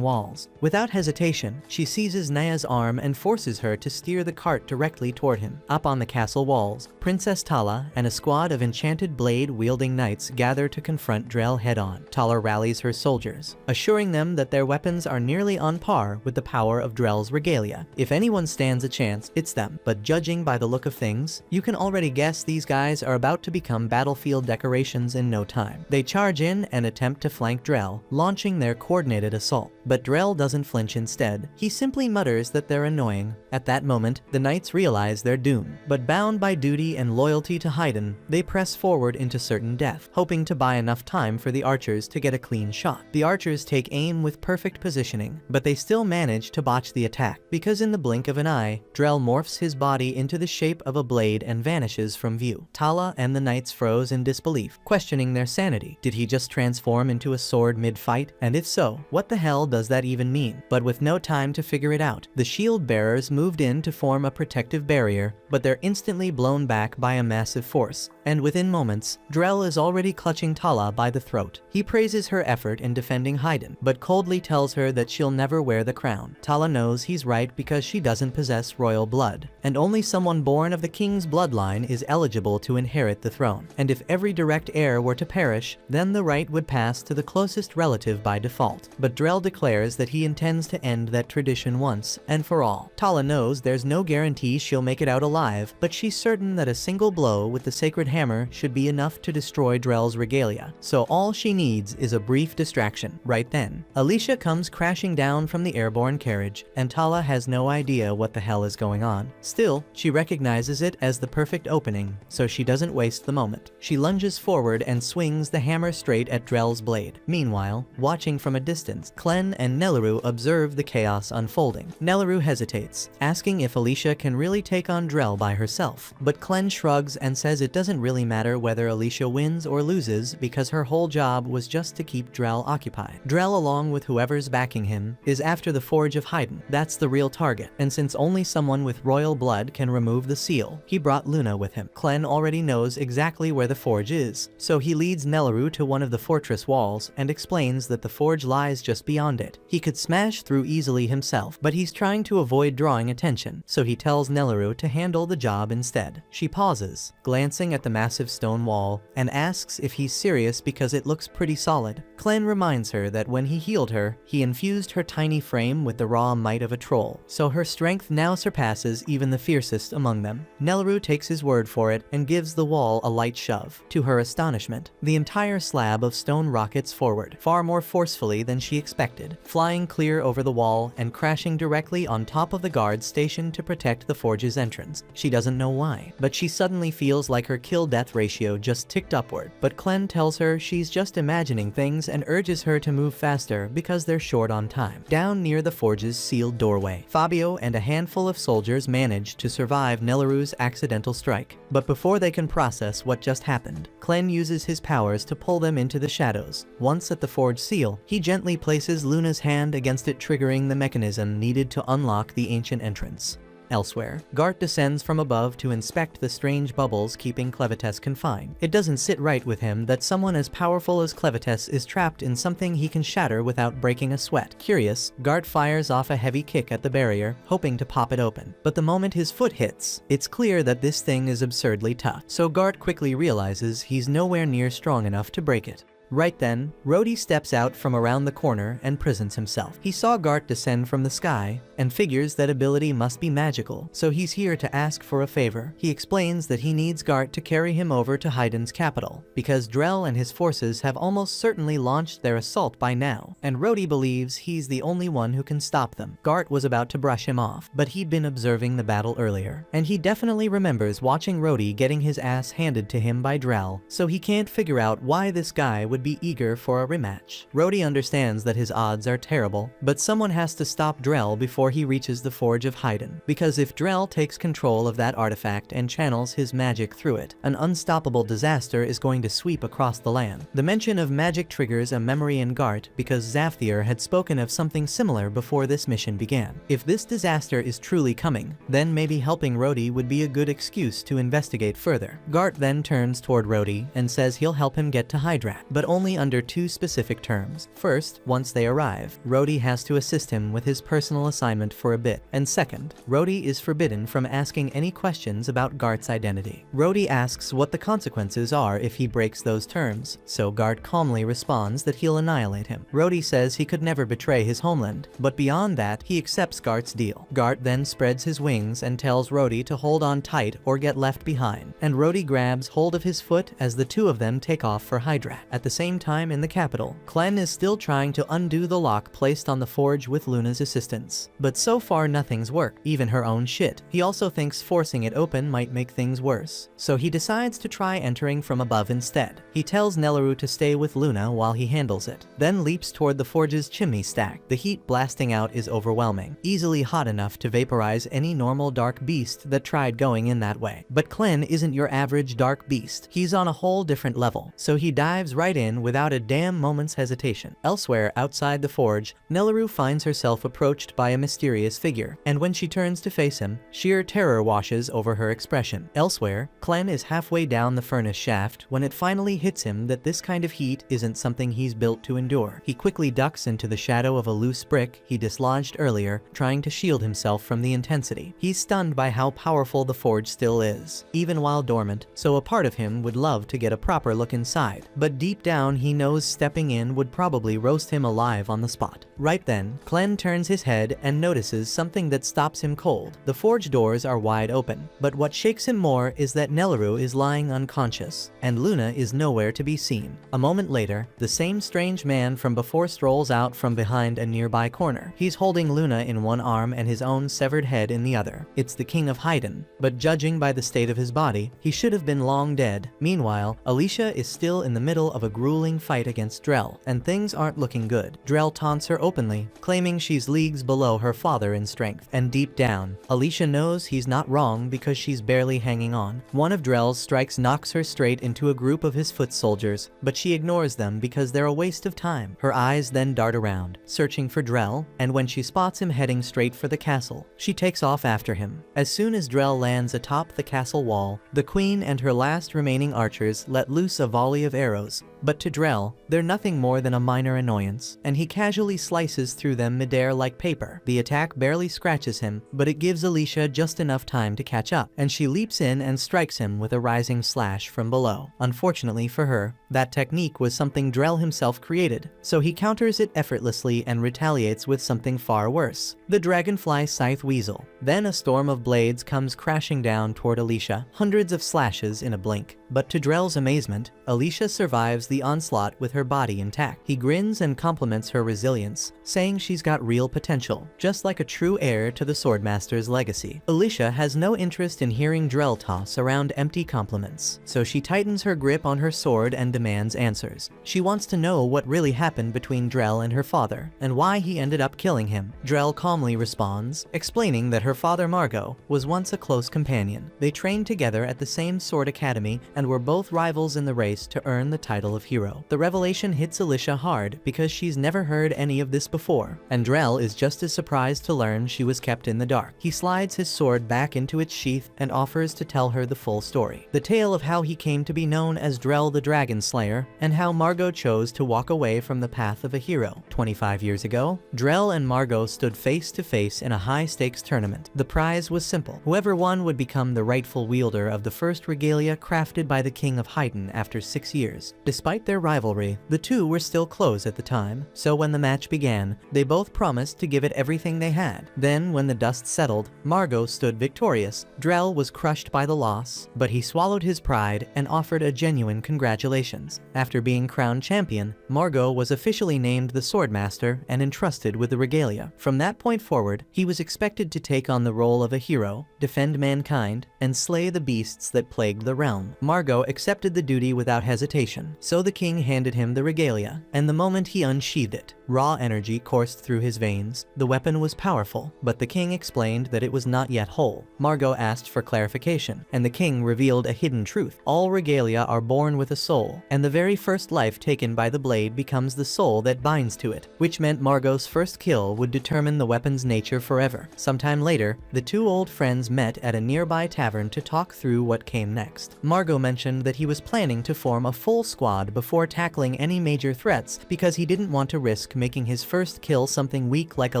walls. Without hesitation, she seizes Naya's arm and forces her to steer the cart directly toward him. Up on the castle walls, Princess Tala and a squad of enchanted blade-wielding knights gather to confront Drell head-on. Tala rallies her soldiers, assuring them that their weapons are nearly on par with the power of Drell's regalia. If anyone stands a chance, it's them. But judging by the look of things, you can already guess these guys are about to become battlefield decorations in no time. They charge in and attempt to flank Drell, launching their coordinated assault. But Drell doesn't flinch instead. He simply mutters that they're annoying. At that moment, the knights realize their doom. But bound by duty and loyalty to Haiden, they press forward into certain death, hoping to buy enough time for the archers to get a clean shot. The archers take aim with perfect positioning, but they still manage to botch the attack, because in the blink of an eye, Drell morphs his body into the shape of a blade and vanishes from view. Tala and the knights froze in disbelief, questioning their sanity. Did he just transform into a sword mid-fight? And if so, what the hell does that even mean? But with no time to figure it out, the shield bearers moved in to form a protective barrier, but they're instantly blown back by a massive force, and within moments, Drell is already clutching Tala by the throat. He praises her effort in defending Haiden, but coldly tells her that she'll never wear the crown. Tala knows he's right because she doesn't possess royal blood, and only someone born of the king's bloodline is eligible to inherit the throne. And if every direct heir were to perish, then the right would pass to the closest relative by default. But Drell declares that he intends to end that tradition once and for all. Tala knows there's no guarantee she'll make it out alive, but she's certain that a single blow with the sacred hammer should be enough to destroy Drell's regalia, so all she needs is a brief distraction. Right then, Alicia comes crashing down from the airborne carriage, and Tala has no idea what the hell is going on. Still, she recognizes it as the perfect opening, so she doesn't waste the moment. She lunges forward and swings the hammer straight at Drell's blade. Meanwhile, watching from a distance, Clem and Nelleru observe the chaos unfolding. Nelleru hesitates, asking if Alicia can really take on Drell by herself, but Clem shrugs and says it doesn't really matter whether Alicia wins or loses because her whole job was just to keep Drell occupied. Drell, along with whoever's backing him, is after the Forge of Haydn. That's the real target, and since only someone with royal blood can remove the seal, he brought Luna with him. Clen already knows exactly where the forge is, so he leads Nelleru to one of the fortress walls and explains that the forge lies just beyond it. He could smash through easily himself, but he's trying to avoid drawing attention, so he tells Nelleru to handle the job instead. She pauses, glancing at the massive stone wall, and asks if he's serious because it looks pretty solid. Clen reminds her that when he healed her, he infused her tiny frame with the raw might of a troll, so her strength now surpasses even the fiercest among them. Nelleru takes his word for it and gives the wall a light shove. To her astonishment, the entire slab of stone rockets forward, far more forcefully than she expected, flying clear over the wall and crashing directly on top of the guards stationed to protect the forge's entrance. She doesn't know why, but she suddenly feels like her kill-death ratio just ticked upward. But Clen tells her she's just imagining things and urges her to move faster because they're short on time. Down near the forge's sealed doorway, Fabio and a handful of soldiers manage to survive Nelleru's accidental strike. But before they can process what just happened, Clen uses his powers to pull them into the shadows. Once at the forge seal, he gently places Luna's hand against it, triggering the mechanism needed to unlock the ancient entrance. Elsewhere, Gart descends from above to inspect the strange bubbles keeping Clevites confined. It doesn't sit right with him that someone as powerful as Clevites is trapped in something he can shatter without breaking a sweat. Curious, Gart fires off a heavy kick at the barrier, hoping to pop it open. But the moment his foot hits, it's clear that this thing is absurdly tough, so Gart quickly realizes he's nowhere near strong enough to break it. Right then, Rhodey steps out from around the corner and presents himself. He saw Gart descend from the sky and figures that ability must be magical, so he's here to ask for a favor. He explains that he needs Gart to carry him over to Haydn's capital, because Drell and his forces have almost certainly launched their assault by now, and Rhodey believes he's the only one who can stop them. Gart was about to brush him off, but he'd been observing the battle earlier, and he definitely remembers watching Rhodey getting his ass handed to him by Drell, so he can't figure out why this guy would be eager for a rematch. Rhodey understands that his odds are terrible, but someone has to stop Drell before he reaches the Forge of Haydn, because if Drell takes control of that artifact and channels his magic through it, an unstoppable disaster is going to sweep across the land. The mention of magic triggers a memory in Gart because Zafthir had spoken of something similar before this mission began. If this disaster is truly coming, then maybe helping Rhodey would be a good excuse to investigate further. Gart then turns toward Rhodey and says he'll help him get to Hydrat, but only under two specific terms. First, once they arrive, Rhodey has to assist him with his personal assignment for a bit, and second, Rhodey is forbidden from asking any questions about Gart's identity. Rhodey asks what the consequences are if he breaks those terms, so Gart calmly responds that he'll annihilate him. Rhodey says he could never betray his homeland, but beyond that, he accepts Gart's deal. Gart then spreads his wings and tells Rhodey to hold on tight or get left behind, and Rhodey grabs hold of his foot as the two of them take off for Hydrat. At the same time in the capital, Clen is still trying to undo the lock placed on the forge with Luna's assistance, but so far nothing's worked, even her own shit. He also thinks forcing it open might make things worse, so he decides to try entering from above instead. He tells Nelleru to stay with Luna while he handles it, then leaps toward the forge's chimney stack. The heat blasting out is overwhelming, easily hot enough to vaporize any normal dark beast that tried going in that way. But Clen isn't your average dark beast. He's on a whole different level, so he dives right in without a damn moment's hesitation. Elsewhere, outside the forge, Nelleru finds herself approached by a mysterious figure, and when she turns to face him, sheer terror washes over her expression. Elsewhere, Clen is halfway down the furnace shaft when it finally hits him that this kind of heat isn't something he's built to endure. He quickly ducks into the shadow of a loose brick he dislodged earlier, trying to shield himself from the intensity. He's stunned by how powerful the forge still is, even while dormant, so a part of him would love to get a proper look inside, but deep down he knows stepping in would probably roast him alive on the spot. Right then, Clen turns his head and notices something that stops him cold. The forge doors are wide open, but what shakes him more is that Nelleru is lying unconscious, and Luna is nowhere to be seen. A moment later, the same strange man from before strolls out from behind a nearby corner. He's holding Luna in one arm and his own severed head in the other. It's the King of Haydn, but judging by the state of his body, he should have been long dead. Meanwhile, Alicia is still in the middle of a grueling fight against Drell, and things aren't looking good. Drell taunts her openly, claiming she's leagues below her father in strength. And deep down, Alicia knows he's not wrong because she's barely hanging on. One of Drell's strikes knocks her straight into a group of his foot soldiers, but she ignores them because they're a waste of time. Her eyes then dart around, searching for Drell, and when she spots him heading straight for the castle, she takes off after him. As soon as Drell lands atop the castle wall, the queen and her last remaining archers let loose a volley of arrows, but to Drell, they're nothing more than a minor annoyance, and he casually slices through them midair like paper. The attack barely scratches him, but it gives Alicia just enough time to catch up, and she leaps in and strikes him with a rising slash from below. Unfortunately for her, that technique was something Drell himself created, so he counters it effortlessly and retaliates with something far worse: the Dragonfly Scythe Weasel. Then a storm of blades comes crashing down toward Alicia, hundreds of slashes in a blink. But to Drell's amazement, Alicia survives the onslaught with her body intact. He grins and compliments her resilience, saying she's got real potential, just like a true heir to the Swordmaster's legacy. Alicia has no interest in hearing Drell toss around empty compliments, so she tightens her grip on her sword and demands answers. She wants to know what really happened between Drell and her father, and why he ended up killing him. Drell calmly responds, explaining that her father Margot was once a close companion. They trained together at the same sword academy and were both rivals in the race to earn the title of hero. The revelation hits Alicia hard because she's never heard any of this before, and Drell is just as surprised to learn she was kept in the dark. He slides his sword back into its sheath and offers to tell her the full story. The tale of how he came to be known as Drell the Dragon Slayer, and how Margot chose to walk away from the path of a hero. 25 years ago, Drell and Margot stood face to face in a high-stakes tournament. The prize was simple: whoever won would become the rightful wielder of the first regalia crafted by the King of Haydn after 6 years. Despite their rivalry, the two were still close at the time, so when the match began, they both promised to give it everything they had. Then, when the dust settled, Margot stood victorious. Drell was crushed by the loss, but he swallowed his pride and offered a genuine congratulations. After being crowned champion, Margot was officially named the Swordmaster and entrusted with the regalia. From that point forward, he was expected to take on the role of a hero, defend mankind, and slay the beasts that plagued the realm. Margot accepted the duty without hesitation, so the king handed him the regalia, and the moment he unsheathed it, raw energy coursed through his veins. The weapon was powerful, but the king explained that it was not yet whole. Margot asked for clarification, and the king revealed a hidden truth. All regalia are born with a soul, and the very first life taken by the blade becomes the soul that binds to it, which meant Margot's first kill would determine the weapon's nature forever. Sometime later, the two old friends met at a nearby tavern to talk through what came next. Margot mentioned that he was planning to form a full squad before tackling any major threats because he didn't want to risk making his first kill something weak like a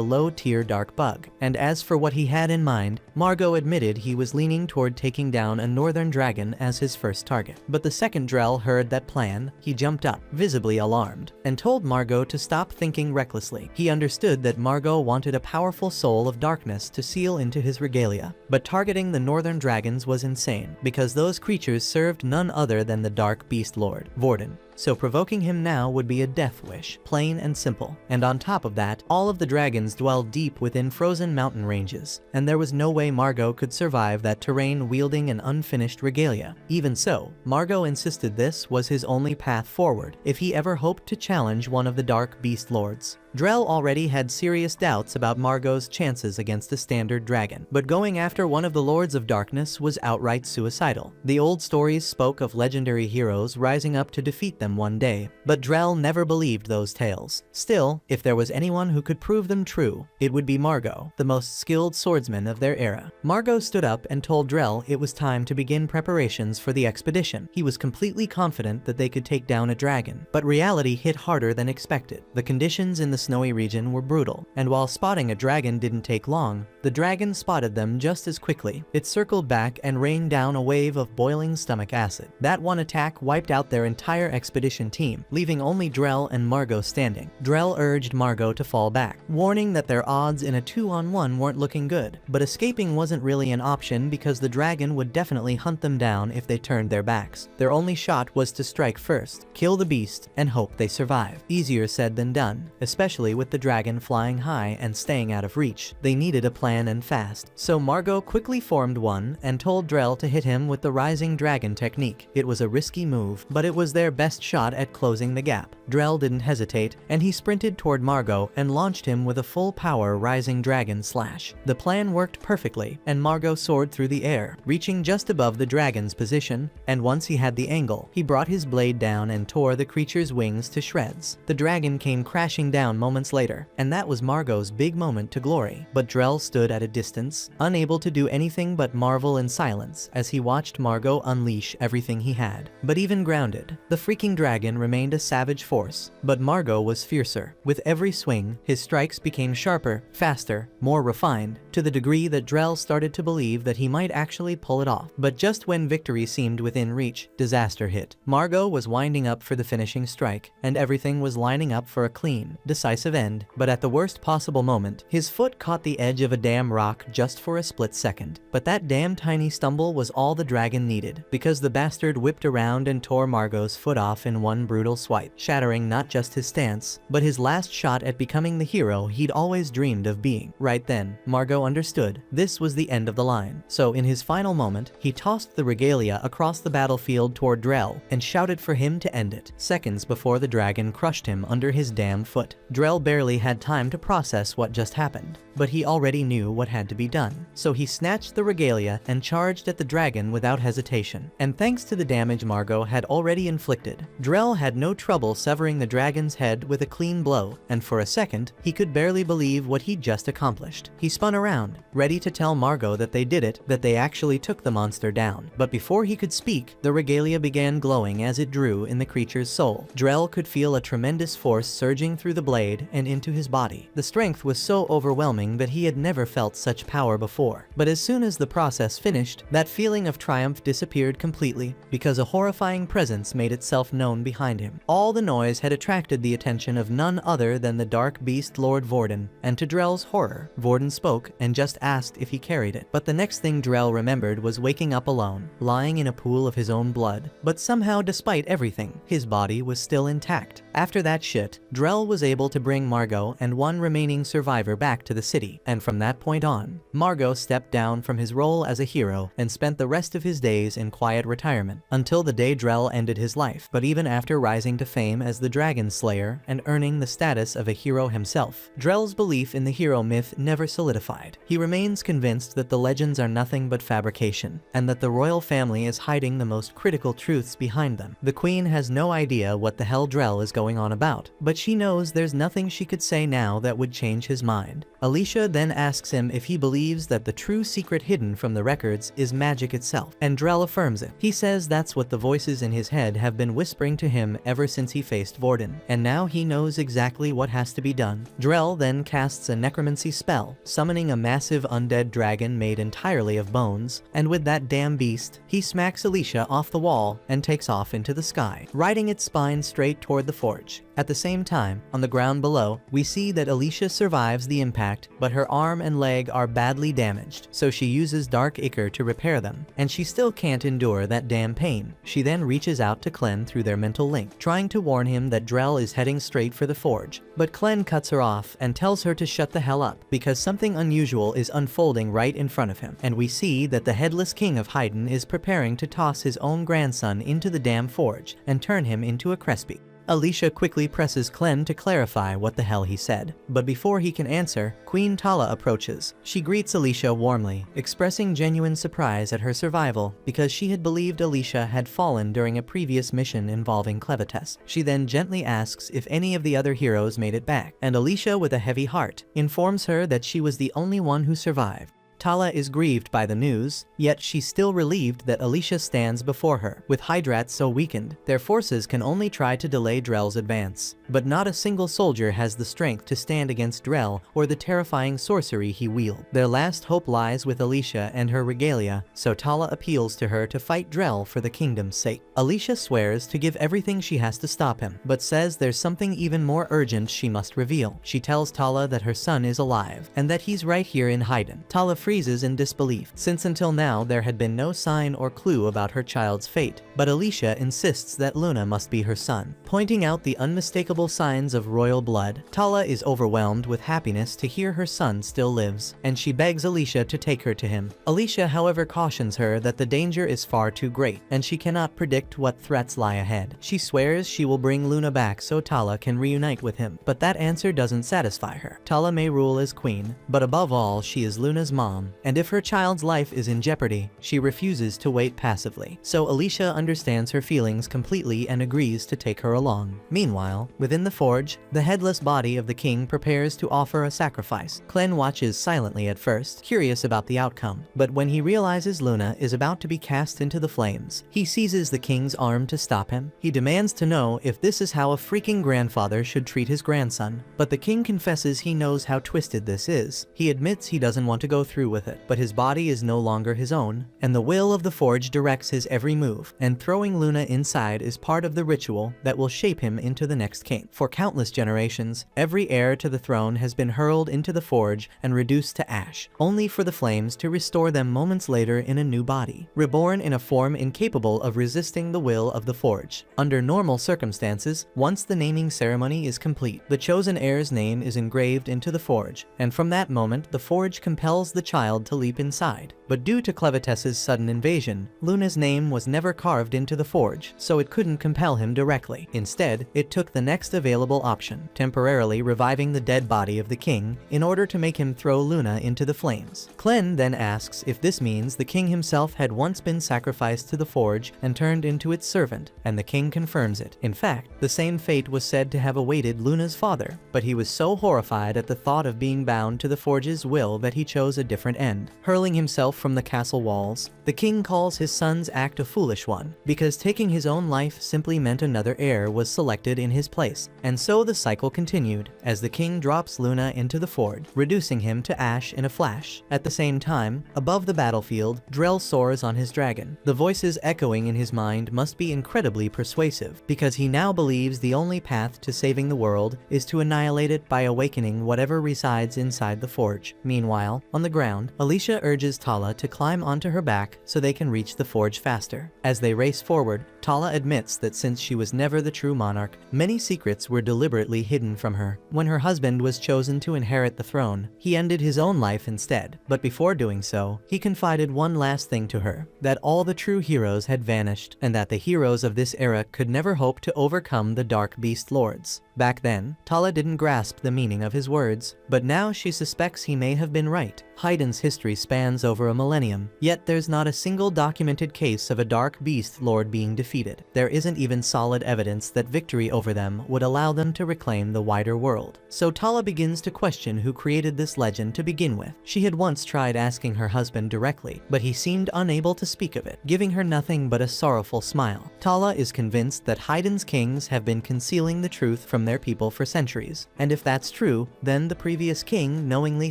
low-tier dark bug. And as for what he had in mind, Margot admitted he was leaning toward taking down a northern dragon as his first target. But the second Drell heard that plan, he jumped up, visibly alarmed, and told Margot to stop thinking recklessly. He understood that Margot wanted a powerful soul of darkness to seal into his regalia, but targeting the northern dragons was insane, because those creatures served none other than the Dark Beast Lord, Vorden. So provoking him now would be a death wish, plain and simple. And on top of that, all of the dragons dwelled deep within frozen mountain ranges, and there was no way Margot could survive that terrain wielding an unfinished regalia. Even so, Margot insisted this was his only path forward if he ever hoped to challenge one of the Dark Beast Lords. Drell already had serious doubts about Margot's chances against a standard dragon, but going after one of the Lords of Darkness was outright suicidal. The old stories spoke of legendary heroes rising up to defeat them one day, but Drell never believed those tales. Still, if there was anyone who could prove them true, it would be Margot, the most skilled swordsman of their era. Margot stood up and told Drell it was time to begin preparations for the expedition. He was completely confident that they could take down a dragon, but reality hit harder than expected. The conditions in the snowy region were brutal, and while spotting a dragon didn't take long, the dragon spotted them just as quickly. It circled back and rained down a wave of boiling stomach acid. That one attack wiped out their entire expedition team, leaving only Drell and Margot standing. Drell urged Margot to fall back, warning that their odds in a 2-on-1 weren't looking good, but escaping wasn't really an option because the dragon would definitely hunt them down if they turned their backs. Their only shot was to strike first, kill the beast, and hope they survive. Easier said than done, especially especially with the dragon flying high and staying out of reach. They needed a plan and fast, so Margot quickly formed one and told Drell to hit him with the rising dragon technique. It was a risky move, but it was their best shot at closing the gap. Drell didn't hesitate, and he sprinted toward Margot and launched him with a full-power rising dragon slash. The plan worked perfectly, and Margot soared through the air, reaching just above the dragon's position, and once he had the angle, he brought his blade down and tore the creature's wings to shreds. The dragon came crashing down moments later, and that was Margot's big moment to glory. But Drell stood at a distance, unable to do anything but marvel in silence as he watched Margot unleash everything he had. But even grounded, the freaking dragon remained a savage force, but Margot was fiercer. With every swing, his strikes became sharper, faster, more refined, to the degree that Drell started to believe that he might actually pull it off. But just when victory seemed within reach, disaster hit. Margot was winding up for the finishing strike, and everything was lining up for a clean, decisive end, but at the worst possible moment, his foot caught the edge of a damn rock just for a split second. But that damn tiny stumble was all the dragon needed, because the bastard whipped around and tore Margot's foot off in one brutal swipe, shattering not just his stance, but his last shot at becoming the hero he'd always dreamed of being. Right then, Margot understood this was the end of the line. So in his final moment, he tossed the regalia across the battlefield toward Drell and shouted for him to end it, seconds before the dragon crushed him under his damn foot. Drell barely had time to process what just happened, but he already knew what had to be done. So he snatched the regalia and charged at the dragon without hesitation. And thanks to the damage Margot had already inflicted, Drell had no trouble severing the dragon's head with a clean blow, and for a second, he could barely believe what he'd just accomplished. He spun around, ready to tell Margot that they did it, that they actually took the monster down. But before he could speak, the regalia began glowing as it drew in the creature's soul. Drell could feel a tremendous force surging through the blade and into his body. The strength was so overwhelming that he had never felt such power before. But as soon as the process finished, that feeling of triumph disappeared completely, because a horrifying presence made itself known behind him. All the noise had attracted the attention of none other than the dark beast Lord Vorden, and to Drell's horror, Vorden spoke and just asked if he carried it. But the next thing Drell remembered was waking up alone, lying in a pool of his own blood. But somehow, despite everything, his body was still intact. After that shit, Drell was able to bring Margot and one remaining survivor back to the city, and from that point on, Margot stepped down from his role as a hero and spent the rest of his days in quiet retirement, until the day Drell ended his life. But even after rising to fame as the Dragon Slayer and earning the status of a hero himself, Drell's belief in the hero myth never solidified. He remains convinced that the legends are nothing but fabrication, and that the royal family is hiding the most critical truths behind them. The queen has no idea what the hell Drell is going on about, but she knows there's nothing she could say now that would change his mind. Alicia then asks him if he believes that the true secret hidden from the records is magic itself, and Drell affirms it. He says that's what the voices in his head have been whispering to him ever since he faced Vorden, and now he knows exactly what has to be done. Drell then casts a necromancy spell, summoning a massive undead dragon made entirely of bones, and with that damn beast, he smacks Alicia off the wall and takes off into the sky, riding its spine straight toward the forge. At the same time, on the ground below, we see that Alicia survives the impact, but her arm and leg are badly damaged, so she uses Dark Ichor to repair them, and she still can't endure that damn pain. She then reaches out to Clem through their mental link, trying to warn him that Drell is heading straight for the forge, but Clem cuts her off and tells her to shut the hell up, because something unusual is unfolding right in front of him, and we see that the headless king of Haydn is preparing to toss his own grandson into the damn forge and turn him into a Crespi. Alicia quickly presses Clem to clarify what the hell he said, but before he can answer, Queen Tala approaches. She greets Alicia warmly, expressing genuine surprise at her survival because she had believed Alicia had fallen during a previous mission involving Clevites. She then gently asks if any of the other heroes made it back, and Alicia, with a heavy heart, informs her that she was the only one who survived. Tala is grieved by the news, yet she's still relieved that Alicia stands before her. With Hydrat so weakened, their forces can only try to delay Drell's advance. But not a single soldier has the strength to stand against Drell or the terrifying sorcery he wields. Their last hope lies with Alicia and her regalia, so Tala appeals to her to fight Drell for the kingdom's sake. Alicia swears to give everything she has to stop him, but says there's something even more urgent she must reveal. She tells Tala that her son is alive, and that he's right here in Haydn. Tala frees freezes in disbelief, since until now there had been no sign or clue about her child's fate. But Alicia insists that Luna must be her son, pointing out the unmistakable signs of royal blood. Tala is overwhelmed with happiness to hear her son still lives, and she begs Alicia to take her to him. Alicia, however, cautions her that the danger is far too great, and she cannot predict what threats lie ahead. She swears she will bring Luna back so Tala can reunite with him, but that answer doesn't satisfy her. Tala may rule as queen, but above all, she is Luna's mom, and if her child's life is in jeopardy, she refuses to wait passively. So Alicia understands her feelings completely and agrees to take her along. Meanwhile, within the forge, the headless body of the king prepares to offer a sacrifice. Clen watches silently at first, curious about the outcome, but when he realizes Luna is about to be cast into the flames, he seizes the king's arm to stop him. He demands to know if this is how a freaking grandfather should treat his grandson, but the king confesses he knows how twisted this is. He admits he doesn't want to go through with it, but his body is no longer his own, and the will of the forge directs his every move, and throwing Luna inside is part of the ritual that will shape him into the next king. For countless generations, every heir to the throne has been hurled into the forge and reduced to ash, only for the flames to restore them moments later in a new body, reborn in a form incapable of resisting the will of the forge. Under normal circumstances, once the naming ceremony is complete, the chosen heir's name is engraved into the forge, and from that moment, the forge compels the child to leap inside. But due to Clevetess's sudden invasion, Luna's name was never carved into the forge, so it couldn't compel him directly. Instead, it took the next available option, temporarily reviving the dead body of the king in order to make him throw Luna into the flames. Clen then asks if this means the king himself had once been sacrificed to the forge and turned into its servant, and the king confirms it. In fact, the same fate was said to have awaited Luna's father, but he was so horrified at the thought of being bound to the forge's will that he chose a different end. Hurling himself from the castle walls, the king calls his son's act a foolish one, because taking his own life simply meant another heir was selected in his place. And so the cycle continued, as the king drops Luna into the forge, reducing him to ash in a flash. At the same time, above the battlefield, Drell soars on his dragon. The voices echoing in his mind must be incredibly persuasive, because he now believes the only path to saving the world is to annihilate it by awakening whatever resides inside the forge. Meanwhile, on the ground, Alicia urges Tala to climb onto her back so they can reach the forge faster. As they race forward, Tala admits that since she was never the true monarch, many secrets were deliberately hidden from her. When her husband was chosen to inherit the throne, he ended his own life instead. But before doing so, he confided one last thing to her, that all the true heroes had vanished, and that the heroes of this era could never hope to overcome the Dark Beast Lords. Back then, Tala didn't grasp the meaning of his words, but now she suspects he may have been right. Haiden's history spans over a millennium, yet there's not a single documented case of a Dark Beast Lord being defeated. There isn't even solid evidence that victory over them would allow them to reclaim the wider world. So Tala begins to question who created this legend to begin with. She had once tried asking her husband directly, but he seemed unable to speak of it, giving her nothing but a sorrowful smile. Tala is convinced that Haiden's kings have been concealing the truth from their people for centuries, and if that's true, then the previous king knowingly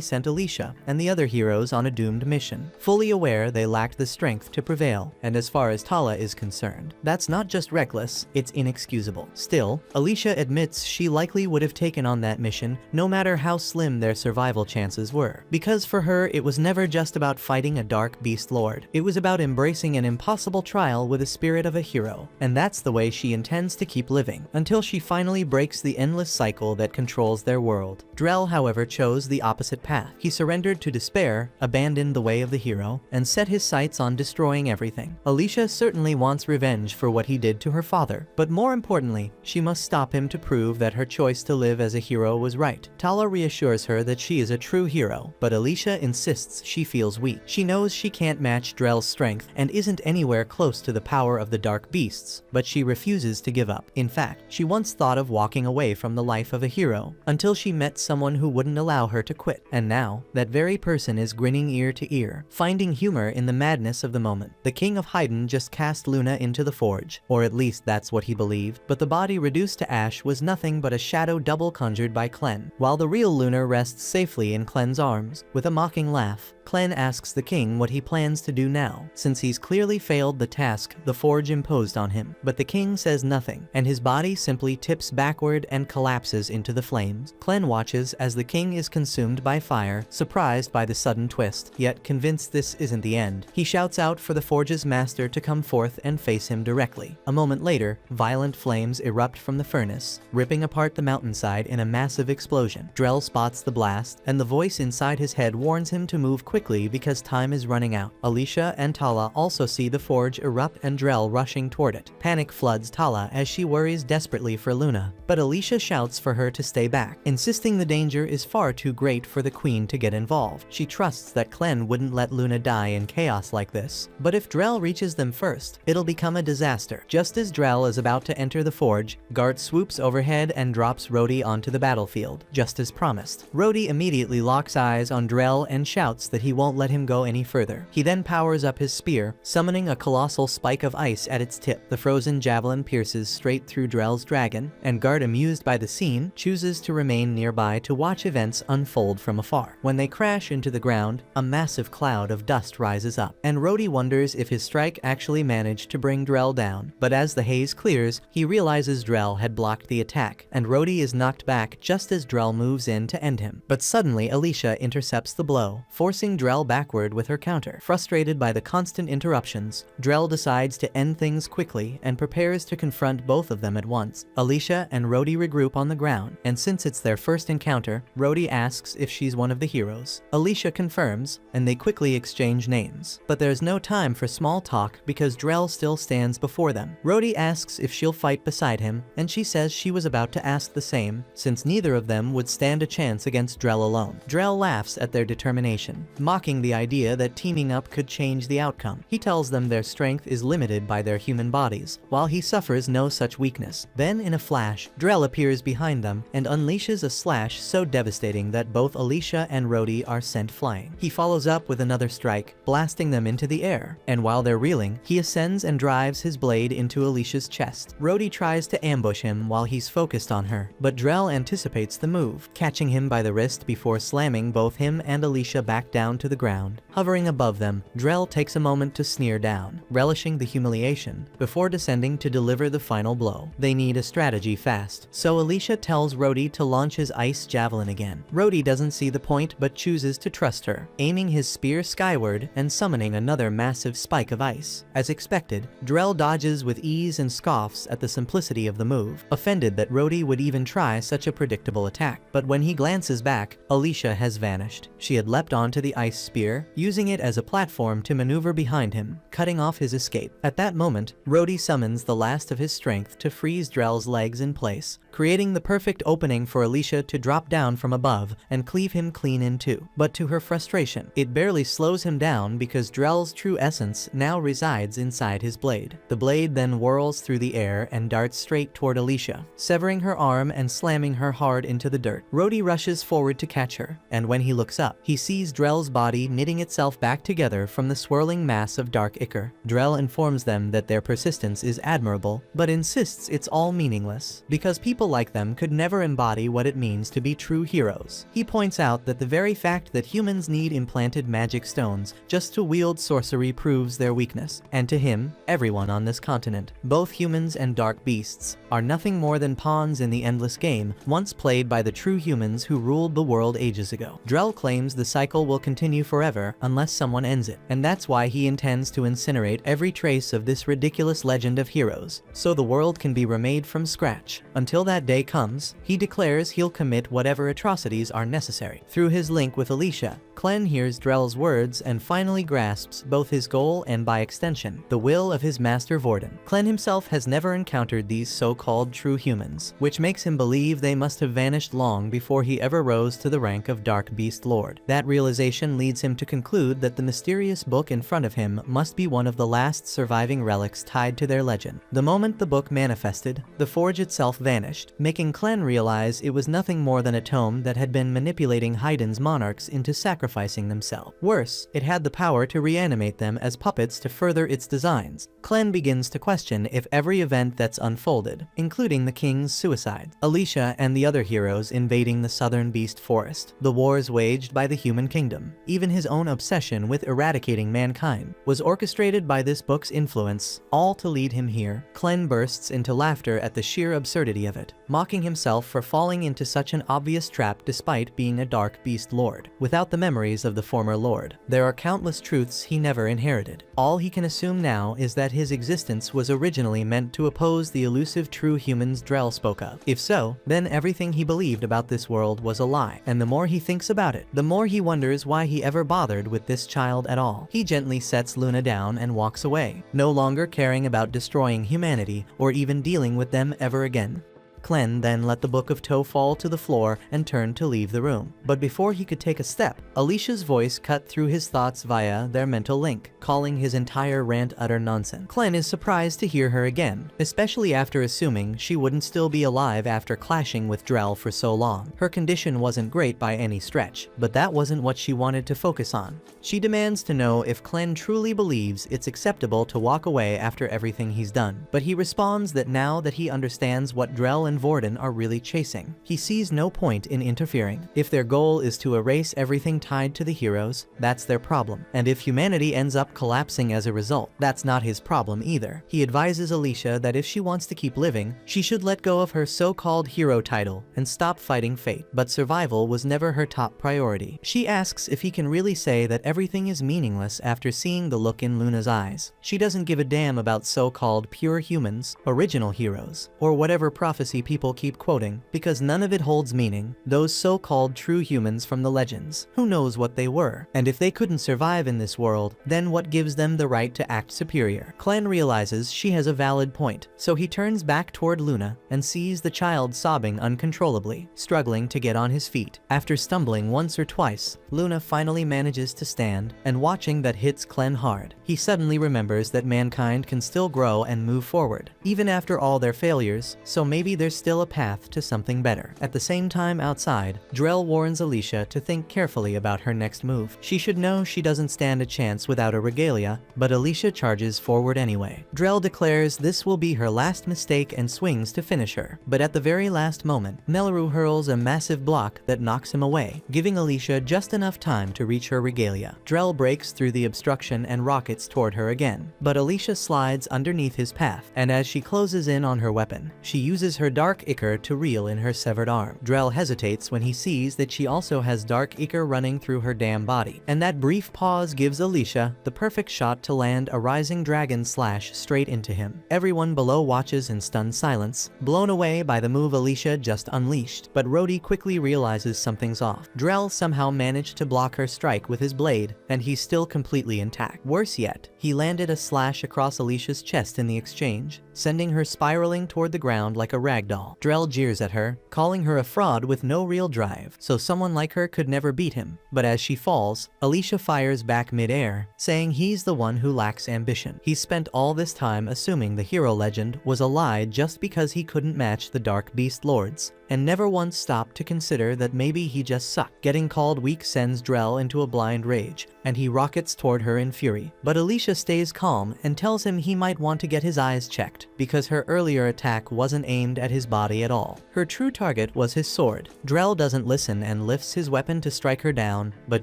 sent Alicia and the other heroes on a doomed mission, fully aware they lacked the strength to prevail. And as far as Tala is concerned, that's not just reckless, it's inexcusable. Still, Alicia admits she likely would have taken on that mission no matter how slim their survival chances were, because for her it was never just about fighting a Dark Beast Lord. It was about embracing an impossible trial with the spirit of a hero, and that's the way she intends to keep living, until she finally breaks the endless cycle that controls their world. Drell, however, chose the opposite path. He surrendered to despair, abandoned the way of the hero, and set his sights on destroying everything. Alicia certainly wants revenge for what he did to her father, but more importantly, she must stop him to prove that her choice to live as a hero was right. Tala reassures her that she is a true hero, but Alicia insists she feels weak. She knows she can't match Drell's strength and isn't anywhere close to the power of the Dark Beasts, but she refuses to give up. In fact, she once thought of walking away from the life of a hero, until she met someone who wouldn't allow her to quit. And now, that very person is grinning ear to ear, finding humor in the madness of the moment. The King of Haiden just cast Luna into the forge, or at least that's what he believed, but the body reduced to ash was nothing but a shadow double conjured by Clen, while the real Luna rests safely in Clen's arms. With a mocking laugh, Clan asks the king what he plans to do now, since he's clearly failed the task the forge imposed on him. But the king says nothing, and his body simply tips backward and collapses into the flames. Clan watches as the king is consumed by fire, surprised by the sudden twist, yet convinced this isn't the end. He shouts out for the forge's master to come forth and face him directly. A moment later, violent flames erupt from the furnace, ripping apart the mountainside in a massive explosion. Drell spots the blast, and the voice inside his head warns him to move quickly because time is running out. Alicia and Tala also see the forge erupt and Drell rushing toward it. Panic floods Tala as she worries desperately for Luna, but Alicia shouts for her to stay back, insisting the danger is far too great for the queen to get involved. She trusts that Clan wouldn't let Luna die in chaos like this, but if Drell reaches them first, it'll become a disaster. Just as Drell is about to enter the forge, Gart swoops overhead and drops Rhodey onto the battlefield, just as promised. Rhodey immediately locks eyes on Drell and shouts that he won't let him go any further. He then powers up his spear, summoning a colossal spike of ice at its tip. The frozen javelin pierces straight through Drell's dragon, and Gart, amused by the scene, chooses to remain nearby to watch events unfold from afar. When they crash into the ground, a massive cloud of dust rises up, and Rhodey wonders if his strike actually managed to bring Drell down. But as the haze clears, he realizes Drell had blocked the attack, and Rhodey is knocked back just as Drell moves in to end him. But suddenly Alicia intercepts the blow, forcing Drell backward with her counter. Frustrated by the constant interruptions, Drell decides to end things quickly and prepares to confront both of them at once. Alicia and Rhodey regroup on the ground, and since it's their first encounter, Rhodey asks if she's one of the heroes. Alicia confirms, and they quickly exchange names. But there's no time for small talk because Drell still stands before them. Rhodey asks if she'll fight beside him, and she says she was about to ask the same, since neither of them would stand a chance against Drell alone. Drell laughs at their determination, mocking the idea that teaming up could change the outcome. He tells them their strength is limited by their human bodies, while he suffers no such weakness. Then, in a flash, Drell appears behind them and unleashes a slash so devastating that both Alicia and Rhodey are sent flying. He follows up with another strike, blasting them into the air, and while they're reeling, he ascends and drives his blade into Alicia's chest. Rhodey tries to ambush him while he's focused on her, but Drell anticipates the move, catching him by the wrist before slamming both him and Alicia back down to the ground. Hovering above them, Drell takes a moment to sneer down, relishing the humiliation, before descending to deliver the final blow. They need a strategy fast, so Alicia tells Rhodey to launch his ice javelin again. Rhodey doesn't see the point but chooses to trust her, aiming his spear skyward and summoning another massive spike of ice. As expected, Drell dodges with ease and scoffs at the simplicity of the move, offended that Rhodey would even try such a predictable attack. But when he glances back, Alicia has vanished. She had leapt onto the ice spear, using it as a platform to maneuver behind him, cutting off his escape. At that moment, Rhodey summons the last of his strength to freeze Drell's legs in place, creating the perfect opening for Alicia to drop down from above and cleave him clean in two. But to her frustration, it barely slows him down because Drell's true essence now resides inside his blade. The blade then whirls through the air and darts straight toward Alicia, severing her arm and slamming her hard into the dirt. Rhodey rushes forward to catch her, and when he looks up, he sees Drell's body knitting itself back together from the swirling mass of dark ichor. Drell informs them that their persistence is admirable, but insists it's all meaningless, because people like them could never embody what it means to be true heroes. He points out that the very fact that humans need implanted magic stones just to wield sorcery proves their weakness, and to him, everyone on this continent, both humans and dark beasts, are nothing more than pawns in the endless game once played by the true humans who ruled the world ages ago. Drell claims the cycle will continue forever unless someone ends it, and that's why he intends to incinerate every trace of this ridiculous legend of heroes, so the world can be remade from scratch. Until that day comes, he declares he'll commit whatever atrocities are necessary. Through his link with Alicia, Clen hears Drell's words and finally grasps both his goal and, by extension, the will of his master Vorden. Clen himself has never encountered these so-called true humans, which makes him believe they must have vanished long before he ever rose to the rank of Dark Beast Lord. That realization leads him to conclude that the mysterious book in front of him must be one of the last surviving relics tied to their legend. The moment the book manifested, the forge itself vanished, making Clen realize it was nothing more than a tome that had been manipulating Heiden's monarchs into sacrificing themselves. Worse, it had the power to reanimate them as puppets to further its designs. Clen begins to question if every event that's unfolded, including the king's suicide, Alicia and the other heroes invading the southern beast forest, the wars waged by the human kingdom, Even his own obsession with eradicating mankind was orchestrated by this book's influence, all to lead him here. Clen bursts into laughter at the sheer absurdity of it, mocking himself for falling into such an obvious trap despite being a dark beast lord. Without the memories of the former lord, there are countless truths he never inherited. All he can assume now is that his existence was originally meant to oppose the elusive true humans Drell spoke of. If so, then everything he believed about this world was a lie, and the more he thinks about it, the more he wonders why he ever bothered with this child at all. He gently sets Luna down and walks away, no longer caring about destroying humanity or even dealing with them ever again. Clen then let the Book of Toe fall to the floor and turned to leave the room. But before he could take a step, Alicia's voice cut through his thoughts via their mental link, calling his entire rant utter nonsense. Clen is surprised to hear her again, especially after assuming she wouldn't still be alive after clashing with Drell for so long. Her condition wasn't great by any stretch, but that wasn't what she wanted to focus on. She demands to know if Clen truly believes it's acceptable to walk away after everything he's done. But he responds that now that he understands what Drell and Vorden are really chasing, he sees no point in interfering. If their goal is to erase everything tied to the heroes, that's their problem. And if humanity ends up collapsing as a result, that's not his problem either. He advises Alicia that if she wants to keep living, she should let go of her so-called hero title and stop fighting fate. But survival was never her top priority. She asks if he can really say that everything is meaningless after seeing the look in Luna's eyes. She doesn't give a damn about so-called pure humans, original heroes, or whatever prophecy people keep quoting, because none of it holds meaning. Those so-called true humans from the legends, who knows what they were? And if they couldn't survive in this world, then what gives them the right to act superior? Clen realizes she has a valid point, so he turns back toward Luna and sees the child sobbing uncontrollably, struggling to get on his feet. After stumbling once or twice, Luna finally manages to stand, and watching that hits Clen hard. He suddenly remembers that mankind can still grow and move forward, even after all their failures, so maybe there's still a path to something better. At the same time outside, Drell warns Alicia to think carefully about her next move. She should know she doesn't stand a chance without a regalia, but Alicia charges forward anyway. Drell declares this will be her last mistake and swings to finish her, but at the very last moment, Nelaru hurls a massive block that knocks him away, giving Alicia just enough time to reach her regalia. Drell breaks through the obstruction and rockets toward her again, but Alicia slides underneath his path, and as she closes in on her weapon, she uses her dark ichor to reel in her severed arm. Drell hesitates when he sees that she also has dark ichor running through her damn body, and that brief pause gives Alicia the perfect shot to land a rising dragon slash straight into him. Everyone below watches in stunned silence, blown away by the move Alicia just unleashed, but Rhodey quickly realizes something's off. Drell somehow managed to block her strike with his blade, and he's still completely intact. Worse yet, he landed a slash across Alicia's chest in the exchange, sending her spiraling toward the ground like a ragdoll. Drell jeers at her, calling her a fraud with no real drive, so someone like her could never beat him. But as she falls, Alicia fires back mid-air, saying he's the one who lacks ambition. He spent all this time assuming the hero legend was a lie just because he couldn't match the Dark Beast Lords, and never once stopped to consider that maybe he just sucked. Getting called weak sends Drell into a blind rage, and he rockets toward her in fury. But Alicia stays calm and tells him he might want to get his eyes checked, because her earlier attack wasn't aimed at his body at all. Her true target was his sword. Drell doesn't listen and lifts his weapon to strike her down, but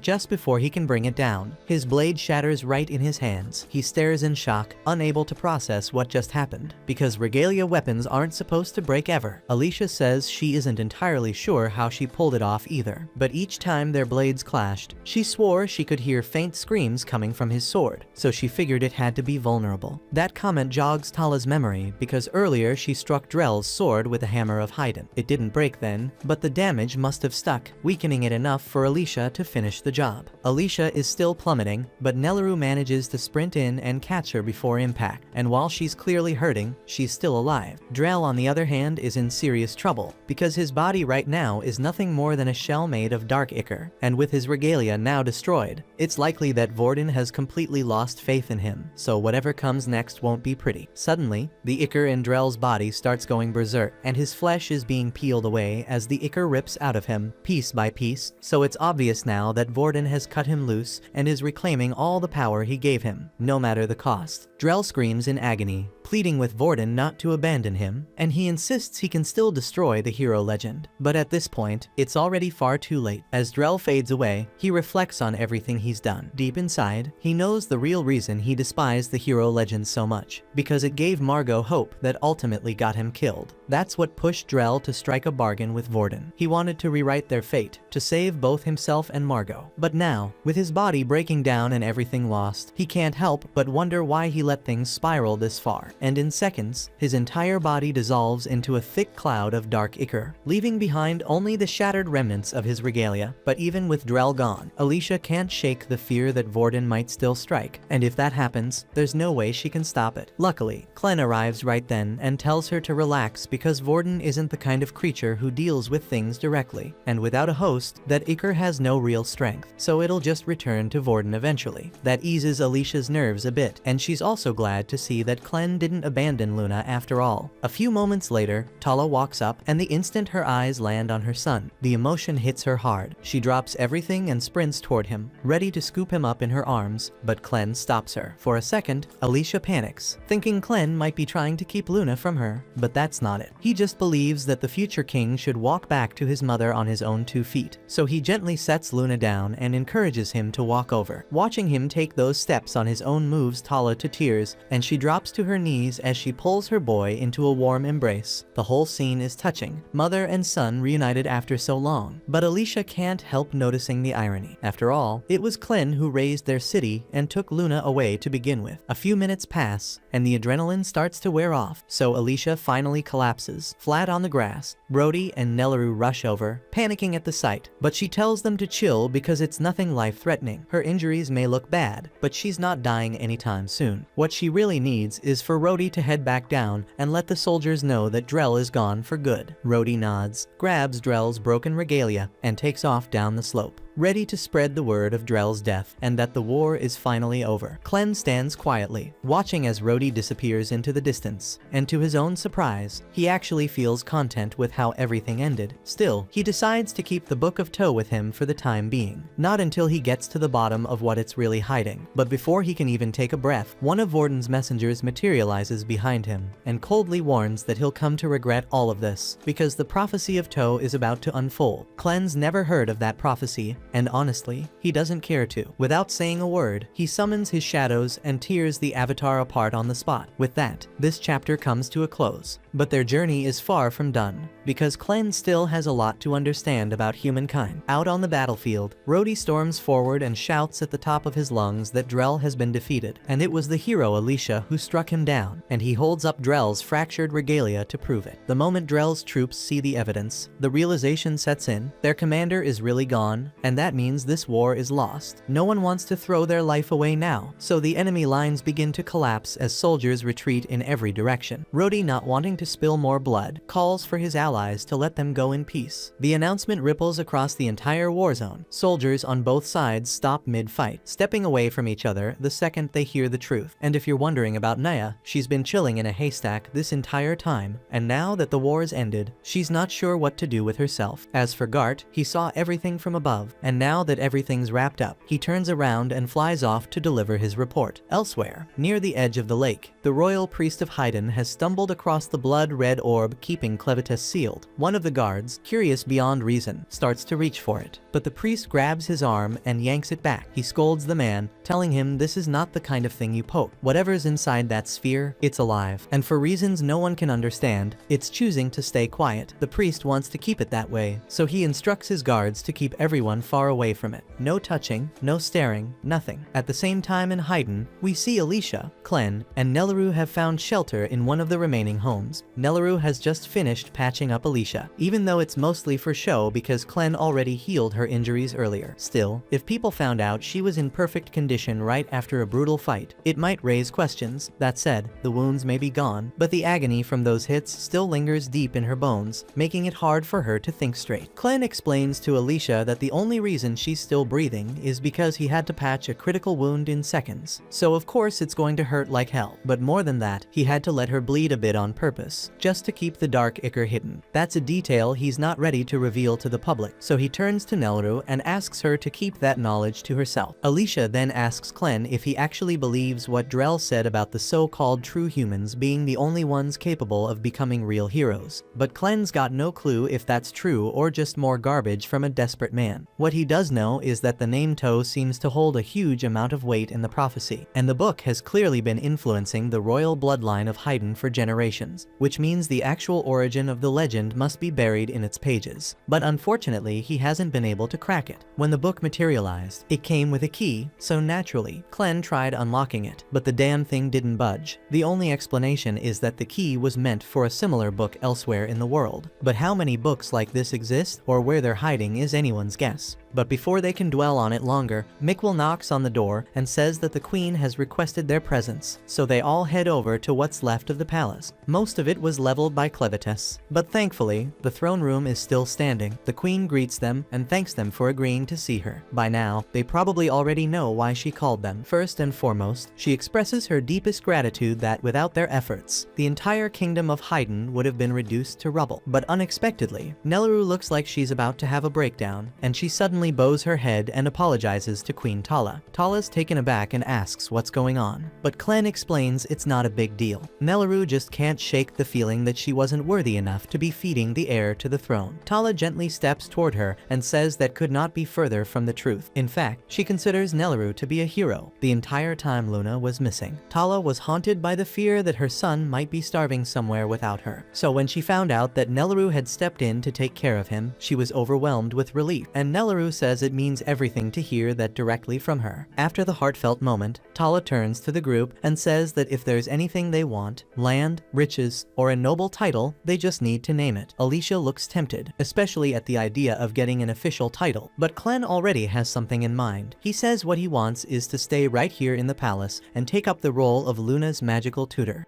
just before he can bring it down, his blade shatters right in his hands. He stares in shock, unable to process what just happened, because regalia weapons aren't supposed to break ever. Alicia says she isn't entirely sure how she pulled it off either, but each time their blades clashed, she swore she could hear faint screams coming from his sword, so she figured it had to be vulnerable. That comment jogs Tala's memory, because earlier she struck Drell's sword with a hammer of Haydn. It didn't break then, but the damage must have stuck, weakening it enough for Alicia to finish the job. Alicia is still plummeting, but Nelaru manages to sprint in and catch her before impact, and while she's clearly hurting, she's still alive. Drell, on the other hand, is in serious trouble, because his body right now is nothing more than a shell made of dark ichor, and with his regalia now destroyed, it's likely that Vorden has completely lost faith in him, so whatever comes next won't be pretty. Suddenly, the ichor in Drell's body starts going berserk, and his flesh is being peeled away as the ichor rips out of him, piece by piece, so it's obvious now that Vorden has cut him loose and is reclaiming all the power he gave him, no matter the cost. Drell screams in agony, pleading with Vorden not to abandon him, and he insists he can still destroy the hero legend. But at this point, it's already far too late. As Drell fades away, he reflects on everything he's done. Deep inside, he knows the real reason he despised the hero legend so much, because it gave Margot hope that ultimately got him killed. That's what pushed Drell to strike a bargain with Vorden. He wanted to rewrite their fate, to save both himself and Margot. But now, with his body breaking down and everything lost, he can't help but wonder why he let things spiral this far. And in seconds, his entire body dissolves into a thick cloud of dark ichor, leaving behind only the shattered remnants of his regalia. But even with Drell gone, Alicia can't shake the fear that Vorden might still strike, and if that happens, there's no way she can stop it. Luckily, Clem arrives right then and tells her to relax because Vorden isn't the kind of creature who deals with things directly, and without a host, that ichor has no real strength, so it'll just return to Vorden eventually. That eases Alicia's nerves a bit, and she's also glad to see that Clem didn't abandon Luna after all. A few moments later, Tala walks up, and the instant her eyes land on her son, the emotion hits her hard. She drops everything and sprints toward him, ready to scoop him up in her arms, but Clem stops her. For a second, Alicia panics, thinking Clem might be trying to keep Luna from her, but that's not it. He just believes that the future king should walk back to his mother on his own 2 feet, so he gently sets Luna down and encourages him to walk over. Watching him take those steps on his own moves Tala to tears, and she drops to her knees as she pulls her boy into a warm embrace. The whole scene is touching, mother and son reunited after so long. But Alicia can't help noticing the irony. After all, it was Clem who raised their city and took Luna away to begin with. A few minutes pass, and the adrenaline starts to wear off, so Alicia finally collapses, flat on the grass. Brody and Nelleru rush over, panicking at the sight, but she tells them to chill because it's nothing life-threatening. Her injuries may look bad, but she's not dying anytime soon. What she really needs is for Rhodey to head back down and let the soldiers know that Drell is gone for good. Rhodey nods, grabs Drell's broken regalia, and takes off down the slope, ready to spread the word of Drell's death and that the war is finally over. Clem stands quietly, watching as Rhodey disappears into the distance, and to his own surprise, he actually feels content with how everything ended. Still, he decides to keep the Book of Toe with him for the time being, not until he gets to the bottom of what it's really hiding. But before he can even take a breath, one of Vorden's messengers materializes behind him, and coldly warns that he'll come to regret all of this, because the prophecy of Toe is about to unfold. Clem's never heard of that prophecy, and honestly, he doesn't care to. Without saying a word, he summons his shadows and tears the avatar apart on the spot. With that, this chapter comes to a close. But their journey is far from done, because Clem still has a lot to understand about humankind. Out on the battlefield, Rhodey storms forward and shouts at the top of his lungs that Drell has been defeated, and it was the hero Alicia who struck him down, and he holds up Drell's fractured regalia to prove it. The moment Drell's troops see the evidence, the realization sets in: their commander is really gone, and that means this war is lost. No one wants to throw their life away now, so the enemy lines begin to collapse as soldiers retreat in every direction. Rhodey, not wanting to spill more blood, calls for his allies to let them go in peace. The announcement ripples across the entire war zone. Soldiers on both sides stop mid-fight, stepping away from each other the second they hear the truth. And if you're wondering about Naya, she's been chilling in a haystack this entire time, and now that the war's ended, she's not sure what to do with herself. As for Gart, he saw everything from above, and now that everything's wrapped up, he turns around and flies off to deliver his report. Elsewhere, near the edge of the lake, the royal priest of Haydn has stumbled across the blood-red orb keeping Clevitus sealed. One of the guards, curious beyond reason, starts to reach for it, but the priest grabs his arm and yanks it back. He scolds the man, telling him this is not the kind of thing you poke. Whatever's inside that sphere, it's alive, and for reasons no one can understand, it's choosing to stay quiet. The priest wants to keep it that way, so he instructs his guards to keep everyone far away from it. No touching, no staring, nothing. At the same time in Haydn, we see Alicia, Clem, and Nelleru have found shelter in one of the remaining homes. Nelleru has just finished patching up Alicia, even though it's mostly for show because Clem already healed her injuries earlier. Still, if people found out she was in perfect condition right after a brutal fight, it might raise questions. That said, the wounds may be gone, but the agony from those hits still lingers deep in her bones, making it hard for her to think straight. Clem explains to Alicia that the only reason she's still breathing is because he had to patch a critical wound in seconds. So of course it's going to hurt like hell. But more than that, he had to let her bleed a bit on purpose, just to keep the dark ichor hidden. That's a detail he's not ready to reveal to the public, so he turns to Nelru and asks her to keep that knowledge to herself. Alicia then asks Clen if he actually believes what Drell said about the so-called true humans being the only ones capable of becoming real heroes. But Clen's got no clue if that's true or just more garbage from a desperate man. What he does know is that the name Toe seems to hold a huge amount of weight in the prophecy, and the book has clearly been influencing the royal bloodline of Haydn for generations, which means the actual origin of the legend must be buried in its pages. But unfortunately, he hasn't been able to crack it. When the book materialized, it came with a key, so naturally, Clen tried unlocking it, but the damn thing didn't budge. The only explanation is that the key was meant for a similar book elsewhere in the world. But how many books like this exist, or where they're hiding, is anyone's guess. But before they can dwell on it longer, Mikkel knocks on the door and says that the queen has requested their presence, so they all head over to what's left of the palace. Most of it was leveled by Clevites, but thankfully, the throne room is still standing. The queen greets them and thanks them for agreeing to see her. By now, they probably already know why she called them. First and foremost, she expresses her deepest gratitude that without their efforts, the entire kingdom of Haydn would have been reduced to rubble. But unexpectedly, Nelru looks like she's about to have a breakdown, and she suddenly bows her head and apologizes to Queen Tala. Tala's taken aback and asks what's going on, but Clen explains it's not a big deal. Nelru just can't shake the feeling that she wasn't worthy enough to be feeding the heir to the throne. Tala gently steps toward her and says that could not be further from the truth. In fact, she considers Nelru to be a hero. The entire time Luna was missing, Tala was haunted by the fear that her son might be starving somewhere without her. So when she found out that Nelru had stepped in to take care of him, she was overwhelmed with relief, and Nelru says it means everything to hear that directly from her. After the heartfelt moment, Tala turns to the group and says that if there's anything they want, land, riches, or a noble title, they just need to name it. Alicia looks tempted, especially at the idea of getting an official title, but Clen already has something in mind. He says what he wants is to stay right here in the palace and take up the role of Luna's magical tutor.